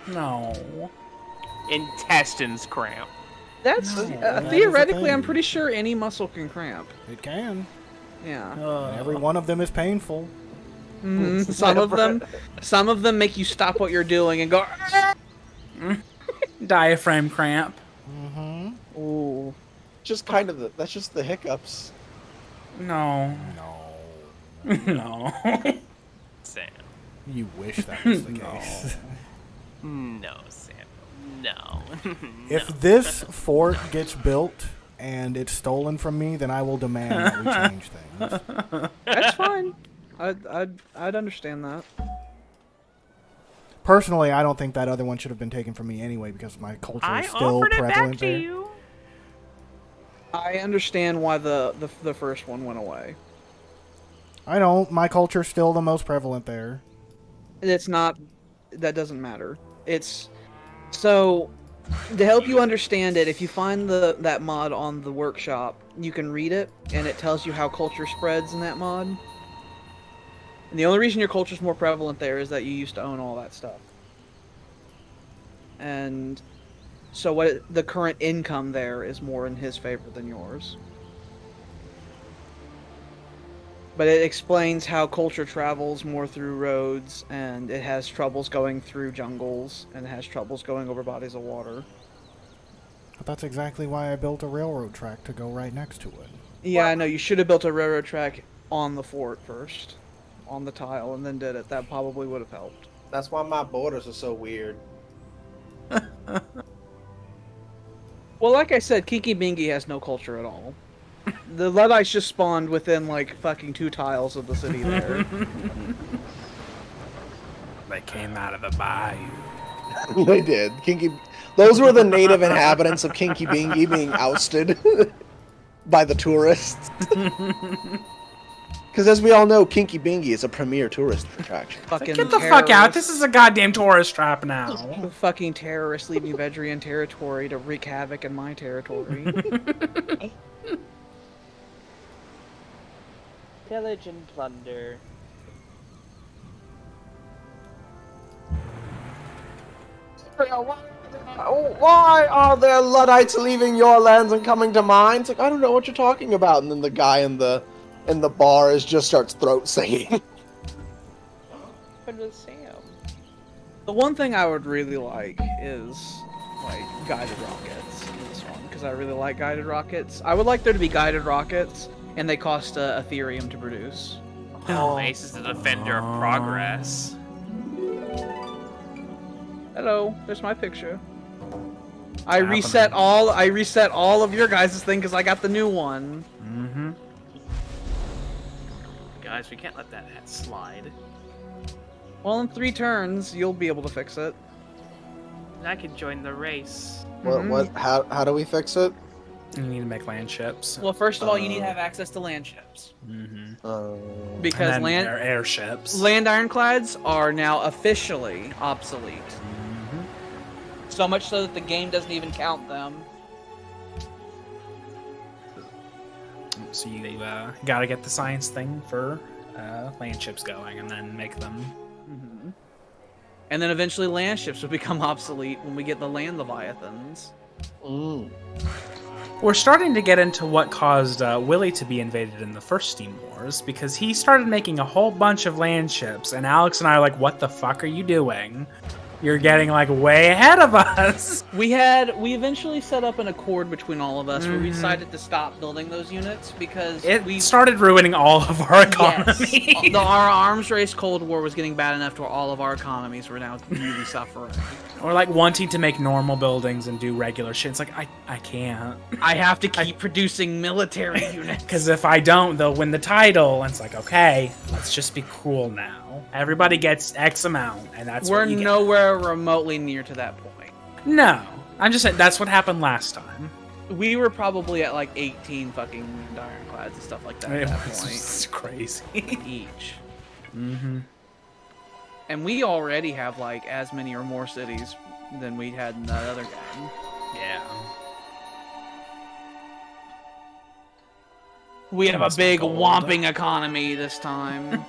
No. Intestines cramp. That's that is a theoretically, thing. I'm pretty sure any muscle can cramp. It can. Yeah. Every one of them is painful. Mhm. Some of them make you stop what you're doing and go. Diaphragm cramp. Mm-hmm. Ooh. Just kind of that's just the hiccups. No. No. No. Sam. You wish that was the case. No, Sam. No. If this fort gets built and it's stolen from me, then I will demand that we change things. That's fine. I'd understand that. Personally, I don't think that other one should have been taken from me anyway because my culture I is still offered it prevalent back to there. you. I understand why the first one went away. I don't. My culture's still the most prevalent there. It's not. That doesn't matter. It's so to help you understand it. If you find that mod on the workshop, you can read it, and it tells you how culture spreads in that mod. And the only reason your culture's more prevalent there is that you used to own all that stuff. And so the current income there is more in his favor than yours. But it explains how culture travels more through roads, and it has troubles going through jungles, and it has troubles going over bodies of water. But that's exactly why I built a railroad track to go right next to it. Yeah, I know. You should have built a railroad track on the fort first, on the tile, and then did it. That probably would have helped. That's why my borders are so weird. Well, like I said, Kinky Bingy has no culture at all. The Luddites just spawned within, like, fucking 2 tiles of the city there. They came out of the bayou. They did. Those were the native inhabitants of Kinky Bingy being ousted by the tourists. Because as we all know, Kinky Bingy is a premier tourist attraction. Fucking Get the fuck out! terrorists. This is a goddamn tourist trap now. The fucking terrorists leaving Vedrian territory to wreak havoc in my territory. Pillage and plunder. Why are there Luddites leaving your lands and coming to mine? It's like, I don't know what you're talking about. And then the guy in the bar just starts throat singing. What with Sam? The one thing I would really like is, like, guided rockets in this one, because I really like guided rockets. I would like there to be guided rockets, and they cost Ethereum to produce. Oh, Ace is the defender of progress. Hello, there's my picture. I reset all of your guys' thing because I got the new one. Mm-hmm. Guys, we can't let that slide. Well, in 3 turns, you'll be able to fix it. And I can join the race. How do we fix it? You need to make land ships. Well, first of all, you need to have access to land ships. Mm-hmm. Because and then airships. land ironclads are now officially obsolete. Mm-hmm. So much so that the game doesn't even count them. So you gotta get the science thing for land ships going, and then make them. Mm-hmm. And then eventually land ships will become obsolete when we get the land leviathans. Mm. We're starting to get into what caused Willie to be invaded in the first Steam Wars, because he started making a whole bunch of land ships, and Alex and I are like, what the fuck are you doing? You're getting, like, way ahead of us! We eventually set up an accord between all of us where we decided to stop building those units because we started ruining all of our economy. Yes. Our arms race Cold War was getting bad enough to where all of our economies were now really suffering. Or, like, wanting to make normal buildings and do regular shit. It's like, I can't. I have to keep producing military units. Because if I don't, they'll win the title. And it's like, okay, let's just be cool now. Everybody gets X amount, and that's We're what you get. nowhere remotely near to that point. No. I'm just saying, that's what happened last time. We were probably at like 18 fucking ironclads and stuff like that at that point. It's crazy. Each. Mm-hmm. And we already have like as many or more cities than we had in that other game. Yeah. We have a big whomping economy this time.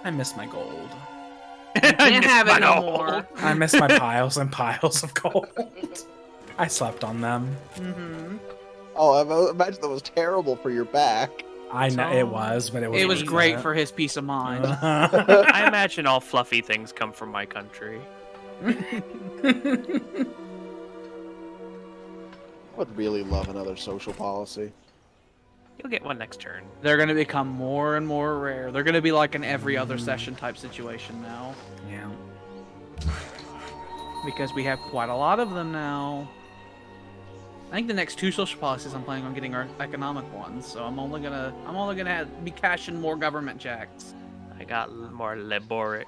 I miss my gold. Can't have it no more. I miss my piles and piles of gold. I slept on them. Mm-hmm. Oh, I imagine that was terrible for your back. I know it was, but It was great for his peace of mind. I imagine all fluffy things come from my country. I would really love another social policy. You'll get one next turn. They're going to become more and more rare. They're going to be like an every other session type situation now. Yeah. Because we have quite a lot of them now. I think the next 2 social policies I'm planning on getting are economic ones, so I'm only gonna be cashing more government checks. I got more laboric.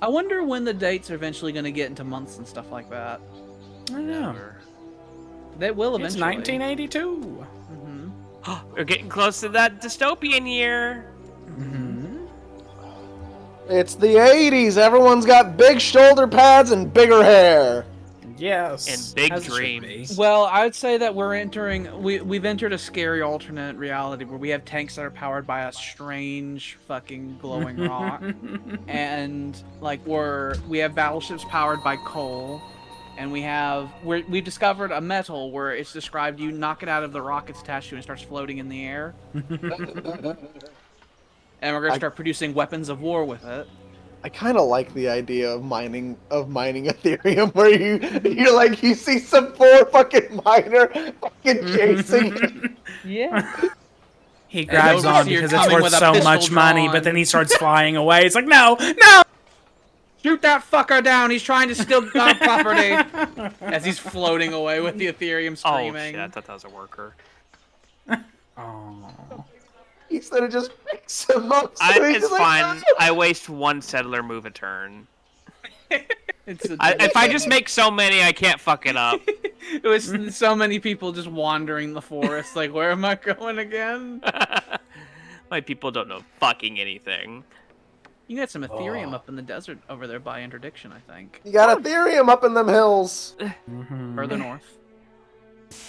I wonder when the dates are eventually gonna get into months and stuff like that. I know. They will It's eventually. 1982. Mm-hmm. We're getting close to that dystopian year. Mm-hmm. It's the 80s. Everyone's got big shoulder pads and bigger hair. Yes. And big as it should dreams. be. Well, I would say that we've entered a scary alternate reality where we have tanks that are powered by a strange fucking glowing rock, and like we have battleships powered by coal, and we've discovered a metal where it's described you knock it out of the rock it's attached to and it starts floating in the air, and we're gonna start producing weapons of war with it. I kind of like the idea of mining Ethereum, where you're like you see some poor fucking miner fucking chasing. Yeah. He grabs on Overseer because it's coming worth with a so pistol much money, drawn. but then he starts flying away. It's like, no, no! Shoot that fucker down! He's trying to steal our property! As he's floating away with the Ethereum screaming. Oh shit! I thought that was a worker. Oh. Instead of just picks him up. So It's fine. I waste one settler move a turn. If I just make so many, I can't fuck it up. It was so many people just wandering the forest. Like, where am I going again? My people don't know fucking anything. You got some Ethereum up in the desert over there by interdiction, I think. You got Ethereum up in them hills. Further north.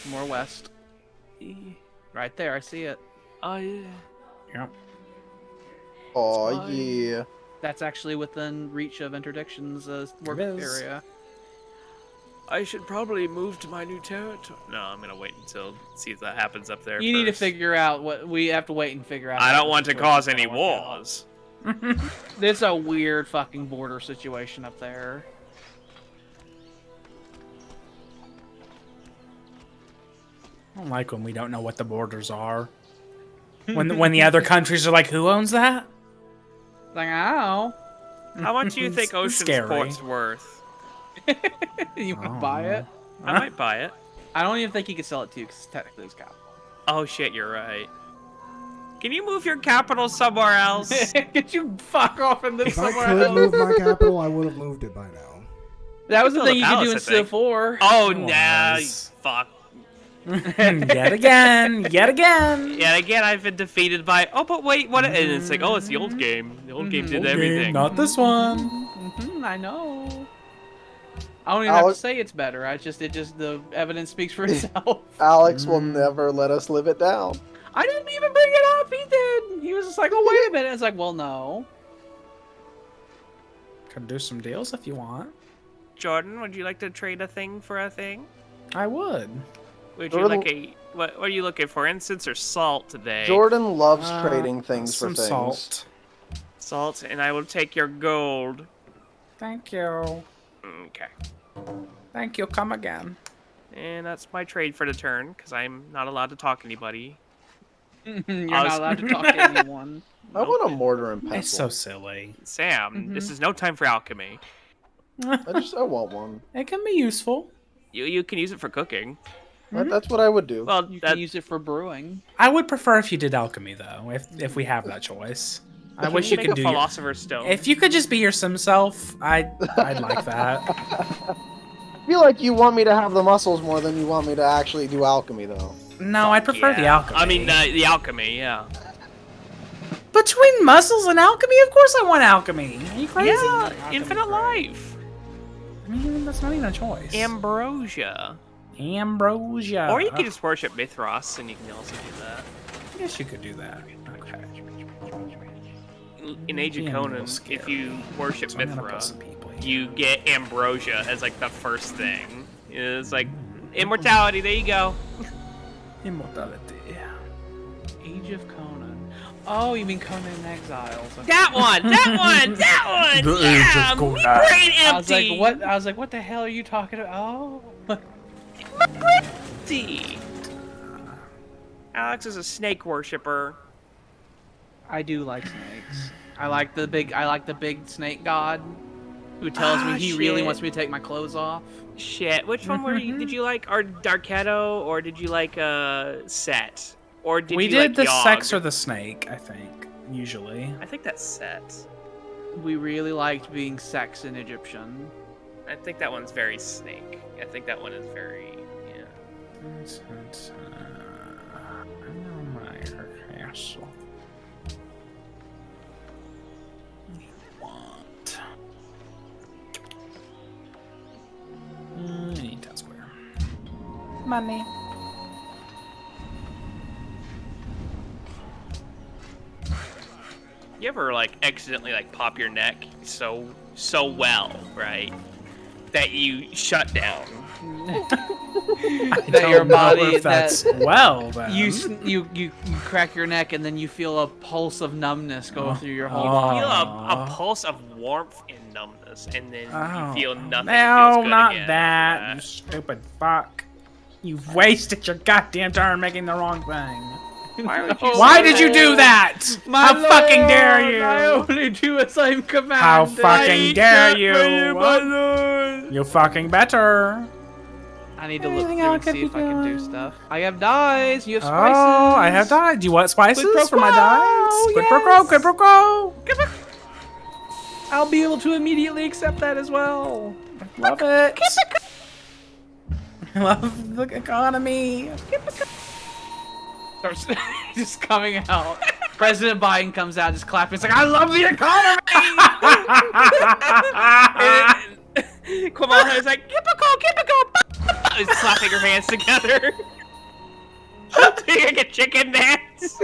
More west. Right there, I see it. Oh yeah. Yep. Oh yeah. That's actually within reach of interdiction's work It is. area. I should probably move to my new territory. No, I'm gonna wait until see if that happens up there. You need to first. figure out what we have to wait and figure out. I how don't the want to situation's cause any gonna work out. wars. There's a weird fucking border situation up there. I don't like when we don't know what the borders are. When the other countries are like, who owns that? Like, ow. How much do you think It's Ocean's scary. Port's worth? You would buy it? I might buy it. I don't even think he could sell it to you because technically it's capital. Oh shit, you're right. Can you move your capital somewhere else? Could you fuck off and live If I somewhere could else? move my capital, I would have moved it by now. That was the build thing a you could do palace, in I Civ think. 4. Oh, It nah, was. fuck. Yet again. Yeah, again, I've been defeated by. Oh, but wait, what? And it's like, oh, it's the old game. The old game did Okay, everything. not this one. I know. I don't even have to say it's better. The evidence speaks for itself. Alex will never let us live it down. I didn't even bring it up. He did. He was just like, oh, wait a minute. It's like, well, no. Could do some deals if you want. Jordan, would you like to trade a thing for a thing? I would. Would you like a what are you looking for? Incense or salt today? Jordan loves trading things for some things. salt. Salt, and I will take your gold. Thank you. Okay. Thank you. Come again. And that's my trade for the turn, because I'm not allowed to talk to anybody. You're not allowed to talk to anyone. I want a mortar and pestle. It's so silly. Sam, this is no time for alchemy. I want one. It can be useful. You can use it for cooking. That's what I would do. Well, You can use it for brewing. I would prefer if you did alchemy though, if we have that choice. I wish you make could a do. philosopher's stone. If you could just be your sim self, I'd like that. I feel like you want me to have the muscles more than you want me to actually do alchemy, though. No, I prefer the alchemy. I mean, the alchemy, yeah. Between muscles and alchemy, of course I want alchemy. Are you crazy? Yeah, infinite life. I mean, that's not even a choice. Ambrosia. Ambrosia. Or you can just worship Mithras, and you can also do that. I guess you could do that. Okay. In Age of Being a Conan, little scary. if you worship So I'm gonna Mithra, put some people here. you get Ambrosia as like the first thing. It's like immortality. There you go. Immortality. Age of Conan. Oh, you mean Conan in Exiles? Okay. That one. That one. The Age Yeah, of Conan. me brain I was empty. like, what? I was like, what the hell are you talking about? Oh. Empty. Alex is a snake worshiper. I do like snakes. I like the big snake god who tells me he really shit. wants me to take my clothes off. Shit. Which one were you? Did you like Darketo or did you like Set? Or did We you did like the Yogg? sex or the snake, I think, usually. I think that's Set. We really liked being sex in Egyptian. I think that one's very snake. I think that one is very yeah. Castle. What? Town square. Money. You ever like accidentally like pop your neck so well, right? That you shut down. That your body if that's well then. you crack your neck and then you feel a pulse of numbness go through your whole You body. feel a pulse of warmth and numbness, and then you feel nothing. No, feels good not again. that, you stupid fuck. You've wasted your goddamn turn making the wrong thing. Why did you do that? How fucking dare you? I only do as I'm commanded. How fucking dare you? You fucking better. I need to look through and see if I can do stuff. I have dyes. You have spices. Oh, I have dyes. Do you want spices Quid pro for my quo, dyes? Quid pro quo, yes. quid pro quo. I'll be able to immediately accept that as well. Love it. I love the economy. Starts just coming out. President Biden comes out, just clapping. It's like, I love the economy. Kamala is like, Kippico. Is slapping her hands together. Doing like a chicken dance.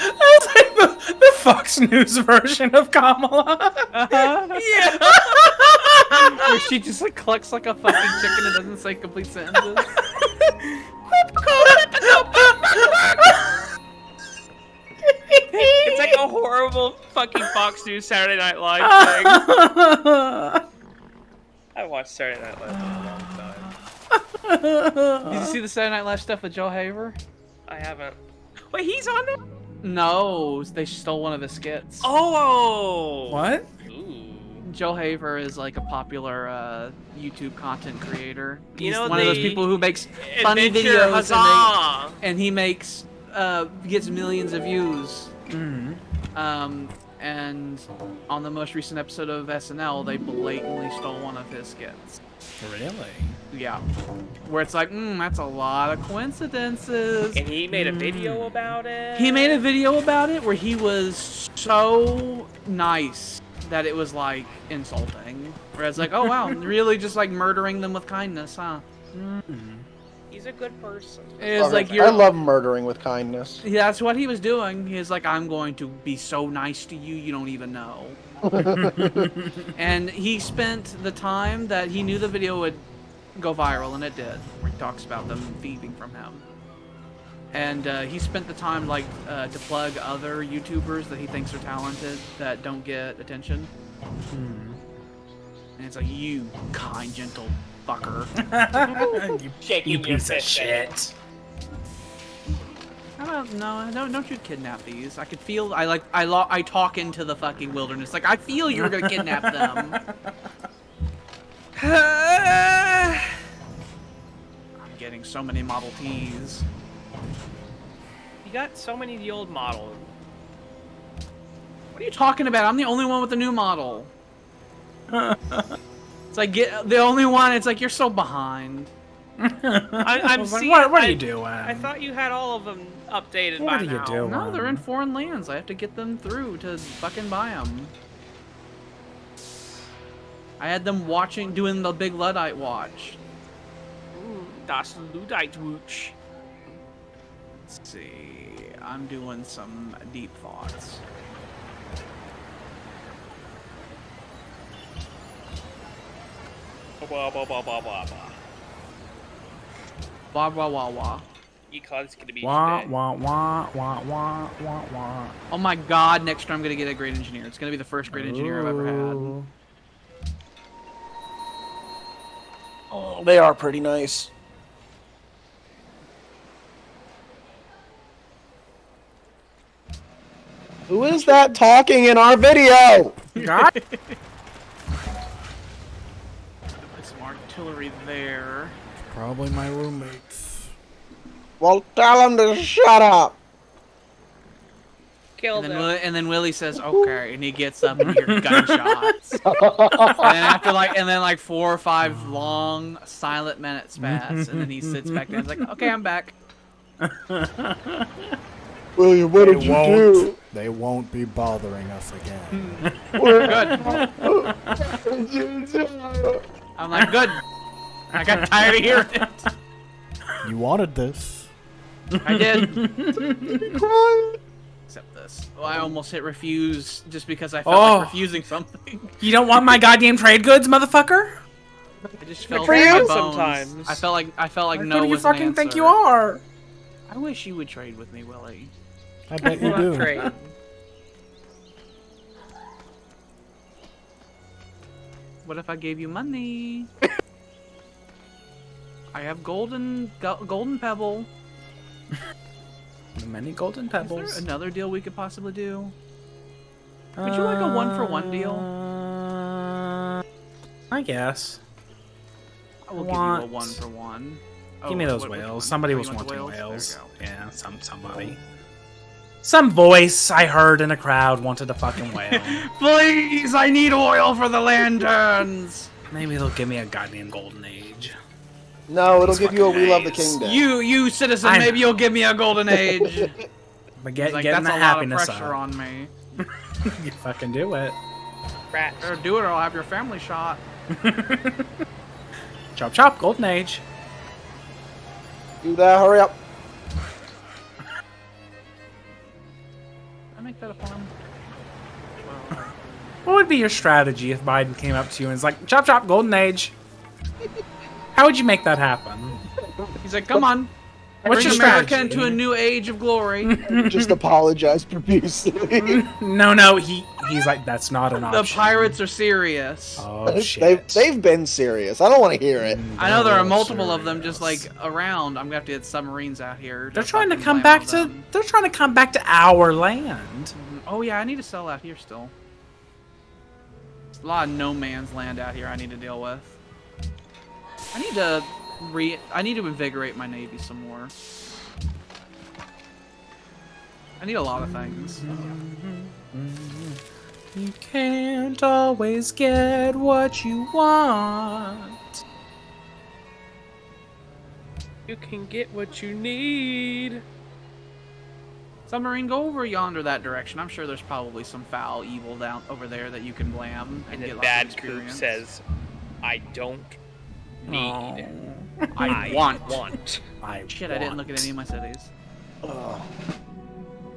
That's like the Fox News version of Kamala. Yeah. Where she just like clucks like a fucking chicken and doesn't say complete sentences. It's like a horrible fucking Fox News Saturday Night Live thing. I watched Saturday Night Live for a long time. Did you see the Saturday Night Live stuff with Joe Haver? I haven't. Wait, he's on there? No, they stole one of his skits. Oh! What? Ooh. Joe Haver is like a popular YouTube content creator. You He's know, one of those the people who makes funny Adventure videos Huzzah! and he makes gets millions of views. And on the most recent episode of SNL, they blatantly stole one of his skits. Really? Yeah. Where it's like, that's a lot of coincidences. And he made a video about it. He made a video about it where he was so nice that it was like insulting. Where it's like, oh wow, really just like murdering them with kindness, huh? He's a good person. It's like I love murdering with kindness. Yeah, that's what he was doing. He's like, I'm going to be so nice to you, you don't even know. And he spent the time that he knew the video would go viral, and it did. Where he talks about them thieving from him. And he spent the time like to plug other YouTubers that he thinks are talented that don't get attention. And it's like, you kind, gentle fucker. you piece of shit. Don't you kidnap these? I could feel I talk into the fucking wilderness. Like I feel you're gonna kidnap them. I'm getting so many Model Ts. You got so many of the old models. What are you talking about? I'm the only one with the new model. It's like the only one. It's like you're so behind. I'm seeing. What are you doing? I thought you had all of them updated What by are you now. doing? No, they're in foreign lands. I have to get them through to fucking buy them. I had them doing the big Luddite watch. Ooh, das Ludite Wooch. Let's see. I'm doing some deep thoughts. Blah blah blah blah blah blah. Wah wah wah wah. Econ's gonna be Wah shit. wah wah wah wah wah wah. Oh my god, next year I'm gonna get a great engineer. It's gonna be the first great engineer I've ever had. Oh, they are pretty nice. Who is that talking in our video? God. Put some artillery there. Probably my roommates. Well, tell them to shut up. Kill them. And then Willie says, "Okay," and he gets up and you hear gunshots. and then like 4 or 5 long silent minutes pass, and then he sits back there and is like, "Okay, I'm back." William, what did you do? They won't be bothering us again. Good. I'm like, good. I got tired of hearing it. You wanted this. I did. Except this. Oh, I almost hit refuse just because I felt like refusing something. You don't want my goddamn trade goods, motherfucker? I just felt for in my you bones. sometimes. I felt like Who no do you was an fucking think answer. you are? I wish you would trade with me, Willie. I bet you do. Trade. What if I gave you money? I have golden pebble. Many golden Is pebbles. there another deal we could possibly do? Would you like a 1-for-1 deal? I guess. I will give you a 1-for-1. Give me those whales. Somebody Oh, was you want the wanting whales. There you Yeah, somebody. Some voice I heard in a crowd wanted a fucking whale. Please, I need oil for the lanterns. Maybe they'll give me a goddamn golden age. No, it'll These give you a fucking We Love the days. Kingdom. You citizen, I maybe know. you'll give me a golden age. But He's like, getting that's the a lot of happiness pressure up. on me. You fucking do it. Rats. Or do it, or I'll have your family shot. Chop chop, golden age. Do that, hurry up. I make that a farm. What would be your strategy if Biden came up to you and was like, chop chop, golden age? How would you make that happen? He's like, come on. What's Bring your America strategy? into a new age of glory. Just apologize profusely. No, he's like, that's not an The option. pirates are serious. Oh shit. they've been serious. I don't want to hear it. I know there are They're multiple of them serious. just like around. I'm gonna have to get submarines out here. They're trying to fucking come blam back on to. them. They're trying to come back to our land. Oh yeah, I need to sell out here still. There's a lot of no man's land out here I need to deal with. I need to invigorate my navy some more. I need a lot of things. You can't always get what you want. You can get what you need. Submarine, go over yonder that direction. I'm sure there's probably some foul evil down over there that you can blam And get then lots of Bad Coop experience. says, I don't need. I want. Shit, I didn't look at any of my cities.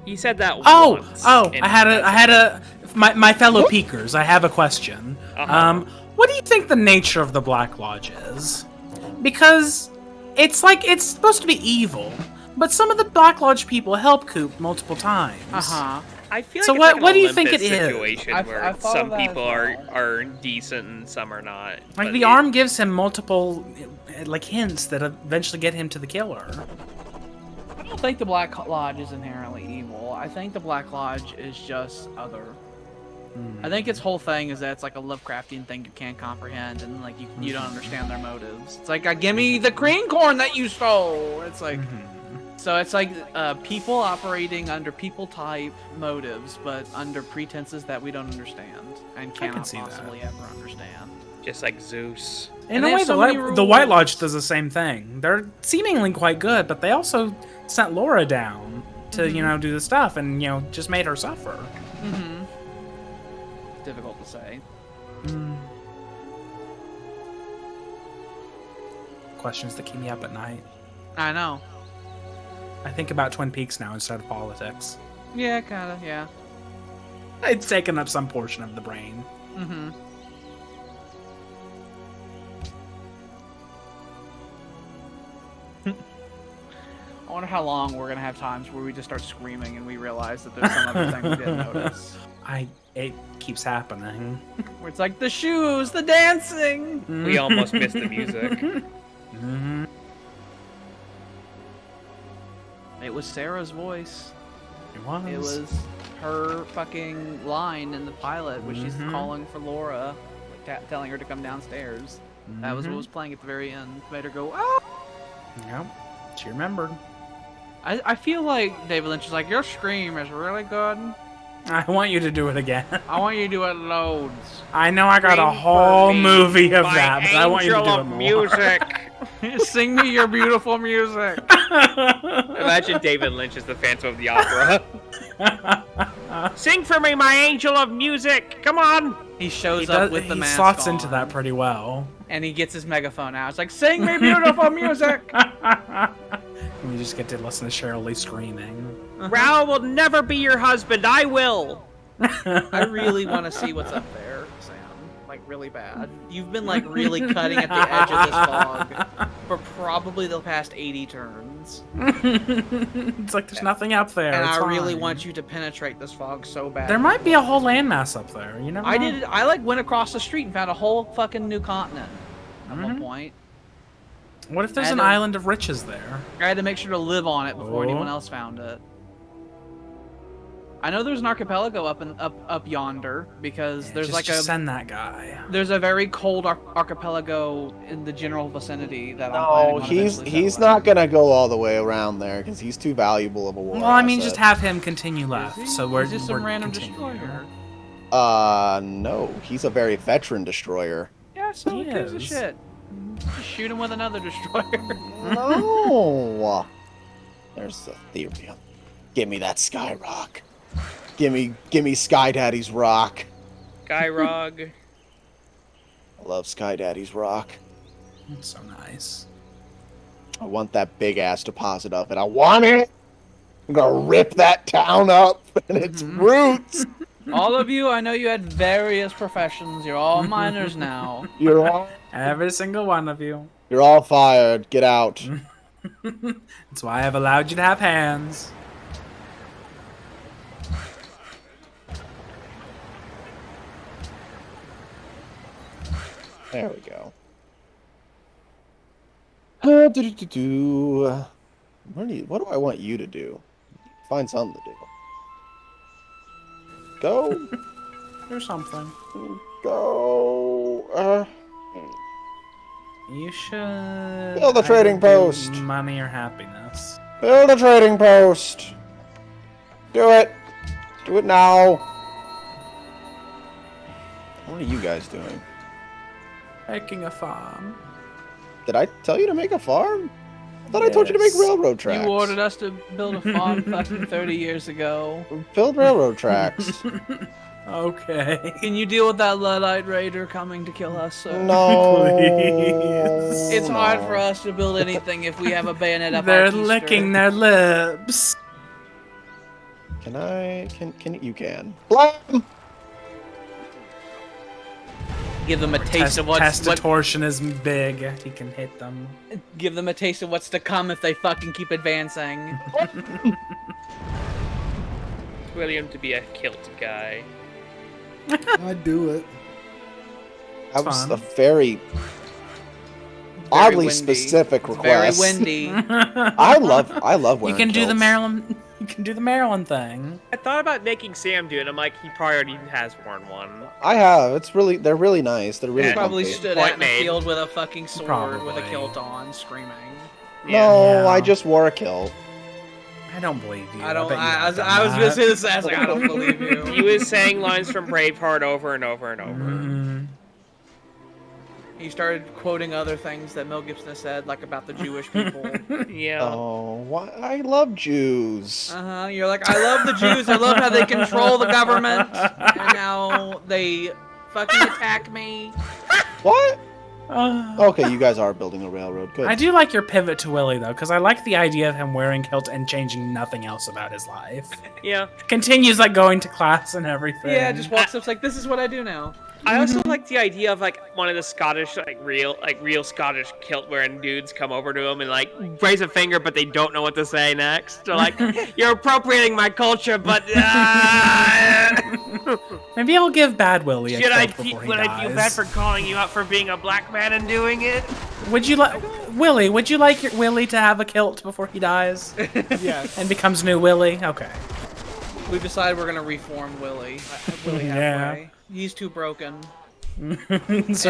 He said that Oh, once. oh! and I had a. My fellow peakers. I have a question. Uh-huh. What do you think the nature of the Black Lodge is? Because it's like it's supposed to be evil, but some of the Black Lodge people help Coop multiple times. I feel So like what- it's like what do you an think it Olympus is? situation I've where thought some of that people as well. are decent and some are not. Like but the arm gives him multiple, like hints that eventually get him to the killer. I don't think the Black Lodge is inherently evil. I think the Black Lodge is just other. I think its whole thing is that it's like a Lovecraftian thing you can't comprehend, and like you don't understand their motives. It's like, give me the green corn that you stole. It's like, so it's like people operating under people type motives, but under pretenses that we don't understand and can cannot see that. possibly ever understand. just like Zeus. In And a they way, have so many the White rules. Lodge does the same thing. They're seemingly quite good, but they also sent Laura down to, do the stuff and, just made her suffer. Difficult to say. Questions that keep me up at night. I know. I think about Twin Peaks now instead of politics. Yeah, kind of. Yeah. It's taken up some portion of the brain. I wonder how long we're gonna have times where we just start screaming and we realize that there's some other thing we didn't notice. It keeps happening. Where it's like the shoes, the dancing. We almost missed the music. It was Sarah's voice. It was. It was her fucking line in the pilot where she's calling for Laura, like telling her to come downstairs. That was what was playing at the very end. Made her go, ah! Yep. She remembered. I feel like David Lynch is like, your scream is really good. I want you to do it again. I want you to do it loads. I know I got a Scream for whole me, movie of my that, but I want you to do angel it of more. music. Sing me your beautiful music. Imagine David Lynch as the Phantom of the Opera. Sing for me, my angel of music. Come on. He shows up with the he mask slots on, into that pretty well. and he gets his megaphone out. It's like, sing me beautiful music. We just get to listen to Cheryl Lee screaming. Raoul will never be your husband. I will. I really want to see what's up there, Sam. Like, really bad. You've been, like, really cutting at the edge of this fog for probably the past 80 turns. It's like there's nothing up there. And it's I really fine. want you to penetrate this fog so bad. There might be a whole landmass up there. You never know. I did. I, like, went across the street and found a whole fucking new continent at one point. What if there's I an had to- island of riches there? I had to make sure to live on it before Oh. anyone else found it. I know there's an archipelago up yonder because there's just send that guy. there's a very cold archipelago in the general vicinity that I'm planning No, on he's eventually settling. not gonna go all the way around there because he's too valuable of a war. Well, I mean, asset. just have him continue left. So we're He's just some we're random continuing. destroyer. No, he's a very veteran destroyer. Yeah, so He who gives a is. shit? Just shoot him with another destroyer. No. There's the theory. Give me that sky rock. Give me Sky Daddy's rock. Skyrog. I love Sky Daddy's rock. It's so nice. I want that big ass deposit of it. I want it. I'm gonna rip that town up and its roots. All of you, I know you had various professions. You're all miners now. Every single one of you. You're all fired. Get out. That's why I've allowed you to have hands. There we go. What do I want you to do? Find something to do. Go. Or something. Go. You should Build a trading either do post. Money or happiness. Build a trading post. Do it. Do it now. What are you guys doing? Making a farm. Did I tell you to make a farm? I thought I told you to make Yes. railroad tracks. You ordered us to build a farm fucking 30 years ago. Build railroad tracks. Okay. Can you deal with that Luddite raider coming to kill us, sir? No. Please. It's hard for us to build anything if we have a bayonet up They're our keister. licking their lips. Can I? Can you can? Blam! Give them a taste of what's Testotortion is big. He can hit them. give them a taste of what's to come if they fucking keep advancing. William to be a kilt guy. I'd do it. That was fun. a very oddly specific request. Very windy. I love wearing You can do the kilts. Maryland. You can do the Maryland thing. I thought about making Sam do it. I'm like, he probably already has worn one. I have. They're really nice. They're really Yeah. Probably comfy. stood Point out in the made. field with a fucking sword with a Probably. kilt on, screaming. No, Yeah. I just wore a kilt. I don't believe you. I don't. bet you I have was done gonna that. say this. I was like, I don't believe you. He was saying lines from Braveheart over and over and over. Mhm. He started quoting other things that Mel Gibson has said, like about the Jewish people. Yeah. Oh, why? I love Jews. You're like, I love the Jews. I love how they control the government, and how they fucking attack me. What? Uh, Okay, you guys are building a railroad. Good. I do like your pivot to Willie though, because I like the idea of him wearing kilt and changing nothing else about his life. Yeah. Continues like going to class and everything. Yeah, just walks up like, this is what I do now. I also like the idea of like one of the Scottish, like real Scottish kilt wearing dudes come over to him and like raise a finger, but they don't know what to say next. They're like, "You're appropriating my culture, but Maybe I'll give Bad Willie a should I kilt before he would dies. I feel bad for calling you out for being a black man and doing it?" Would you like Willie? Would you like your Willie to have a kilt before he dies Yes. and becomes new Willie? Okay. We decided we're gonna reform Willie. Willie Yeah. halfway. He's too broken. So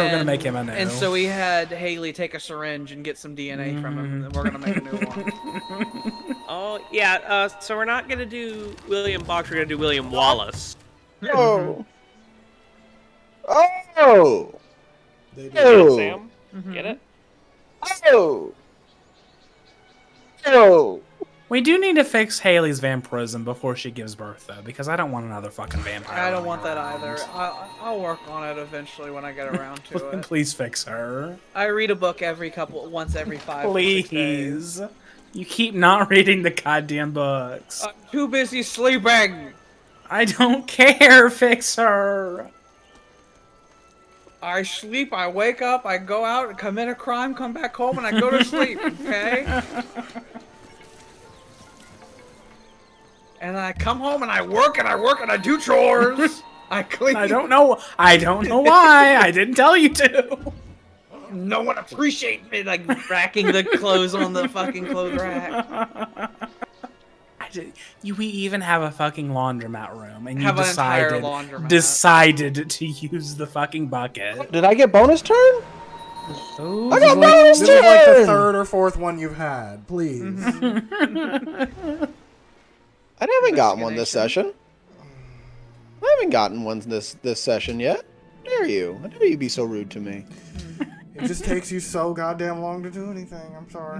we're gonna make him a new. And so we had Haley take a syringe and get some DNA from him, and we're gonna make a new one. Oh yeah. So we're not gonna do William Box. We're gonna do William Wallace. Oh. Oh. They do. Get it, Oh. Sam? Get it? Oh. Oh. We do need to fix Haley's vampirism before she gives birth, though, because I don't want another fucking vampire. I don't running want that around. either. I'll work on it eventually when I get around to it. Please fix her. I read a book once every 5 to 6 days. Please. You keep not reading the goddamn books. I'm too busy sleeping. I don't care. Fix her. I sleep, I wake up, I go out, commit a crime, come back home, and I go to sleep, okay? And I come home and I work and I do chores. I clean. I don't know why. I didn't tell you to. No one appreciates me, like racking the clothes on the fucking clothes rack. We even have a fucking laundromat room, and you Have an entire decided to use the fucking bucket. Did I get bonus turn? Ooh, I got This bonus is turn! like the third or fourth one you've had. Please. I haven't gotten one this session. I haven't gotten one this session yet. Dare you? How dare you be so rude to me? It just takes you so goddamn long to do anything. I'm sorry.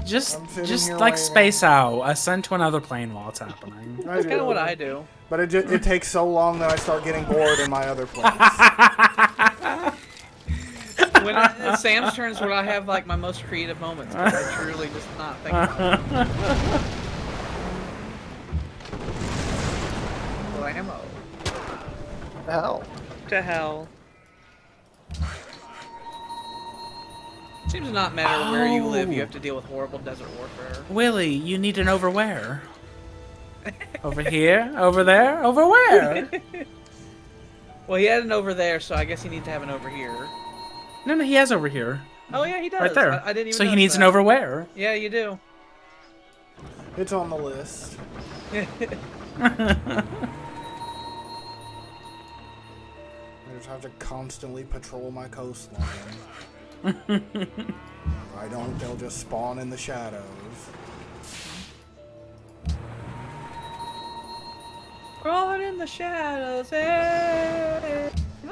Just I'm sitting here like waiting. space out. Ascend to another plane while it's happening. That's kind of what I do. But it takes so long that I start getting bored in my other place. When it's Sam's turns when I have like my most creative moments, because I truly just not think about it. Blammo. Hell. To hell. Seems to not matter where you live, you have to deal with horrible desert warfare. Willie, you need an over where? Over here? Over there? Over where? Well, he had an over there, so I guess he needs to have an over here. No, he has over here. Oh yeah, he does. Right there. I didn't even so he notice needs that. an over where? Yeah, you do. It's on the list. I just have to constantly patrol my coastline. If I don't, they'll just spawn in the shadows. Crawling in the shadows, hey. In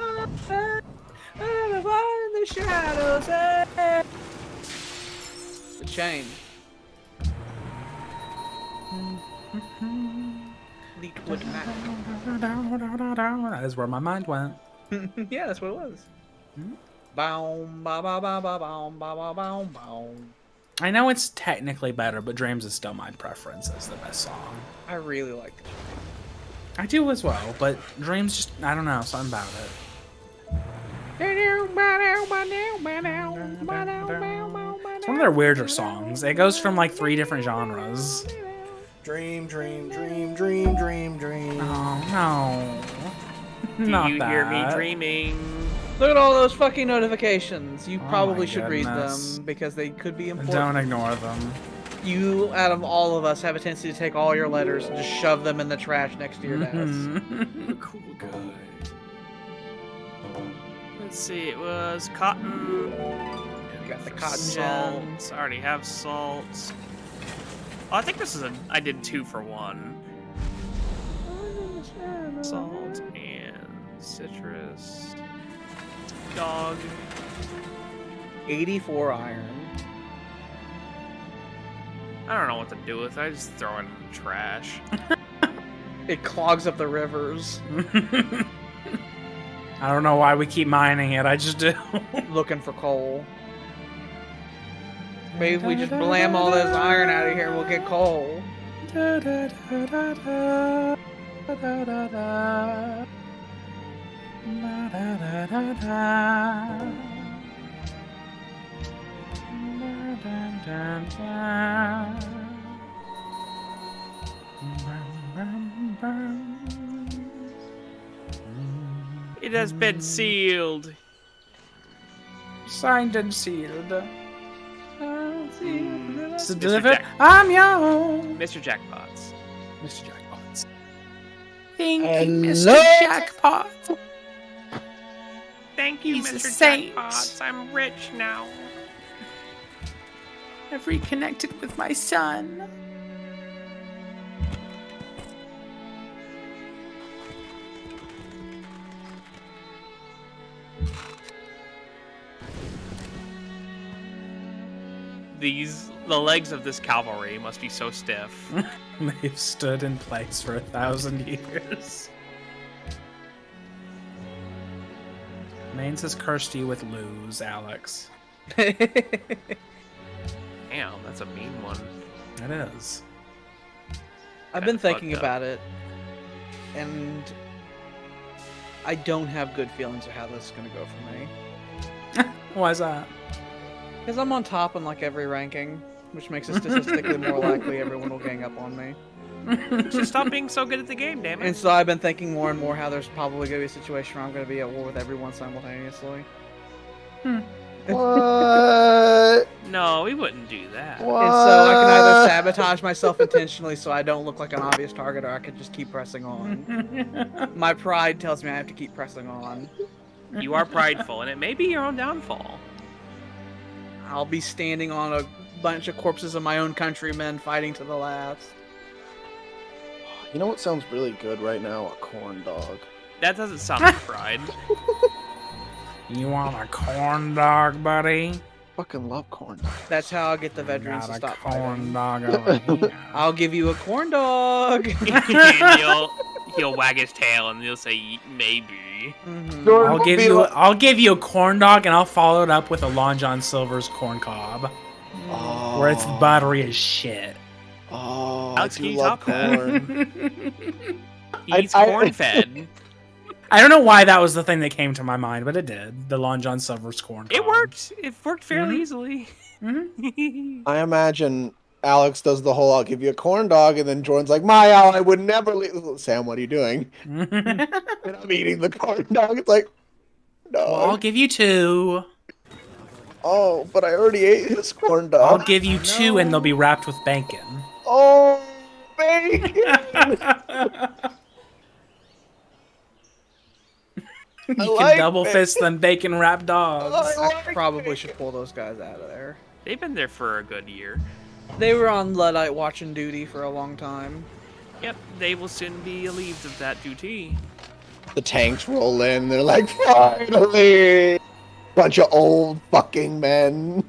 the shadows, hey. The chain. Fleetwood Mac. That is where my mind went. Yeah, that's what it was. Boom, ba ba ba ba boom, ba ba boom, boom. I know it's technically better, but Dreams is still my preference as the best song. I really like it. I do as well, but Dreams just, I don't know, something about it. It's one of their weirder songs. It goes from like 3 different genres. Dream, dream, dream, dream, dream, dream. Oh, no. Do Not you that. hear me dreaming? Look at all those fucking notifications. You Oh probably my should read goodness. them because they could be important. Don't ignore them. You, out of all of us, have a tendency to take all your letters and just shove them in the trash next to your desk. Cool guy. Let's see, it was cotton. You got the cotton Salts. gents. I already have salts. Oh, I think this is I did 2 for 1. Salt and citrus. Dog. 84 iron. I don't know what to do with it. I just throw it in the trash. It clogs up the rivers. I don't know why we keep mining it. I just do. Looking for coal. Maybe if we just blam all this iron out of here, we'll get coal. It has been sealed. Signed and sealed. So Mr. delivered. Jack- I'm young. Mr. Jackpots. Mr. Jackpots. Thank you, Hello? Mr. Jackpot. Thank you, He's a Mr. saint. Jackpots. I'm rich now. I've reconnected with my son. The legs of this cavalry must be so stiff. They've stood in place for 1,000 years. Maines has cursed you with lose, Alex. Damn, that's a mean one. It is. I've been Kinda thinking fucked up. about it, and I don't have good feelings of how this is going to go for me. Why's that? Because I'm on top in like every ranking, which makes it statistically more likely everyone will gang up on me. Just stop being so good at the game, damn And it. so I've been thinking more and more how there's probably going to be a situation where I'm going to be at war with everyone simultaneously. What? No, we wouldn't do that. What? And so I can either sabotage myself intentionally so I don't look like an obvious target, or I could just keep pressing on. My pride tells me I have to keep pressing on. You are prideful, and it may be your own downfall. I'll be standing on a bunch of corpses of my own countrymen fighting to the last. You know what sounds really good right now? A corn dog. That doesn't sound like pride. You want a corn dog, buddy? Fucking love corn dogs. That's how I'll get the veterans to Got a stop corn fighting. dog over here. I'll give you a corn dog. And he'll wag his tail and he'll say maybe. Mhm. Jordan I'll will give be you like- I'll give you a corn dog and I'll follow it up with a Long John Silver's corn cob, Oh. where it's buttery as shit. Oh, Alex, I can do you love top that? corn. He eats I- corn fed. I don't know why that was the thing that came to my mind, but it did. The Long John Silver's corn cob. It worked. It worked fairly Mhm. easily. I imagine Alex does the whole "I'll give you a corn dog," and then Jordan's like, "My ally would never leave." Sam, what are you doing? And I'm eating the corn dog. It's like, no. Well, I'll give you 2. Oh, but I already ate his corn I'll dog. give you 2 and they'll be wrapped with bacon. Oh, bacon! You I can like double bacon. fist them bacon wrapped dogs. I I like probably bacon. should pull those guys out of there. They've been there for a good year. They were on Luddite watching duty for a long time. Yep, they will soon be relieved of that duty. The tanks roll in. They're like, finally! Bunch of old fucking men.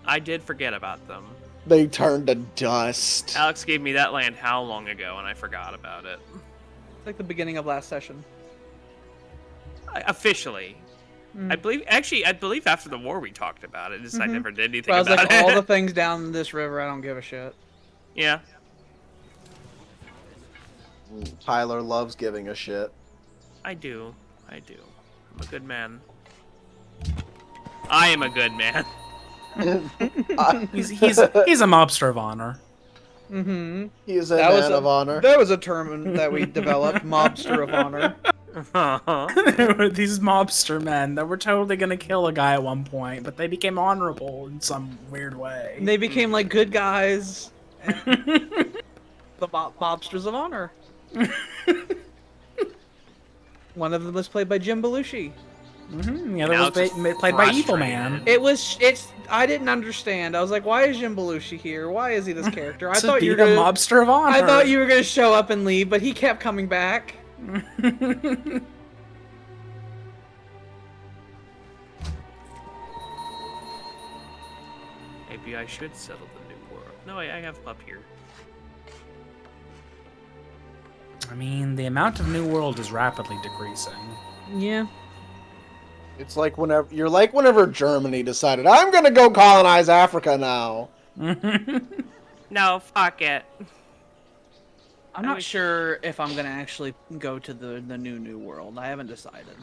I did forget about them. They turn to dust. Alex gave me that land how long ago, and I forgot about it. It's like the beginning of last session. Officially. I believe after the war we talked about it. Just I never did anything But I was about like, it. all the things down this river, I don't give a shit. Yeah. Tyler loves giving a shit. I do. I'm a good man. I am a good man. He's a mobster of honor. Mm-hmm. He is a That was man of honor. That was a term that we developed, mobster of honor. There were these mobster men that were totally gonna kill a guy at one point, but they became honorable in some weird way. And they became like good guys. The mobsters of honor. One of them was played by Jim Belushi. The other Now was it's just played by Evil frustrated. Man. I didn't understand. I was like, why is Jim Belushi here? Why is he this character? I To thought be you were the gonna, mobster of honor. I thought you were gonna show up and leave, but he kept coming back. Maybe I should settle the new world. No, I have up here. I mean, the amount of New World is rapidly decreasing. Yeah. It's like whenever Germany decided, I'm gonna go colonize Africa now. No, fuck it. I'm not sure if I'm gonna actually go to the new world. I haven't decided.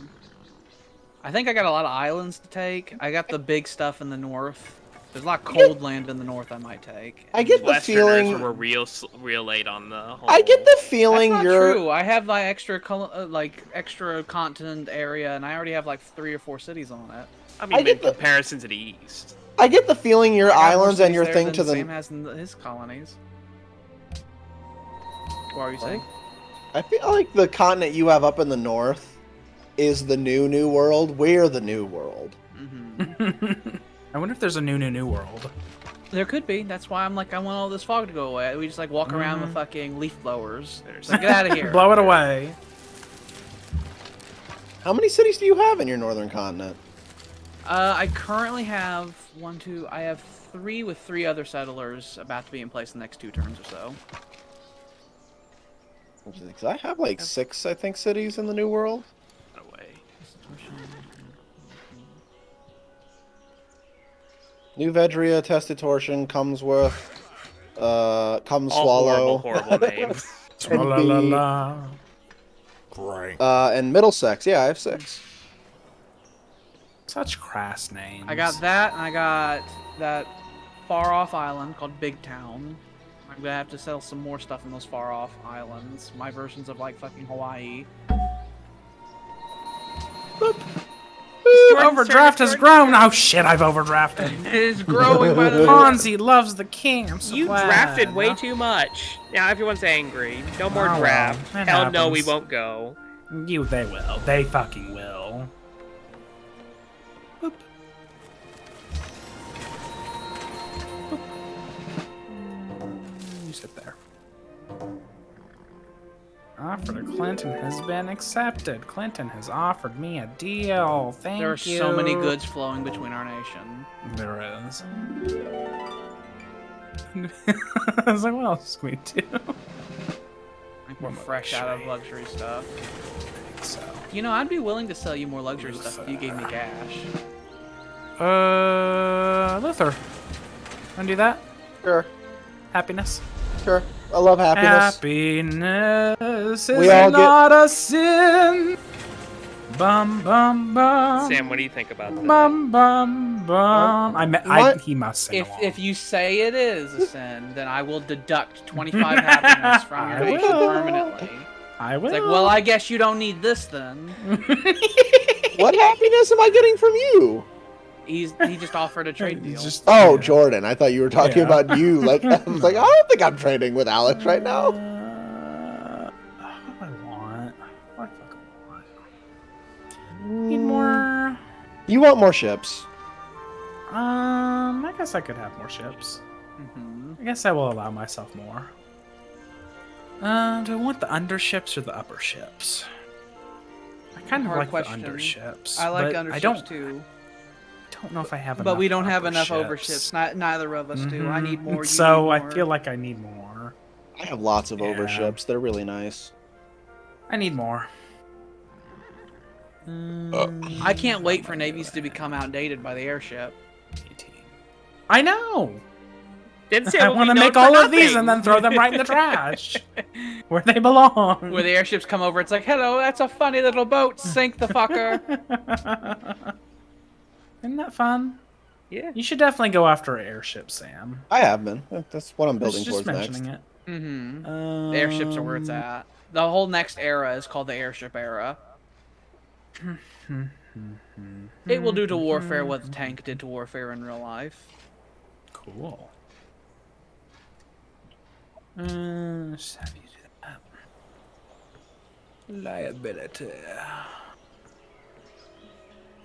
I think I got a lot of islands to take. I got the big stuff in the north. There's a lot of cold land in the north I might take. I get the Westerners feeling. were real late on the whole. I get the That's feeling not you're. true. I have like extra continent area, and I already have like 3 or 4 cities on it. I mean, I get in the- comparison to the east. I get the feeling your I got more islands and cities your there thing than to the. Sam has in his colonies. What are you saying? I feel like the continent you have up in the north is the new world. We're the new world. I wonder if there's a new world. There could be. That's why I'm like, I want all this fog to go away. We just like walk around with fucking leaf blowers. Like, get out of here. Blow it away. How many cities do you have in your northern continent? I currently have I have 3 with 3 other settlers about to be in place in the next 2 turns or so. Because I have like 6, I think, cities in the new world. Away. New Vedria, Testitortion, Cumsworth, All Cumswallow, horrible names. and, La la la. Great. and Middlesex. Yeah, I have 6. Such crass names. I got that, and I got that far off island called Big Town. I'm gonna have to sell some more stuff in those far off islands. My versions of like fucking Hawaii. Overdraft has grown. Oh shit, I've overdrafted. It is growing by the Ponzi loves the king. I'm so You glad. drafted way too much. Now everyone's angry. No more Oh, well, draft. it Hell no, we happens. won't go. They will. They fucking will. Boop. Boop. You sit there. Offer to Clinton has been accepted. Clinton has offered me a deal. Thank you. There are so many goods flowing between our nation. There is. I was like, what else can we do? Like we're fresh out of luxury stuff. So. You know, I'd be willing to sell you more luxury stuff if you gave me cash. Luther. Wanna do that? Sure, Happiness. sure. I love happiness. Happiness is We all get- not a sin. Bum bum bum. Sam, what do you think about that? Bum bum bum. What? He must sing along. If you say it is a sin, then I will deduct 25 happiness from your I nation will. permanently. I will. It's like, well, I guess you don't need this then. What happiness am I getting from you? He just offered a trade deal. Just- Oh, yeah. Jordan. I thought you were talking Yeah. about you. Like I was like, I don't think I'm trading with Alex right now. What do I want? What do I fucking want? Need more. You want more ships? I guess I could have more ships. Mhm. I guess I will allow myself more. Do I want the underships or the upper ships? I kind of Hard like question. the underships. I like but underships I don't, too. don't know if I have enough. But we don't have upper enough ships. overships. Neither of us do. I need more. You So need I more. feel like I need more. I have lots of Yeah. overships. They're really nice. I need more. I can't wait for navies to become outdated by the airship. 18. I know. Didn't say I it would want to be known make for all of these nothing. and then throw them right in the trash, where they belong. Where the airships come over, it's like, hello, that's a funny little boat. Sink the fucker. Isn't that fun? Yeah. You should definitely go after an airship, Sam. I have been. That's what I'm I was building just towards mentioning next. it. Mm-hmm. The airships are where it's at. The whole next era is called the airship era. It will do to warfare what the tank did to warfare in real life. Cool. Just have you do that. Liability.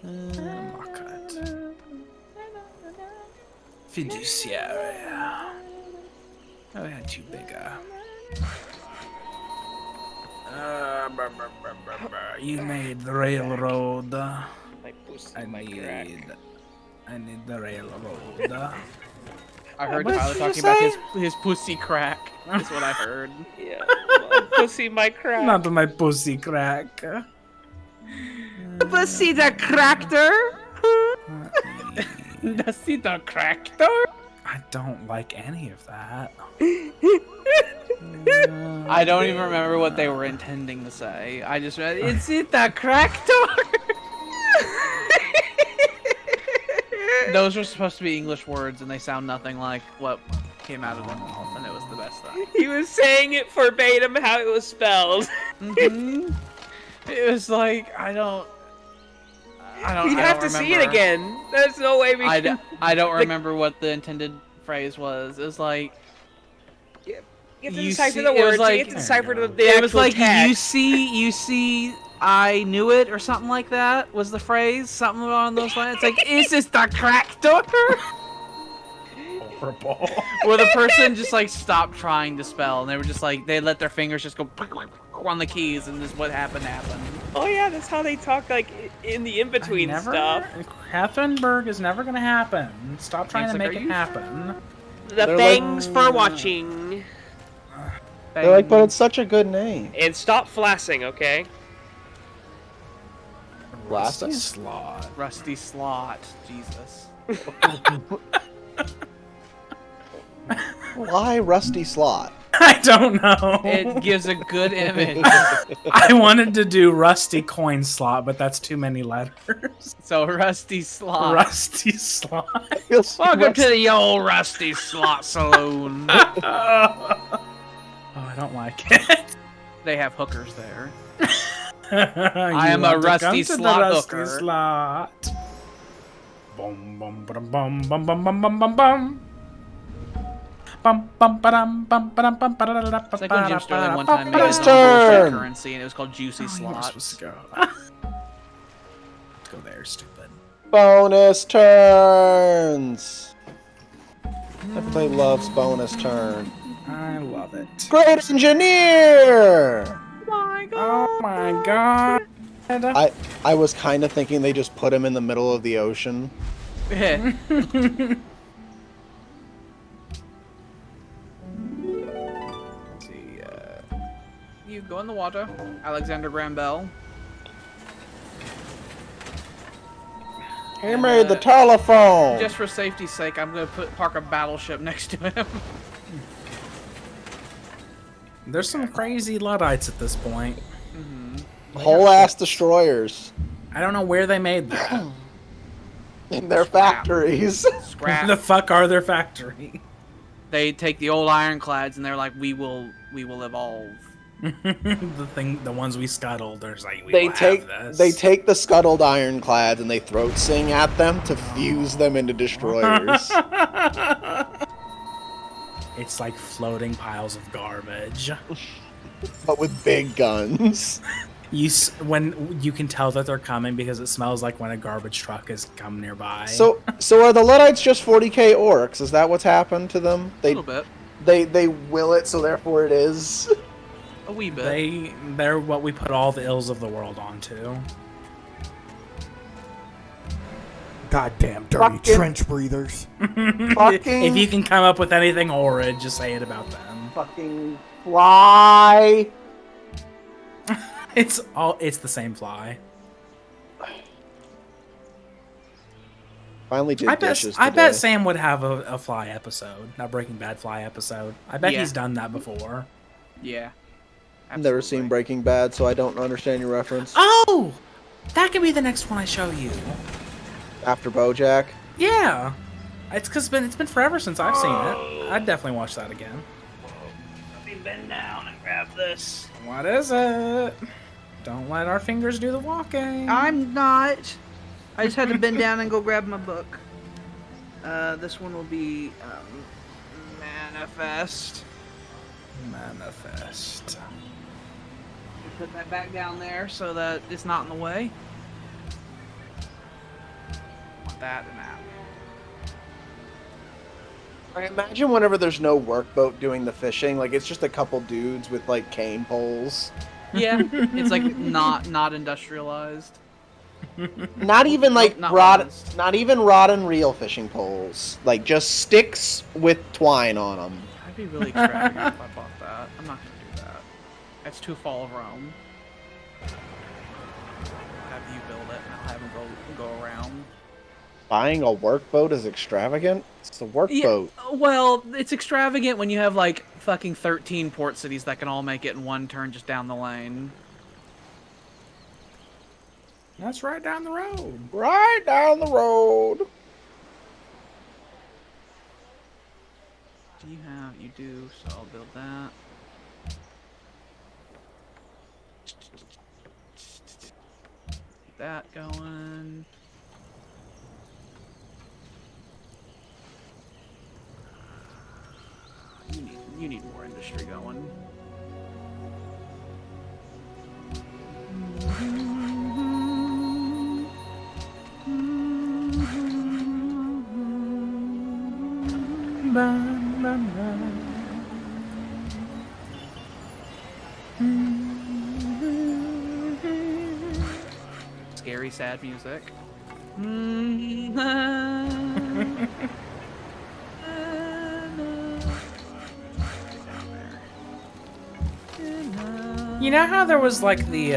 Market. Fiduciary. Oh, I had you bigger. You made the railroad. My pussy, I my crack. need the railroad. I heard What Tyler did you talking about say? his pussy crack. That's what I heard. Yeah. My pussy, my crack. Not my pussy crack. Pussy the crackter? Pussy the crackter? I don't like any of that. I don't even remember what they were intending to say. I just read, is it the crackter? Those were supposed to be English words, and they sound nothing like what came out of their mouth, and it was the best thing. He was saying it verbatim how it was spelled. Mhm. It was like, I don't You'd have to see it again. There's no way we can. I don't remember what the intended phrase was. It was like, You have to you decipher see- the it was words. like- you have to decipher the it actual was like, text. you see, I knew it, or something like that was the phrase. Something along those lines. It's like, is this the crack doctor? Horrible. Where the person just like stopped trying to spell, and they were just like, they let their fingers just go on the keys, and this what happened. Oh yeah, that's how they talk, like in the in-between stuff. Catherine is never gonna happen. Stop trying to It's like, make are it you happen. The thanks for watching. They're like, but it's such a good name. And stop flassing, okay? Blasting? Slot. Rusty slot, Jesus. Why Rusty Slot? I don't know. It gives a good image. I wanted to do Rusty Coin Slot, but that's too many letters. So Rusty slot. Rusty Slot. Welcome to the old Rusty Slot Saloon. Oh, I don't like it. They have hookers there. I am a rusty slot hooker. Slot. Bum bum bum bum bum bum bum bum bum bum. Bum bum ba-dum bum ba-dum bum ba-da-da-da. It's like when Jim Sterling one time made His his own bullshit turn. currency, and it was called Juicy Slots. Go. Go there, stupid. Bonus turns. Everybody loves bonus turn. I love it. Great engineer. Oh my god. I was kind of thinking they just put him in the middle of the ocean. Yeah. You go in the water, Alexander Graham Bell. He made the telephone. Just for safety's sake, I'm gonna park a battleship next to him. There's some crazy luddites at this point. Whole ass destroyers I don't know where they made that. in their factories. Scrap. The fuck are their factory? They take the old ironclads and they're like, we will evolve. the ones we scuttled. There's like They take the scuttled ironclads and they throat sing at them to fuse them into destroyers. It's like floating piles of garbage. But with big guns. When you can tell that they're coming because it smells like when a garbage truck has come nearby. So are the Luddites just 40k orcs? Is that what's happened to them? A little bit. They will it, so therefore it is. A wee bit. They're what we put all the ills of the world onto. Goddamn dirty trench breathers. Fucking If you can come up with anything horrid, just say it about them. fucking fly. It's the same fly. Finally did dishes I today. bet Sam would have a fly episode, a Breaking Bad fly episode. I bet he's done that before. Yeah. I've never seen Breaking Bad, so I don't understand your reference. Oh! That could be the next one I show you. After BoJack? Yeah. It's because it's been forever since I've seen it. I'd definitely watch that again. Let me bend down and grab this. What is it? Don't let our fingers do the walking. I'm not. I just had to bend down and go grab my book. This one will be Manifest. Manifest. Put that back down there so that it's not in the way. Want that and that. I imagine whenever there's no workboat doing the fishing, like it's just a couple dudes with like cane poles. Yeah, it's like not industrialized. Not even like Not not even rod and reel fishing poles. Like just sticks with twine on them. I'd be really extravagant if I bought that. I'm not gonna do that. It's too Fall of Rome. Have you build it and I'll have him go around. Buying a workboat is extravagant? It's a workboat. Yeah, well, it's extravagant when you have like fucking 13 port cities that can all make it in one turn just down the lane. That's right down the road. Right down the road. Do you have? You do, so I'll build that. Get that going. You need more industry going. Scary, sad music. You know how there was like the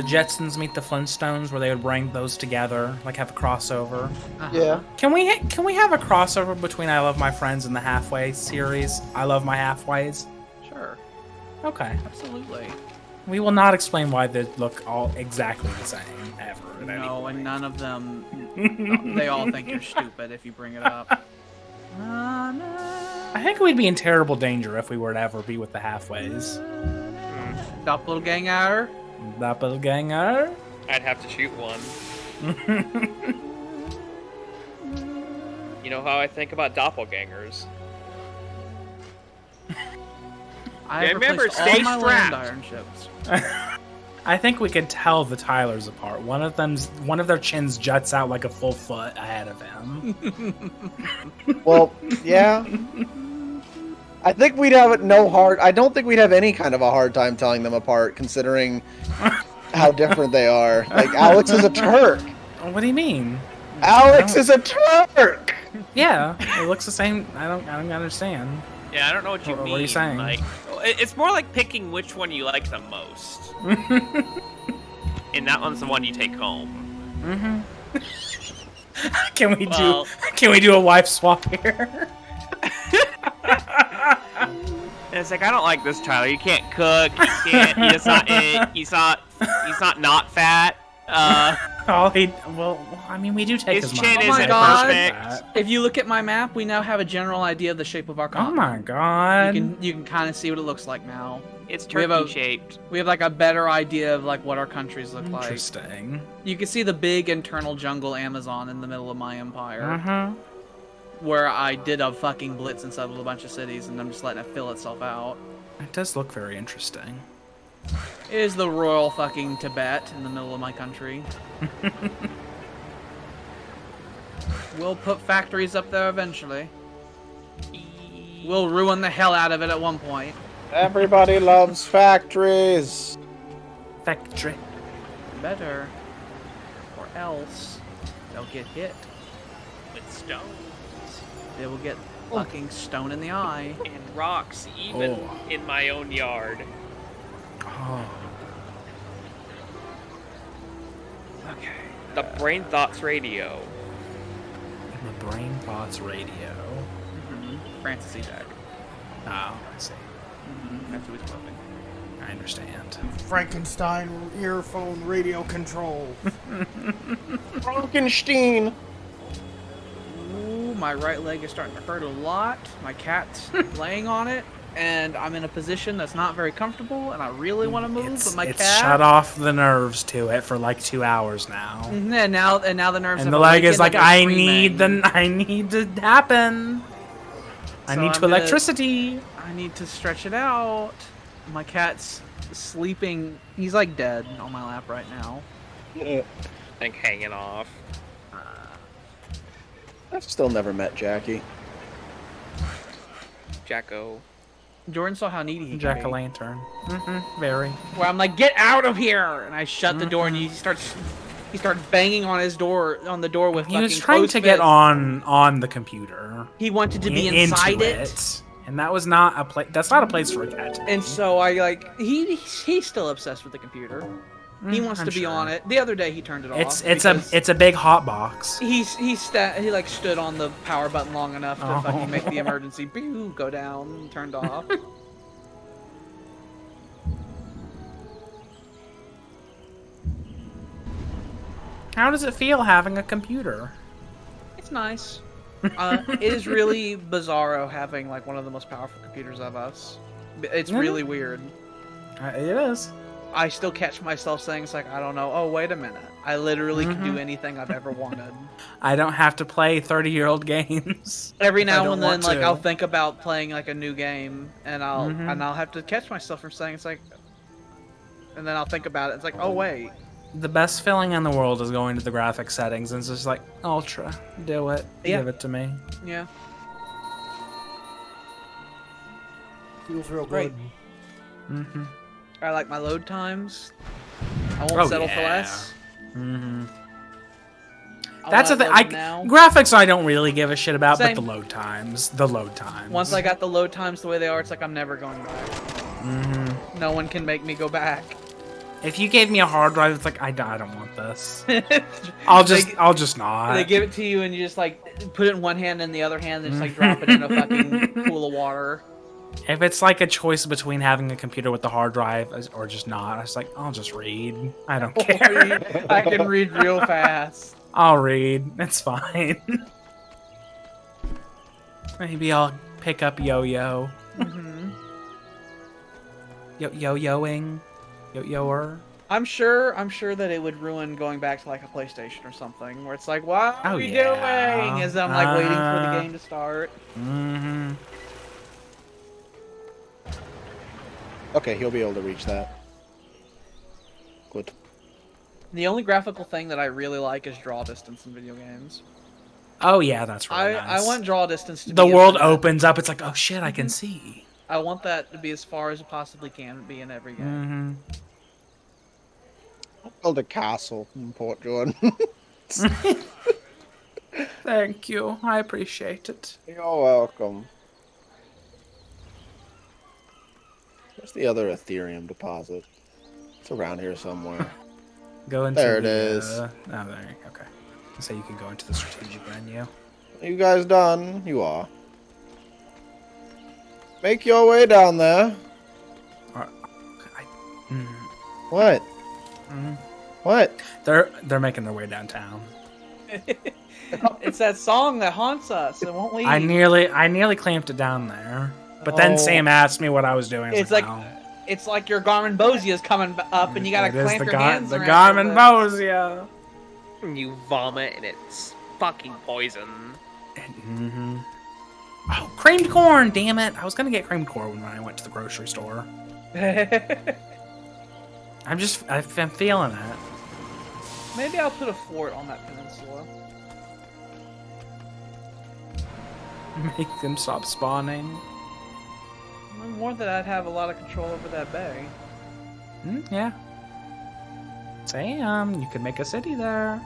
Jetsons meet the Flintstones, where they would bring those together, like have a crossover. Yeah. Can we have a crossover between I Love My Friends and the Halfway series? I Love My Halfways. Sure. Okay. Absolutely. We will not explain why they look all exactly the same ever. at any No, and point. none of them. They all think you're stupid if you bring it up. I think we'd be in terrible danger if we were to ever be with the Halfways. Doppelganger. Doppelganger? I'd have to shoot one. You know how I think about doppelgangers. I remember, replaced all stay my strapped. land iron ships. I think we could tell the Tylers apart. One of their chins juts out like a full foot ahead of him. Well, yeah. I think we'd have I don't think we'd have any kind of a hard time telling them apart, considering how different they are. Like, Alex is a Turk. What do you mean? Alex is a Turk! Yeah, it looks the same. I don't understand. Yeah, I don't know what you mean. What are you saying? Like, it's more like picking which one you like the most. And that one's the one you take home. Can we do a wife swap here? And it's like, I don't like this Tyler. You can't cook. You can't. He's not fat. Well, I mean, we do take His his chin money. Oh my isn't God. perfect. If you look at my map, we now have a general idea of the shape of our Oh continent. my god. You can kind of see what it looks like now. It's We have turkey a- shaped. We have like a better idea of like what our countries look like. Interesting. You can see the big internal jungle Amazon in the middle of my empire, Uh-huh. where I did a fucking blitz and settled a bunch of cities, and I'm just letting it fill itself out. It does look very interesting. It is the royal fucking Tibet in the middle of my country. We'll put factories up there eventually. We'll ruin the hell out of it at one point. Everybody loves factories. Factory. Better. Or else they'll get hit. With stones They will get fucking stone in the eye. and rocks, even Oh. in my own yard. Oh. Okay. The Brain Thoughts Radio. The Brain Thoughts Radio. Fantasy deck. Oh, I see. That's who he's quoting. I understand. Frankenstein earphone radio control. Frankenstein. Ooh, my right leg is starting to hurt a lot. My cat's laying on it, and I'm in a position that's not very comfortable, and I really want to move, but my It's cat... shut off the nerves to it for like 2 hours now. And now the nerves And have the leg is awakened like, and they're I need to happen. I So need I'm to gonna- electricity. I need to stretch it out. My cat's sleeping. He's like dead on my lap right now. Like hanging off. I've still never met Jackie. Jacko. Jordan saw how needy he can Jack o' be. lantern. Very. Where I'm like, get out of here! And I shut the door, and he starts banging on the door with. He was fucking trying closed to get fists. on the computer. He wanted to be inside into it. and that was not a place. That's not a place for a cat. to be. And so I like he's still obsessed with the computer. He wants I'm to be sure. on it. The other day he turned it off. It's a big hot box. he like stood on the power button long enough to fucking make the emergency pew go down and turned off. How does it feel having a computer? It's nice. It is really bizarro having like one of the most powerful computers of us. It's really weird. It is. I still catch myself saying it's like, I don't know. Oh, wait a minute. I literally can do anything I've ever wanted. I don't have to play 30-year-old games. Every I now don't and then, want like to. I'll think about playing like a new game, and I'll have to catch myself from saying it's like, and then I'll think about it. It's like, oh wait. The best feeling in the world is going to the graphic settings and it's just like, Ultra, do it. Yeah. Give it to me. Yeah. Feels real Great. good. Mm-hmm. I like my load times. I won't settle for less. Mm-hmm. I That's the want thing. it loaded now. Graphics I don't really give a shit about, Same. but the load times. The load times. Once I got the load times the way they are, it's like I'm never going back. Mm-hmm. No one can make me go back. If you gave me a hard drive, it's like I don't want this. I'll just not. They give it to you and you just like put it in one hand and the other hand and just like drop it in a fucking pool of water. If it's like a choice between having a computer with the hard drive or just not, I was like, I'll just read. I don't care. I can read real fast. I'll read. It's fine. Maybe I'll pick up yo-yo. Mm-hmm. Yo-yoing. Yo-yoer. I'm sure that it would ruin going back to like a PlayStation or something, where it's like, what are we yeah. doing? As I'm like waiting for the game to start. Mm-hmm. Okay, he'll be able to reach that. Good. The only graphical thing that I really like is draw distance in video games. Oh yeah, that's really I nice. want draw distance to the be world infinite. opens up. It's like, oh shit, I can see. I want that to be as far as it possibly can be in every game. Build a castle in Port Jordan. Thank you. I appreciate it. You're welcome. Where's the other Ethereum deposit? It's around here somewhere. Go into There it the, is. Oh, there. Okay. So you can go into the strategic menu. Are you guys done? You are. Make your way down there. What? What? They're making their way downtown. It's that song that haunts us and won't leave. I nearly clamped it down there, but then Sam asked me what I was doing. I was It's like "No." it's like your Garmin Bosia is coming up, and you gotta It is clamp the your hands the around Garmin your lips. Bosia. You vomit and it's fucking poison. Oh, creamed corn! Damn it! I was gonna get creamed corn when I went to the grocery store. I'm feeling it. Maybe I'll put a fort on that peninsula. Make them stop spawning. More that I'd have a lot of control over that bay. Yeah. Sam, you could make a city there.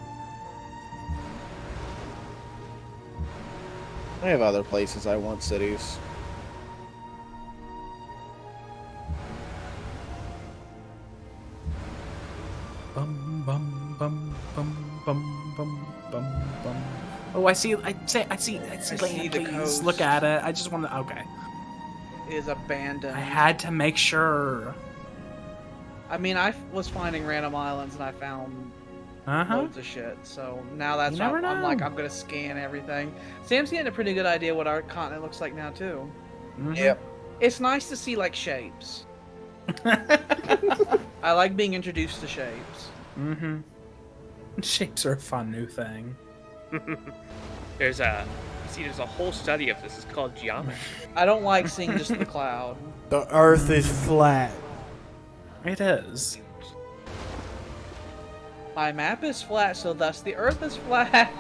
I have other places I want cities. Bum bum bum bum bum bum bum bum. Oh, I see land, the please. coast. Look at it. I just want to. Okay. It is abandoned. I had to make sure. I mean, I was finding random islands and I found loads of shit. So now that's You why never I'm like, know. I'm gonna scan everything. Sam's getting a pretty good idea what our continent looks like now too. Yep. It's nice to see like shapes. I like being introduced to shapes. Shapes are a fun new thing. There's a whole study of this. It's called geometry. I don't like seeing just the cloud. The Earth is flat. It is. My map is flat, so thus the Earth is flat.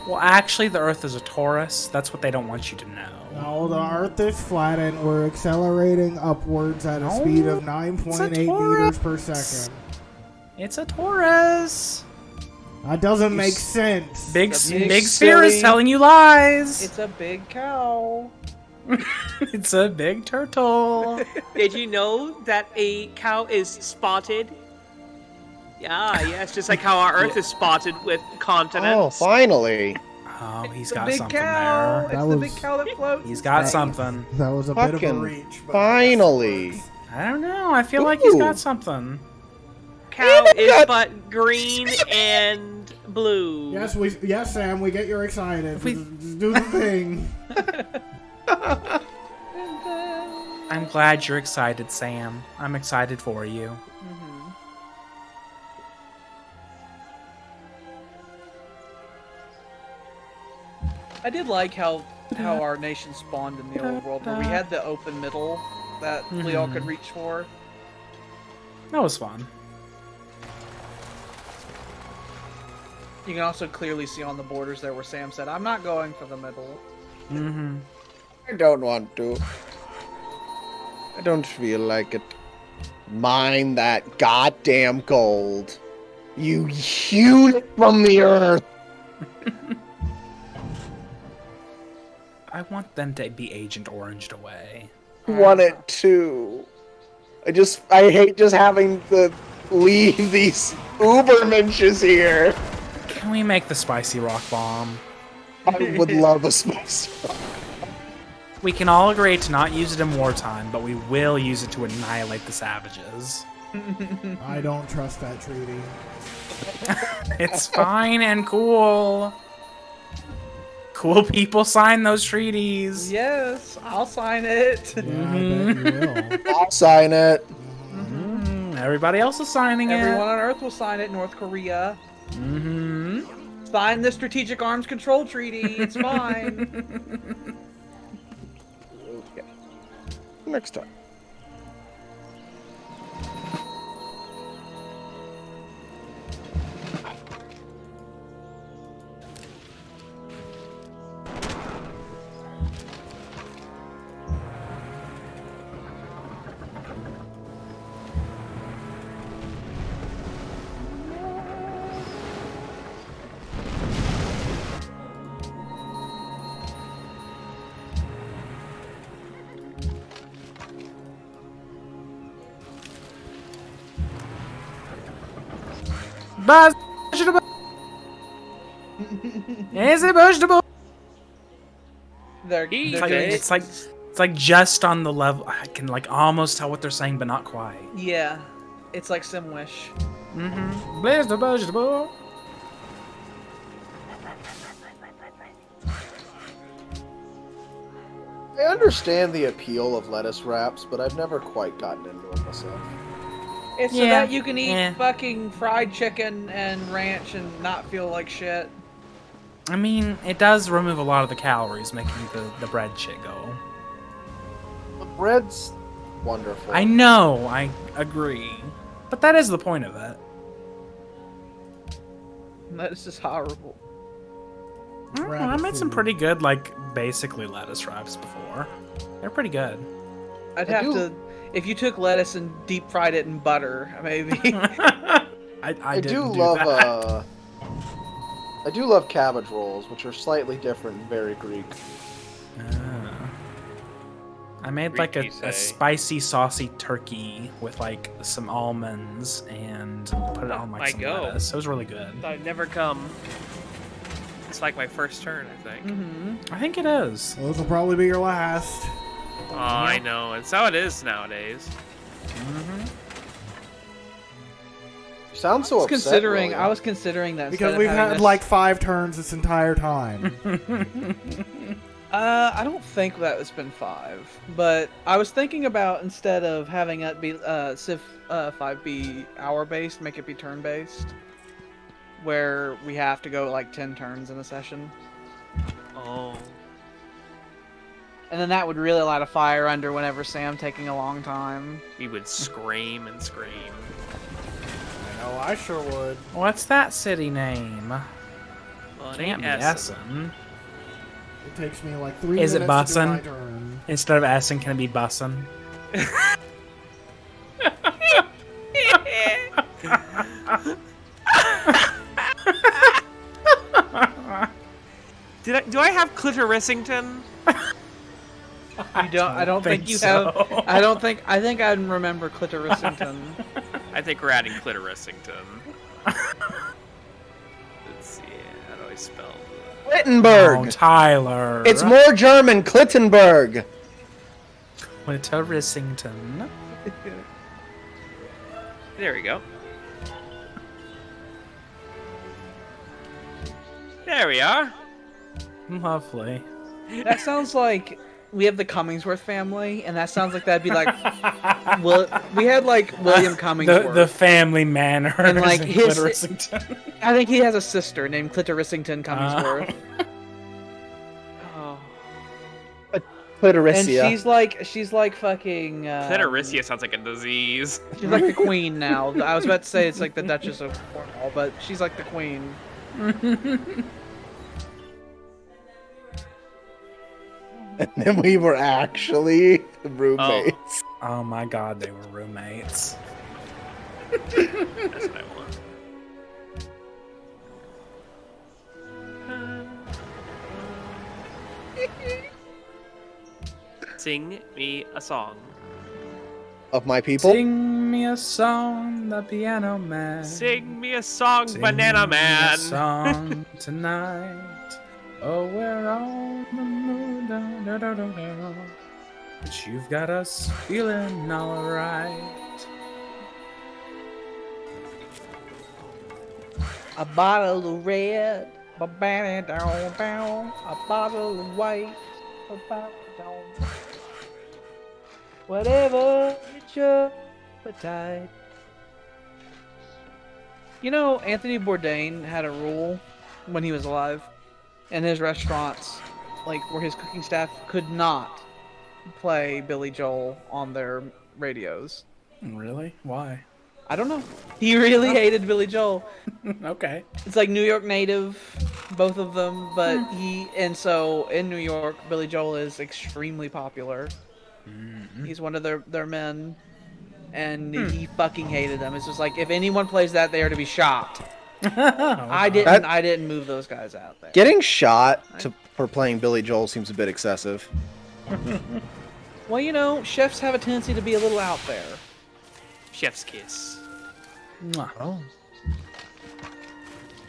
Well, actually, the Earth is a torus. That's what they don't want you to know. No, the Earth is flat and we're accelerating upwards at a speed of 9.8 meters per second. It's a torus. That doesn't make sense. Big It's a big Sphere is silly- telling you lies. It's a big cow. It's a big turtle. Did you know that a cow is spotted? Yeah, it's just like how our Earth is spotted with Oh, continents. finally. Oh, he's It's a got big something cow. there. It's That the was- big cow that floats. He's got something. That was a bit of a Fucking reach. But finally. I don't know. I feel like he's Ooh. got something. Cow is God. but green and blue. Yes, Sam, we get you're excited. Just do the thing. I'm glad you're excited, Sam. I'm excited for you. I did like how our nation spawned in the old world, where we had the open middle that we all could reach for. That was fun. You can also clearly see on the borders there where Sam said, "I'm not going for the middle." I don't want to. I don't feel like it. Mine that goddamn gold. You hewn it from the earth. I want them to be Agent Oranged away. Want it too. I hate just having to leave these ubermenches here. Can we make the spicy rock bomb? I would love a spice. We can all agree to not use it in wartime, but we will use it to annihilate the savages. I don't trust that treaty. It's fine and cool. Cool people sign those treaties. Yes, I'll sign it. Yeah, I bet you will. I'll sign it. Everybody else is signing Everyone it. on Earth will sign it. North Korea. Mm-hmm. Sign the Strategic Arms Control Treaty. It's fine. Okay. Next time. Buzz. Is it vegetable? It's like just on the level. I can like almost tell what they're saying, but not quite. Yeah, it's like Simwish. Mm-hmm. Blaze the vegetable. I understand the appeal of lettuce wraps, but I've never quite gotten into it myself. It's so Yeah, that you can eat yeah. fucking fried chicken and ranch and not feel like shit. I mean, it does remove a lot of the calories, making the bread shit go. The bread's wonderful. I know, I agree. But that is the point of it. Lettuce is horrible. I don't know, I made some pretty good, like, basically lettuce wraps before. They're pretty good. I'd have to, if you took lettuce and deep fried it in butter, maybe. I do love I do love cabbage rolls, which are slightly different and very Greek. I made like a spicy, saucy turkey with like some almonds and put it on like some lettuce. It was really good. I've never come. It's like my first turn, I think. I think it is. Well, this will probably be your last. Oh, I know. It's how it is nowadays. You sound so upset. I was considering that Because we've had like 5 turns this entire time. I don't think that it's been 5, but I was thinking about instead of having it be Civ 5 be hour based, make it be turn based, where we have to go like 10 turns in a session. Oh. And then that would really light a fire under whenever Sam taking a long time. We would scream and scream. I know, I sure would. What's that city name? Well, it Can't ain't be Essen. Essen. It takes me like 3 Is it minutes to do my bussin'? turn. Instead of Essen, can it be bussin'? Do I have Clitorissington? You don't. I don't think you so. have. I think I remember Clitorissington. I think we're adding Clitorissington. Let's see. How do I spell that? Clittenberg. Oh, Tyler. It's more German. Clittenberg. Clitorissington. There we go. There we are. Lovely. That sounds like we have the Cummingsworth family, and that sounds like that'd be like. Well, we had like William Cummingsworth. The family manor. And, like, in his- Clitorissington. I think he has a sister named Clitorissington Cummingsworth. Oh. And Clitoricia. she's like fucking. Clitoricia sounds like a disease. She's like the queen now. I was about to say it's like the Duchess of Cornwall, but she's like the queen. And then we were actually roommates. Oh my god, they were roommates. That's what I want. Sing me a song. Of my people. Sing me a song, the piano man. Sing me a song, Sing Banana me Man. a song tonight. Oh, we're on the moon. Da, da, da, da, da. But you've got us feeling alright. A bottle of red, a bottle of white, whatever it's your appetite. You know, Anthony Bourdain had a rule when he was alive in his restaurants, like where his cooking staff could not play Billy Joel on their radios. Really? Why? I don't know. He really hated Billy Joel. Okay. It's like New York native, both of them, but so in New York, Billy Joel is extremely popular. He's one of their men, and he fucking hated them. It's just like, if anyone plays that, they are to be shot. I didn't move those guys out there. Getting shot for playing Billy Joel seems a bit excessive. Well, you know, chefs have a tendency to be a little out there. Chef's kiss. Mwah.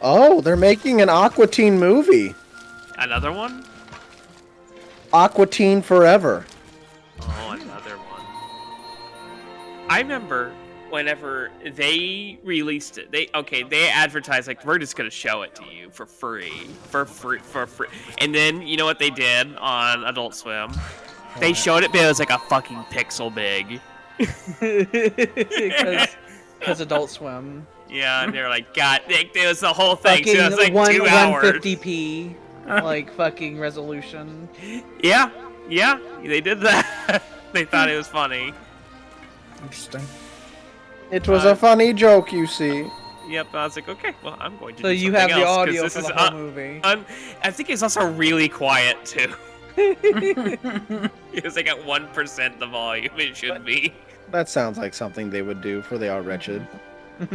Oh, they're making an Aqua Teen movie. Another one? Aqua Teen Forever. Oh, another one. I remember whenever they released it, they advertised like, we're just gonna show it to you for free. And then you know what they did on Adult Swim? They showed it, but it was like a fucking pixel big. Because Adult Swim. Yeah, and they're like, God, it was the whole thing. Fucking So it was like 2 hours. 150p, like fucking resolution. Yeah, they did that. They thought it was funny. Interesting. It was a funny joke, you see. Yep, I was like, okay, well, I'm going to So do you something have the else, 'cause audio this for is the whole movie. I think it's also really quiet too. It's like at 1% the volume it should be. That sounds like something they would do, for they are wretched. Okay,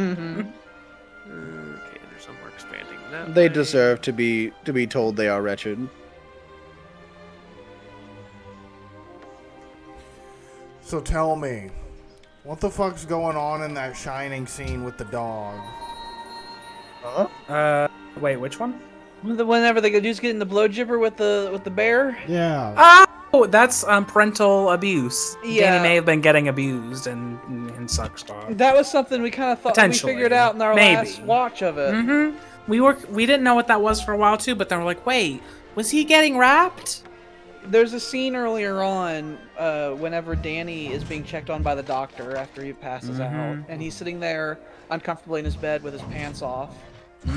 there's some more expanding that They way. deserve to be told they are wretched. So tell me, what the fuck's going on in that Shining scene with the dog? Wait, which one? Whenever the dude's getting the blow jibber with the bear. Yeah. Oh, that's parental abuse. Yeah. Danny may have been getting abused and sucks dog. That was something we kind of thought we Potentially. figured out in our Maybe. last watch of it. Mm-hmm. We didn't know what that was for a while too, but then we're like, wait, was he getting wrapped? There's a scene earlier on whenever Danny is being checked on by the doctor after he passes out, and he's sitting there uncomfortably in his bed with his pants off,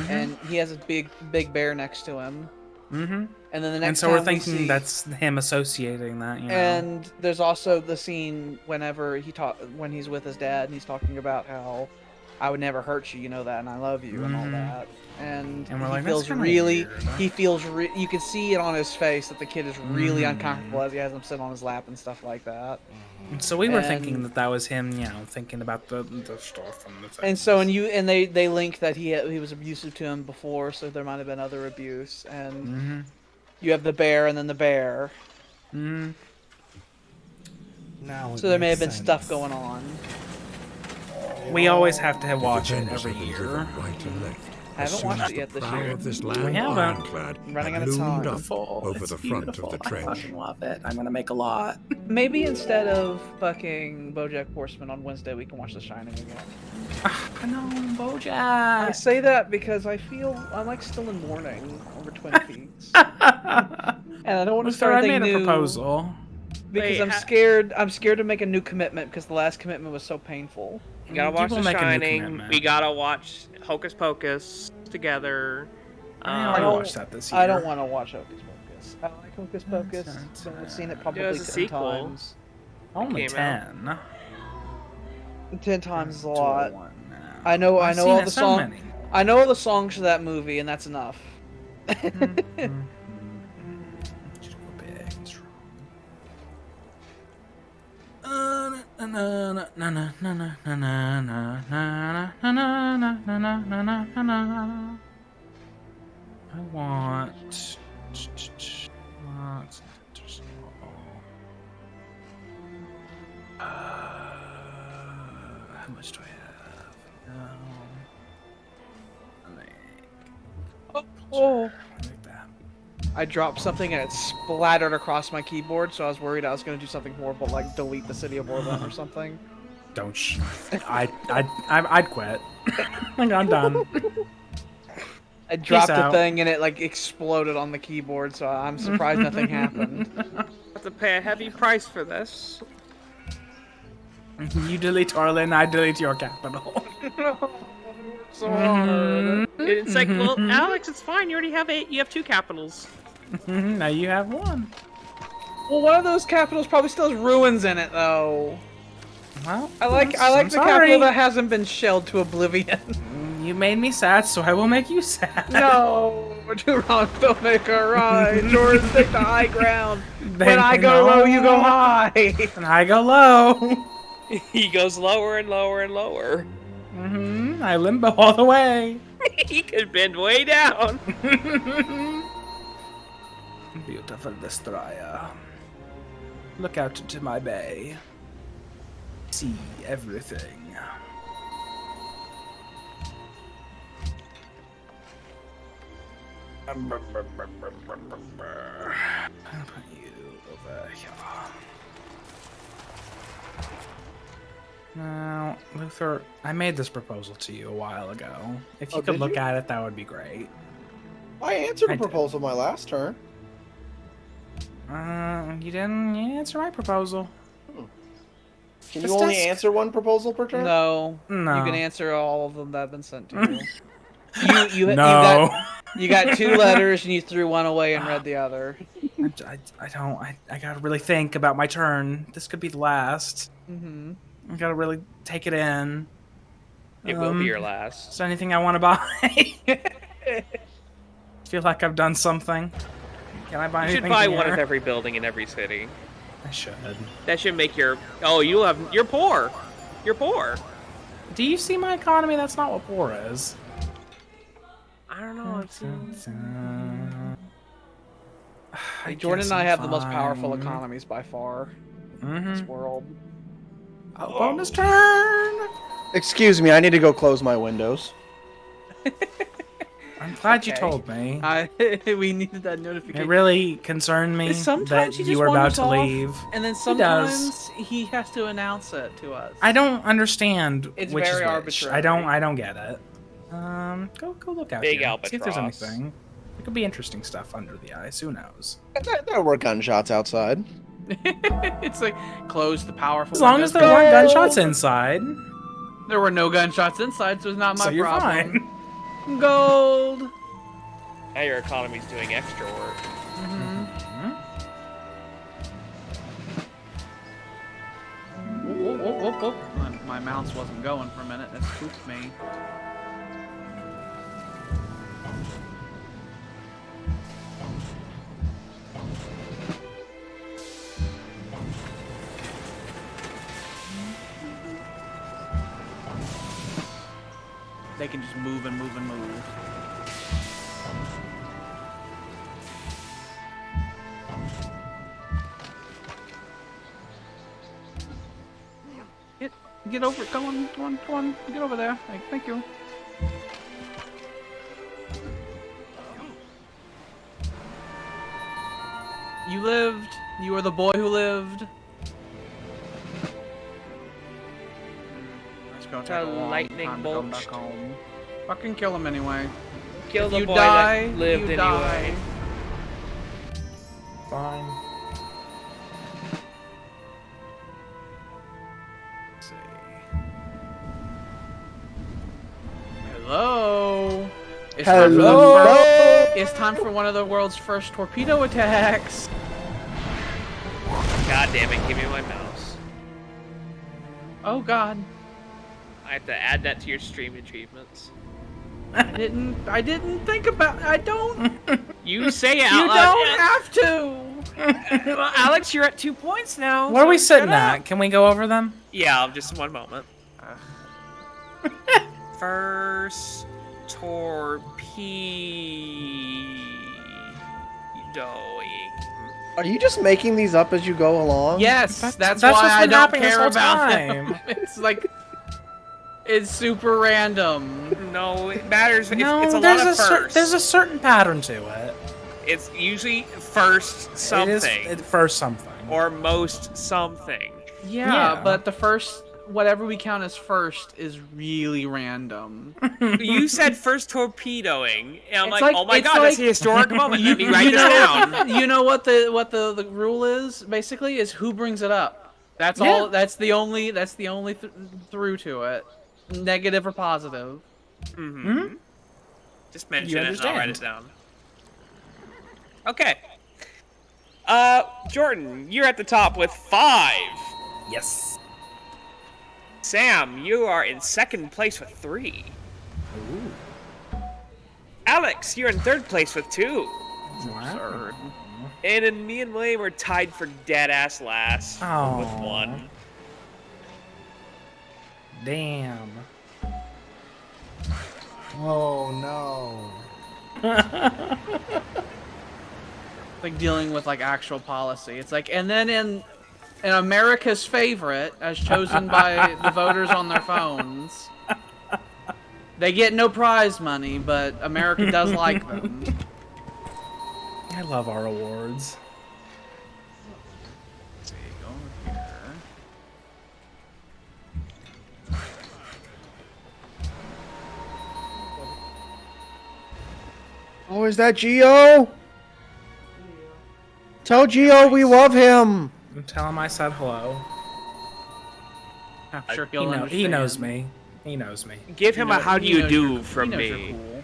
and he has a big bear next to him. Mm-hmm. And then the next And so time we're thinking we see, that's him associating that, you know. And there's also the scene whenever when he's with his dad and he's talking about how I would never hurt you, you know that, and I love you and all that. And we're he like, feels that's kinda really, weird. you can see it on his face that the kid is really uncomfortable as he has him sit on his lap and stuff like that. So we were And- thinking that was him, you know, thinking about the stuff and the things. And so they link that he was abusive to him before, so there might have been other abuse. And you have the bear and then the bear. Mhm. Now it So there may makes have been sense. stuff going on. We always have to watch it Defenders every of the year. river right and left. I haven't As soon watched as it the yet this prow year. of this land haven't. ironclad Running had out of loomed time. up over the front of the trench. I fucking love it. I'm gonna make a lot. Maybe instead of fucking BoJack Horseman on Wednesday, we can watch The Shining again. I know, I BoJack. say that because I feel I'm like still in mourning over Twin Peaks, and I don't want to Mister, start I anything made a new proposal. because Wait, I'm scared. I'm scared to make a new commitment because the last commitment was so painful. We gotta watch People The make a new Shining. commitment. We gotta watch Hocus Pocus together. I already don't- watched that this year. I don't want to watch Hocus Pocus. I like Hocus Pocus, That's but I've seen it There's probably a 10 sequel. times. Only came out. 10. 10 times is a To lot. one now. I know I've all seen the it so songs. many. I know all the songs for that movie, and that's enough. Just go big and strong. I want. How much do I have? Oh. Like that. I dropped something and it splattered across my keyboard, so I was worried I was going to do something horrible, like delete the city of Orlando or something. Don't I'd quit. I'm done. I dropped the out. thing and it like exploded on the keyboard, so I'm surprised nothing happened. Have to pay a heavy price for this. You delete Orlin, I delete your capital. so hard. It's like, well, Alex, it's fine. You already have 8. You have 2 capitals. Now you have 1. Well, one of those capitals probably still has ruins in it, though. Well, I like the sorry. capital that hasn't been shelled to oblivion. You made me sad, so I will make you sad. No, two wrongs don't make a right. Jordan, take the high ground. They When I go know. low, you go high. And I go low. He goes lower and lower and lower. I limbo all the way. He could bend way down. Beautiful destroyer. Look out into my bay. See everything. I'll put you over here. Now, Luther, I made this proposal to you a while ago. If you Oh, could did look you? at it, that would be great. I answered I a did. proposal my last turn. You didn't answer my proposal. Can This you only desk- answer one proposal per turn? No, No. you can answer all of them that have been sent to you. No. You got 2 letters and you threw one away and read the other. I gotta really think about my turn. This could be the last. Mm-hmm. I gotta really take it in. It will be your last. Is there anything I want to buy? Feel like I've done something. Can I buy You anything should buy one here? of every building in every city. I should. That should make your... Oh, you're poor. You're poor. Do you see my economy? That's not what poor is. I don't know. Jordan and I have the most powerful economies by far in Mm-hmm. this world. Oh, bonus turn! Excuse me, I need to go close my windows. I'm glad you Okay. told me. We needed that notification. It really concerned me Sometimes that he you just were about wanders to off, leave. and then does. sometimes he has to announce it to us. I don't understand It's which very is which. arbitrary. I don't get it. Go look out Big here. See if there's albatross. anything. There could be interesting stuff under the ice. Who knows? There were gunshots outside. It's like close the powerful. As long as there windows. weren't gunshots inside, There were no gunshots inside, so it's not my so you're problem. fine. Gold. Now your economy's doing extra work. Whoop, whoop, whoop, whoop. My mouse wasn't going for a minute. That spooked me. They can just move and move and move. Get over. Come on, come on, come on. Get over there. Thank you. You lived. You were the boy who lived. Let's go take A a long lightning time to come bolt. back home. Fucking kill him anyway. Kill If the you boy die, that lived you anyway. die. Fine. Let's see. Hello. It's Hello? Time for the it's time for one of the world's first torpedo attacks. God damn it, give me my mouse. Oh God. I have to add that to your stream achievements. I didn't think about. I don't. You say it You out loud. don't have to. Well, Alex, you're at 2 points now. What are we so sitting shut up. at? Can we go over them? Yeah, just one moment. First torpedoing. Are you just making these up as you go along? Yes, That's that's what's why I been don't happening this care whole about time. them. It's like it's super random. No, it matters. No, it's a there's lot of first. there's a certain pattern to it. It's usually first something It is first something. or most something. Yeah, Yeah. but the first whatever we count as first is really random. You said first torpedoing, and I'm It's like, like- oh my it's god, that's like- a historic moment. Let me write this down. You know what the rule is basically is who brings it up. That's Yeah. all. That's the only through to it. Negative or positive. Mm-hmm. Just mention it and I'll write it down. Okay. Jordan, you're at the top with 5. Yes. Sam, you are in second place with 3. Ooh. Alex, you're in third place with 2. Wow. And then me and William are tied for dead-ass last with 1. Damn. Oh no. Like dealing with like actual policy. It's like, and then in America's favorite, as chosen by the voters on their phones, they get no prize money, but America does like them. I love our awards. Let's see, go over here. Oh, is that Geo? Tell Geo we love him. Tell him I said hello. I'm sure he'll understand. He knows me. He knows me. Give him a how do you do from he knows me. you're cool.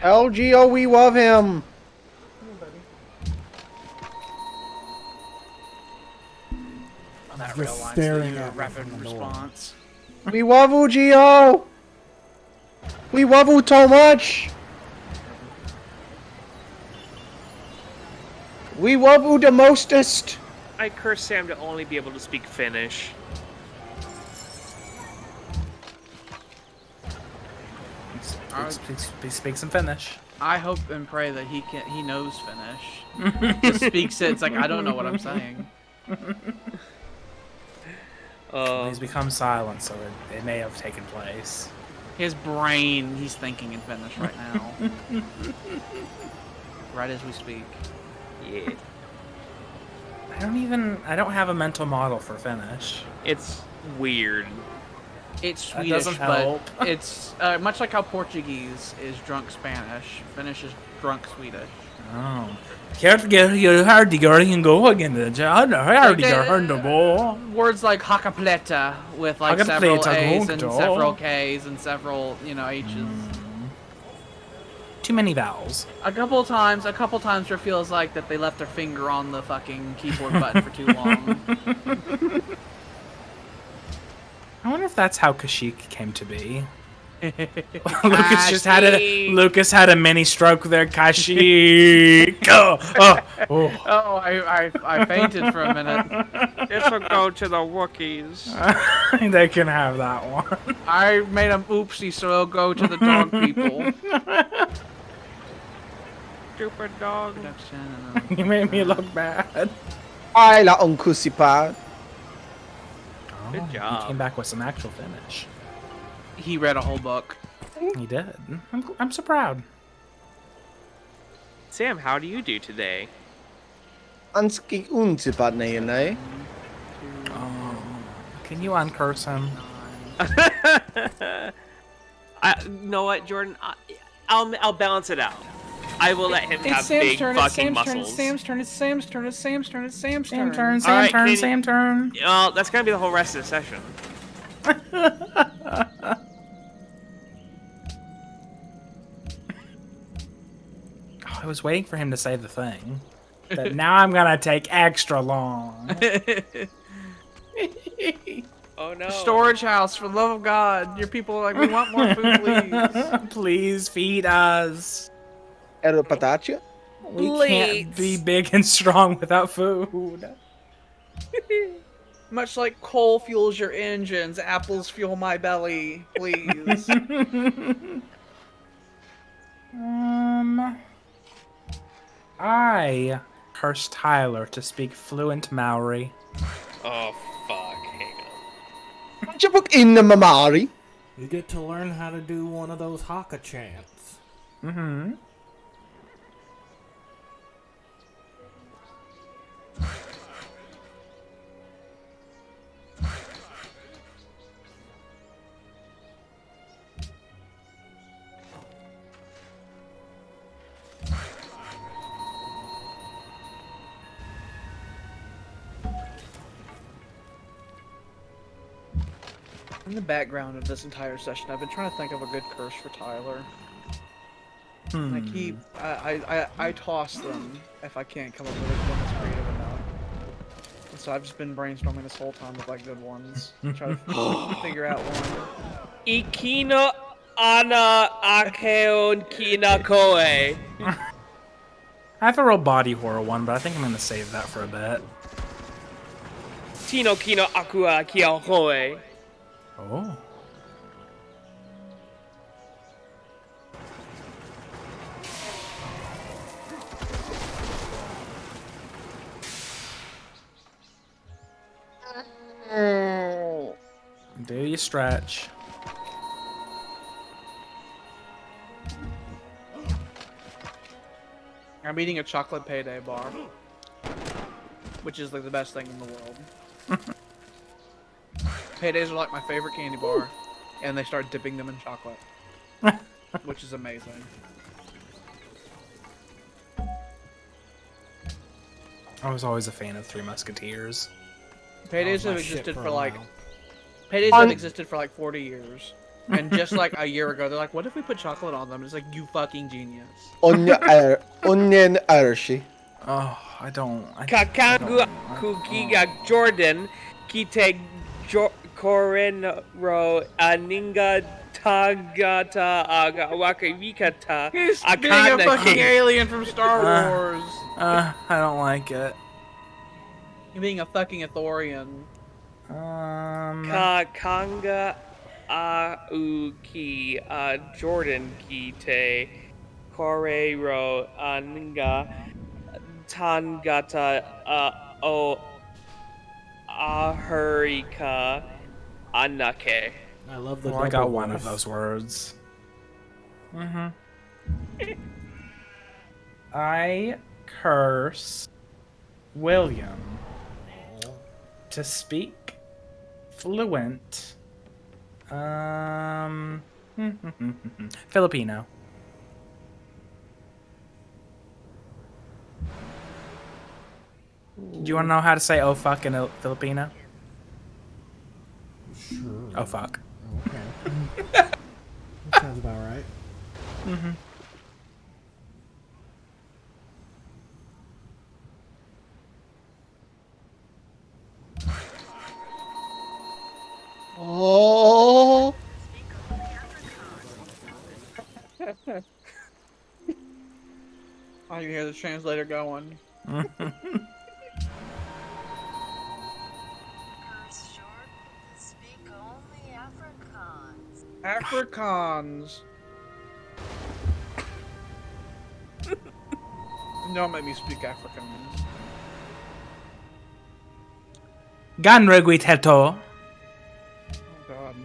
Tell Geo we love him. On that Just real line, staring so your at me rapid from the door. response. We love you, Geo. We love you so much. We love you the mostest. I curse Sam to only be able to speak Finnish. He speaks in Finnish. I hope and pray that he knows Finnish. Just speaks it. It's like I don't know what I'm saying. He's become silent, so it may have taken place. His brain, he's thinking in Finnish right now. Right as we speak. Yeah. I don't have a mental model for Finnish. It's weird. It's That Swedish, doesn't help. but it's much like how Portuguese is drunk Spanish. Finnish is drunk Swedish. Oh. You're hard to go and go again. Hard to go. Words like hakapleta with like several Hakapleta, A's and godo. several K's and several, H's. Too many vowels. A couple times it feels like that they left their finger on the fucking keyboard button for too long. I wonder if that's how Kashyyyk came to be. Lucas had a mini stroke there. Kashyyyk. Oh, I fainted for a minute. This will go to the Wookiees. They can have that one. I made an oopsie, so it'll go to the dog people. Stupid dog. You made me look bad. I la unkusipad. Good He job. came back with some actual Finnish. He read a whole book. He did. I'm so proud. Sam, how do you do today? Anski unsipad na. Oh, can you uncurse him? You know what, Jordan? I'll balance it out. I will let him have big fucking muscles. Sam's turn. Sam turn. Alright, Sam turn. Well, that's gonna be the whole rest of the session. I was waiting for him to say the thing. But now I'm gonna take extra long. Oh no. Storage house, for the love of God. Your people are like, we want more food, please. Please feed us. Ero patacha? We can't be big and strong without food. Much like coal fuels your engines, apples fuel my belly, please. I cursed Tyler to speak fluent Maori. Oh fuck, hang on. Jabuk in the mamari. You get to learn how to do one of those haka chants. Mm-hmm. In the background of this entire session, I've been trying to think of a good curse for Tyler. And I toss them if I can't come up with one that's creative enough. And so I've just been brainstorming this whole time with like good ones. Try to figure out one. Ikino ana akeon kina koe. I have a real body horror one, but I think I'm gonna save that for a bit. Tino kino akua kia koe. Oh. Do you stretch? I'm eating a chocolate payday bar, which is like the best thing in the world. Paydays are like my favorite candy bar, and they start dipping them in chocolate, which is amazing. I was always a fan of Three Musketeers. Paydays That have was my shit existed for for a like while. Paydays have existed for like 40 years. And just like a year ago, they're like, what if we put chocolate on them? It's like, you fucking genius. Onion Irishi. Oh, I don't. Kakangu kukiga Jordan kite korenro aninga tagata aga wakawikata. He's being a fucking alien from Star Wars. I don't like it. You're being a fucking Athorian. Kakanga auki Jordan kite korero aninga tangata o ahurika anake. I love the Well, I got double one of voice. those words. I curse William to speak fluent Filipino. Do you want to know how to say "oh fuck" in Filipino? Sure. Oh fuck. Okay. That sounds about right. Oh. Oh, you hear the translator going. Speak only Afrikaans. Afrikaans. Don't make me speak Afrikaans. Ganregui teto. Oh god.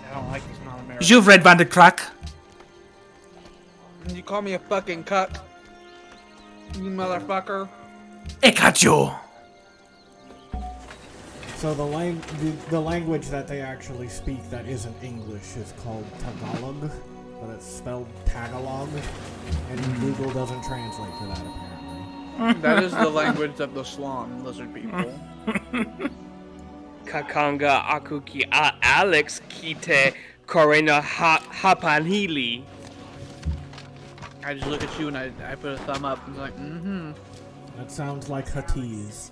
I don't like this non-American. You've read Van de Krak. You call me a fucking cuck? You motherfucker. Ik had you. So the language that they actually speak that isn't English is called Tagalog, but it's spelled Tagalog, and Google doesn't translate for that apparently. That is the language of the Slan lizard people. Kakanga akuki Alex kite korena hapanhili. I just look at you and I put a thumb up and it's like, That sounds like Huttese.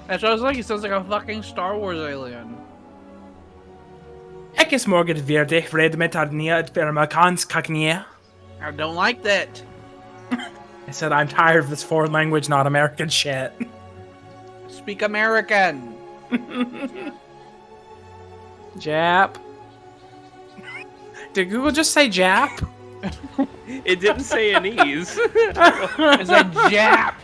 That's what I was like. He sounds like a fucking Star Wars alien. Ik is morgen weer de vrede met haar nia het Amerikaans kaknie. I don't like that. I said I'm tired of this foreign language, not American shit. Speak American. Jap. Did Google just say Jap? It didn't say anise. It's a Jap.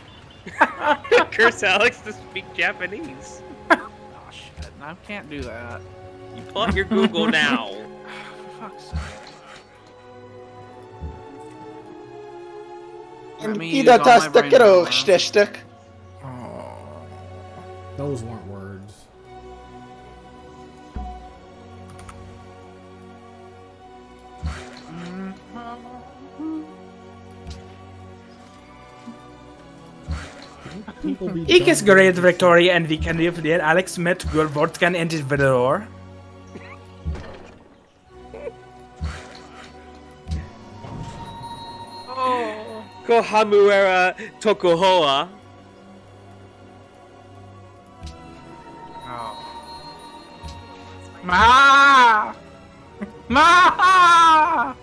Curse Alex to speak Japanese. Oh shit! I can't do that. You pull out your Google now. For fuck's sake. Let me use all my brain power. Those weren't words. Ik is great victory and we can live there. Alex met Gurvortkan and his Vedor. Kohamuera Tokuhoa. Ma! Ma!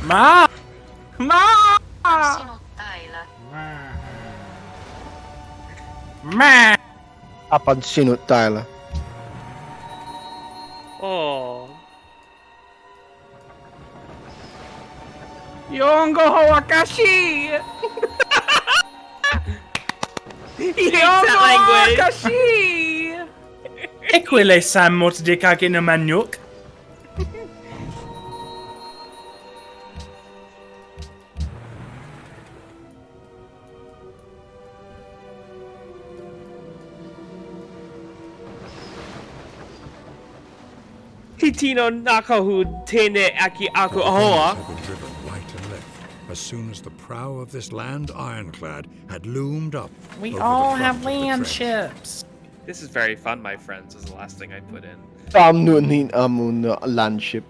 Ma! Ma! Sinut taila. Ma! Apansinut taila. Oh. Yongo Hoakashi! Yongo language. Hoakashi! Equile sammot de kakino manuk. Hitino Nakahu Tene Aki Aku Ahoa. Had been driven right and left as soon as the prow of this land ironclad had loomed up. We over all the front have of the land trench. ships. This is very fun, my friends, is the last thing I put in. Samnunin amun landship.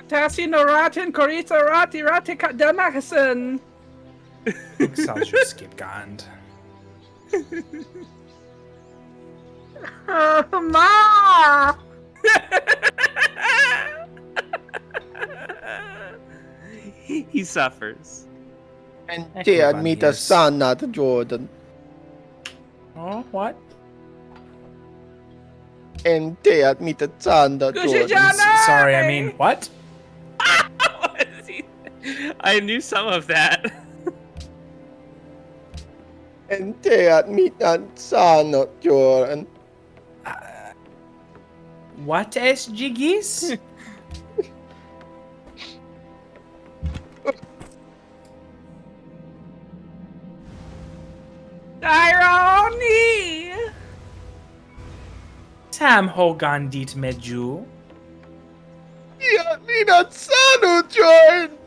Tasi no Ratin Korita Rati Rati Damakasan! Excelsior skip gand. Ma! He suffers. And Heck, they funny admit a is. son, not Jordan. Oh, what? And they admit a son, not Jordan. Sorry, I mean, what? I knew some of that. And they admit a son, not Jordan. What is Jiggies? Irony! Sam Hogan dit Meju. They admit a son, not Jordan.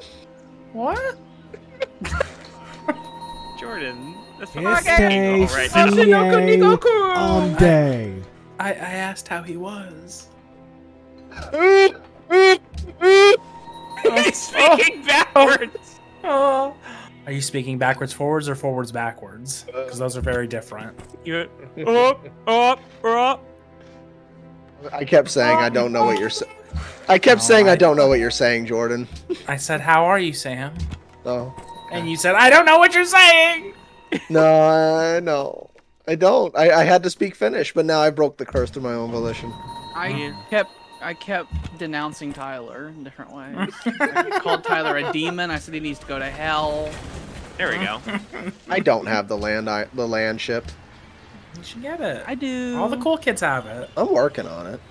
What? Jordan, that's Este right on day. I asked how he was. He's speaking backwards. Oh. Are you speaking backwards forwards or forwards backwards? Because those are very different. I kept saying I don't know what you're saying. I kept saying I don't know what you're saying, Jordan. I said, how are you, Sam? Oh. And you said, I don't know what you're saying! No, I don't. I had to speak Finnish, but now I broke the curse through my own volition. I kept denouncing Tyler in different ways. I called Tyler a demon. I said he needs to go to hell. There we go. I don't have the land ship. You should get it. I do. All the cool kids have it. I'm working on it.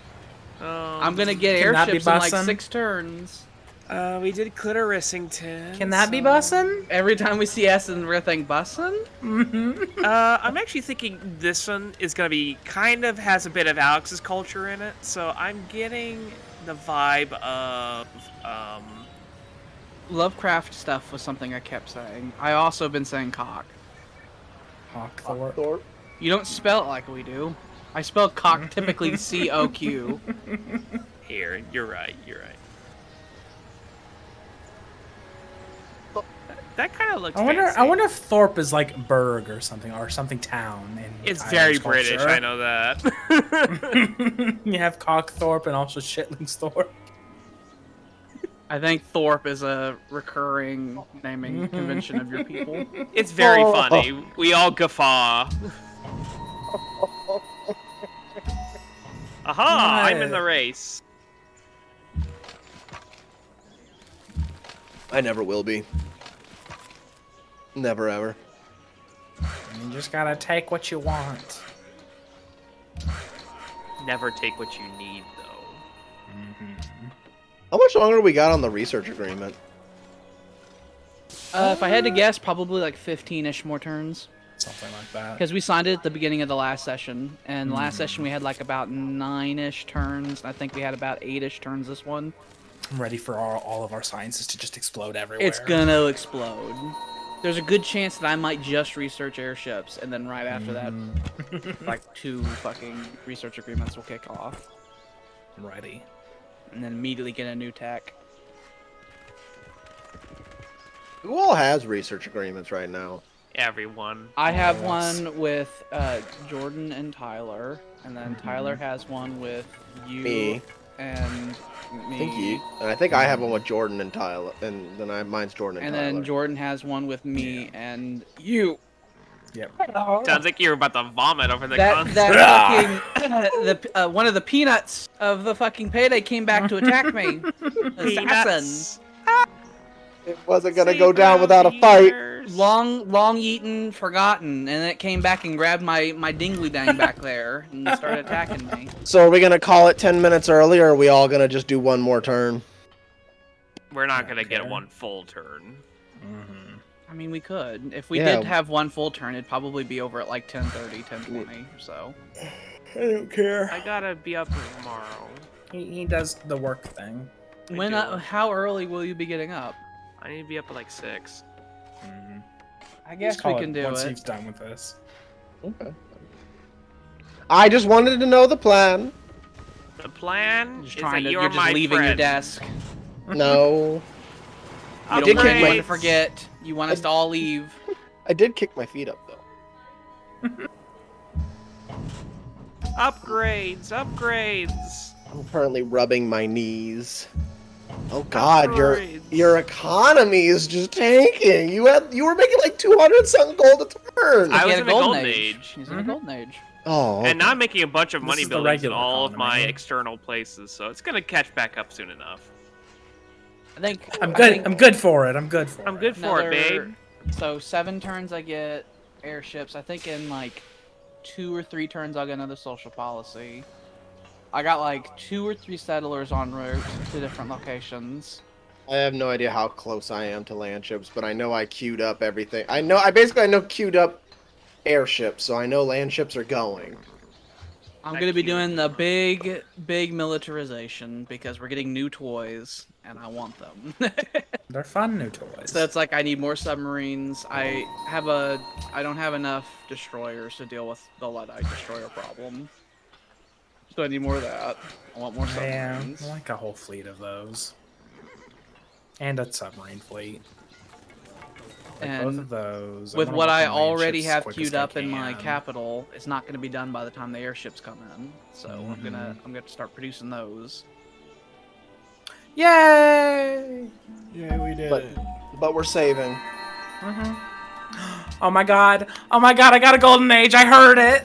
I'm gonna get Can that be airships in like bussin'? 6 turns. We did Clitorissington. Can that be bussin'? Every time we see S and we're thinking bussin'? Mm-hmm. I'm actually thinking this one is gonna be has a bit of Alex's culture in it, so I'm getting the vibe of Lovecraft stuff was something I kept saying. I also been saying cock. Hawkthorpe. You don't spell it like we do. I spell cock typically C-O-Q. Here. You're right. That kind of looks. I fancy. wonder if Thorpe is like Berg or something town. It's Irish very culture. British. I know that. You have Cockthorpe and also Shitlingsthorpe. I think Thorpe is a recurring naming convention of your people. It's very funny. We all guffaw. Aha! I'm in the race. I never will be. Never ever. You just gotta take what you want. Never take what you need, though. How much longer we got on the research agreement? If I had to guess, probably like 15-ish more turns. Something like that. Because we signed it at the beginning of the last session, and last session we had like about 9-ish turns. I think we had about 8-ish turns this one. I'm ready for all of our sciences to just explode everywhere. It's gonna explode. There's a good chance that I might just research airships, and then right after that, like 2 fucking research agreements will kick off. I'm ready. And then immediately get a new tech. Who all has research agreements right now? Everyone. I have one with Jordan and Tyler, and then Tyler has one with you Me. and me. I think you. And I think I have one with Jordan and Tyler, and then mine's Jordan and Tyler. And then Jordan has one with me and you. Yep. Sounds like you're about to vomit over the That fucking one of the peanuts of the fucking payday came back to attack me. Assassin. It wasn't gonna go down without a fight. Long eaten, forgotten, and then it came back and grabbed my dingly dang back there and started attacking me. So are we gonna call it 10 minutes early, or are we all gonna just do one more turn? We're not gonna get one full turn. I mean, we could. If we did have one full turn, it'd probably be over at like 10:30, 10:20 or so. I don't care. I gotta be up tomorrow. He does the work thing. How early will you be getting up? I need to be up at like 6. I guess we can do once it. he's done with this. Okay. I just wanted to know the plan. The plan Just is trying that to, you're you're just my leaving your friend. desk. No. You did don't want kick anyone my- to forget. You want us to all leave. I did kick my feet up though. Upgrades. I'm currently rubbing my knees. Oh God, Upgrades. your economy is just tanking. You were making like 200 something gold a turn. I was He had in the golden age. He's in the golden age. Oh, okay. And now I'm making a bunch of This money is the buildings in regular all of my economy. external places, so it's gonna catch back up soon enough. I think I'm I good. think I'm good for it. I'm good for it. I'm good for it, babe. So 7 turns I get airships. I think in like 2 or 3 turns I'll get another social policy. I got like 2 or 3 settlers en route to different locations. I have no idea how close I am to land ships, but I know I queued up everything. I know queued up airships, so I know land ships are going. I'm gonna be doing the big militarization because we're getting new toys and I want them. They're fun new toys. So it's like I need more submarines. I don't have enough destroyers to deal with the Luddite destroyer problem. So I need more of that. I want more Yeah, submarines. I like a whole fleet of those. And a submarine fleet. Like both And of those. with wanna what work I on land already ships as have quick queued as I up in my can. capital, it's not going to be done by the time the airships come in. So I'm gonna start producing those. Yay! Yeah, we did it. But we're saving. Oh my god! Oh my god! I got a golden age! I heard it!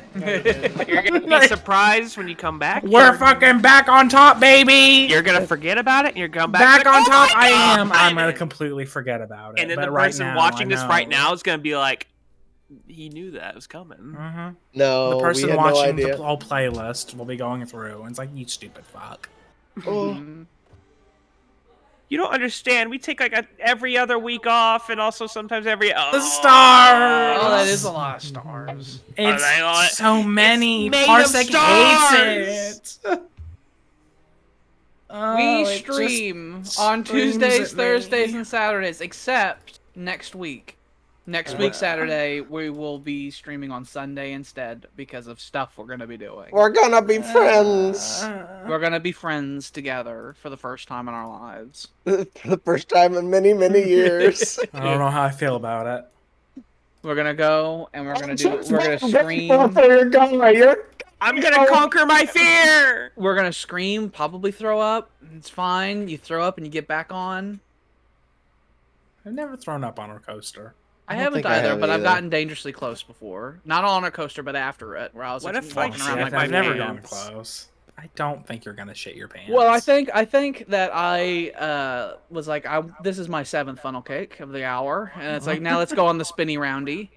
You're gonna be surprised when you come back. We're fucking back on top, baby! You're gonna forget about it, and you're going back like, on "Oh top. my I God!" am. I'm gonna completely forget about it. And then but the right person now, watching I this right know. now is gonna be like, he knew that was coming. No, The we person had no watching idea. the whole playlist will be going through, and it's like, you stupid fuck. Oh. You don't understand. We take like every other week off, and also sometimes every. The stars! Oh, that is a lot of stars. It's they are- so many. it's made of Parsec stars! hates it. Oh, We it just stream on screams Tuesdays, at me. Thursdays, and Saturdays, except next week. Next week, Saturday, we will be streaming on Sunday instead because of stuff we're going to be doing. We're gonna be friends. We're going to be friends together for the first time in our lives. For the first time in many, many years. I don't know how I feel about it. We're going to go and we're going to scream. I'm gonna conquer my fear. We're going to scream, probably throw up. It's fine. You throw up and you get back on. I've never thrown up on a coaster. I don't haven't think I either, have but I've either. gotten dangerously close before. Not on a coaster, but after it, where I was What like, if I walking shit around like my I've never gone pants? close. I don't think you're gonna shit your pants. Well, I think that I was like, this is my 7th funnel cake of the hour, and it's like, now let's go on the spinny roundy.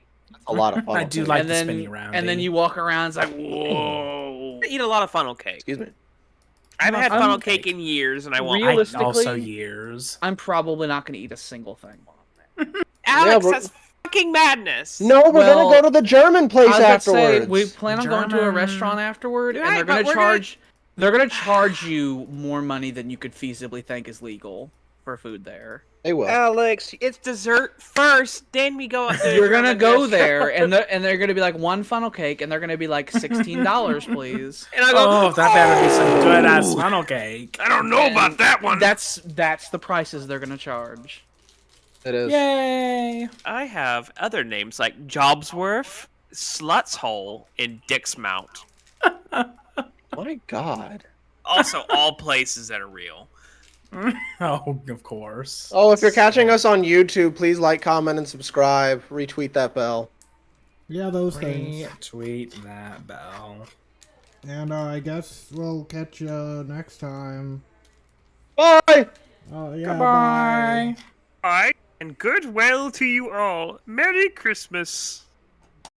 A lot of fun. I do like and the then spinny round. and then you walk around, it's like, whoa. I eat a lot of funnel cake. Excuse me. I haven't had I'm- funnel cake in years, and I want. Realistically, also years. I'm probably not going to eat a single thing. while I'm there. Alex, Yeah, that's fucking madness. No, we're Well, gonna go to the German place I was about to say, afterwards. we plan on going to a German. restaurant afterward, and Right, they're but going to we're gonna- charge. They're gonna charge you more money than you could feasibly think is legal for food there. They will. Alex, it's dessert first, then we go up there. You're gonna go there, and they're gonna be like one funnel cake, and they're gonna be like $16, please. And I go, Oh, that better be some good ass funnel cake. I don't know about that one. That's the prices they're gonna charge. It is. Yay! I have other names like Jobsworth, Slut's Hole, and Dick's Mount. My God. Also, all places that are real. Oh, of course. Oh, if you're catching us on YouTube, please like, comment, and subscribe. Retweet that bell. Yeah, those things. Retweet that bell. And I guess we'll catch you next time. Bye! Oh, yeah, Goodbye. bye. Bye, and goodwill to you all. Merry Christmas.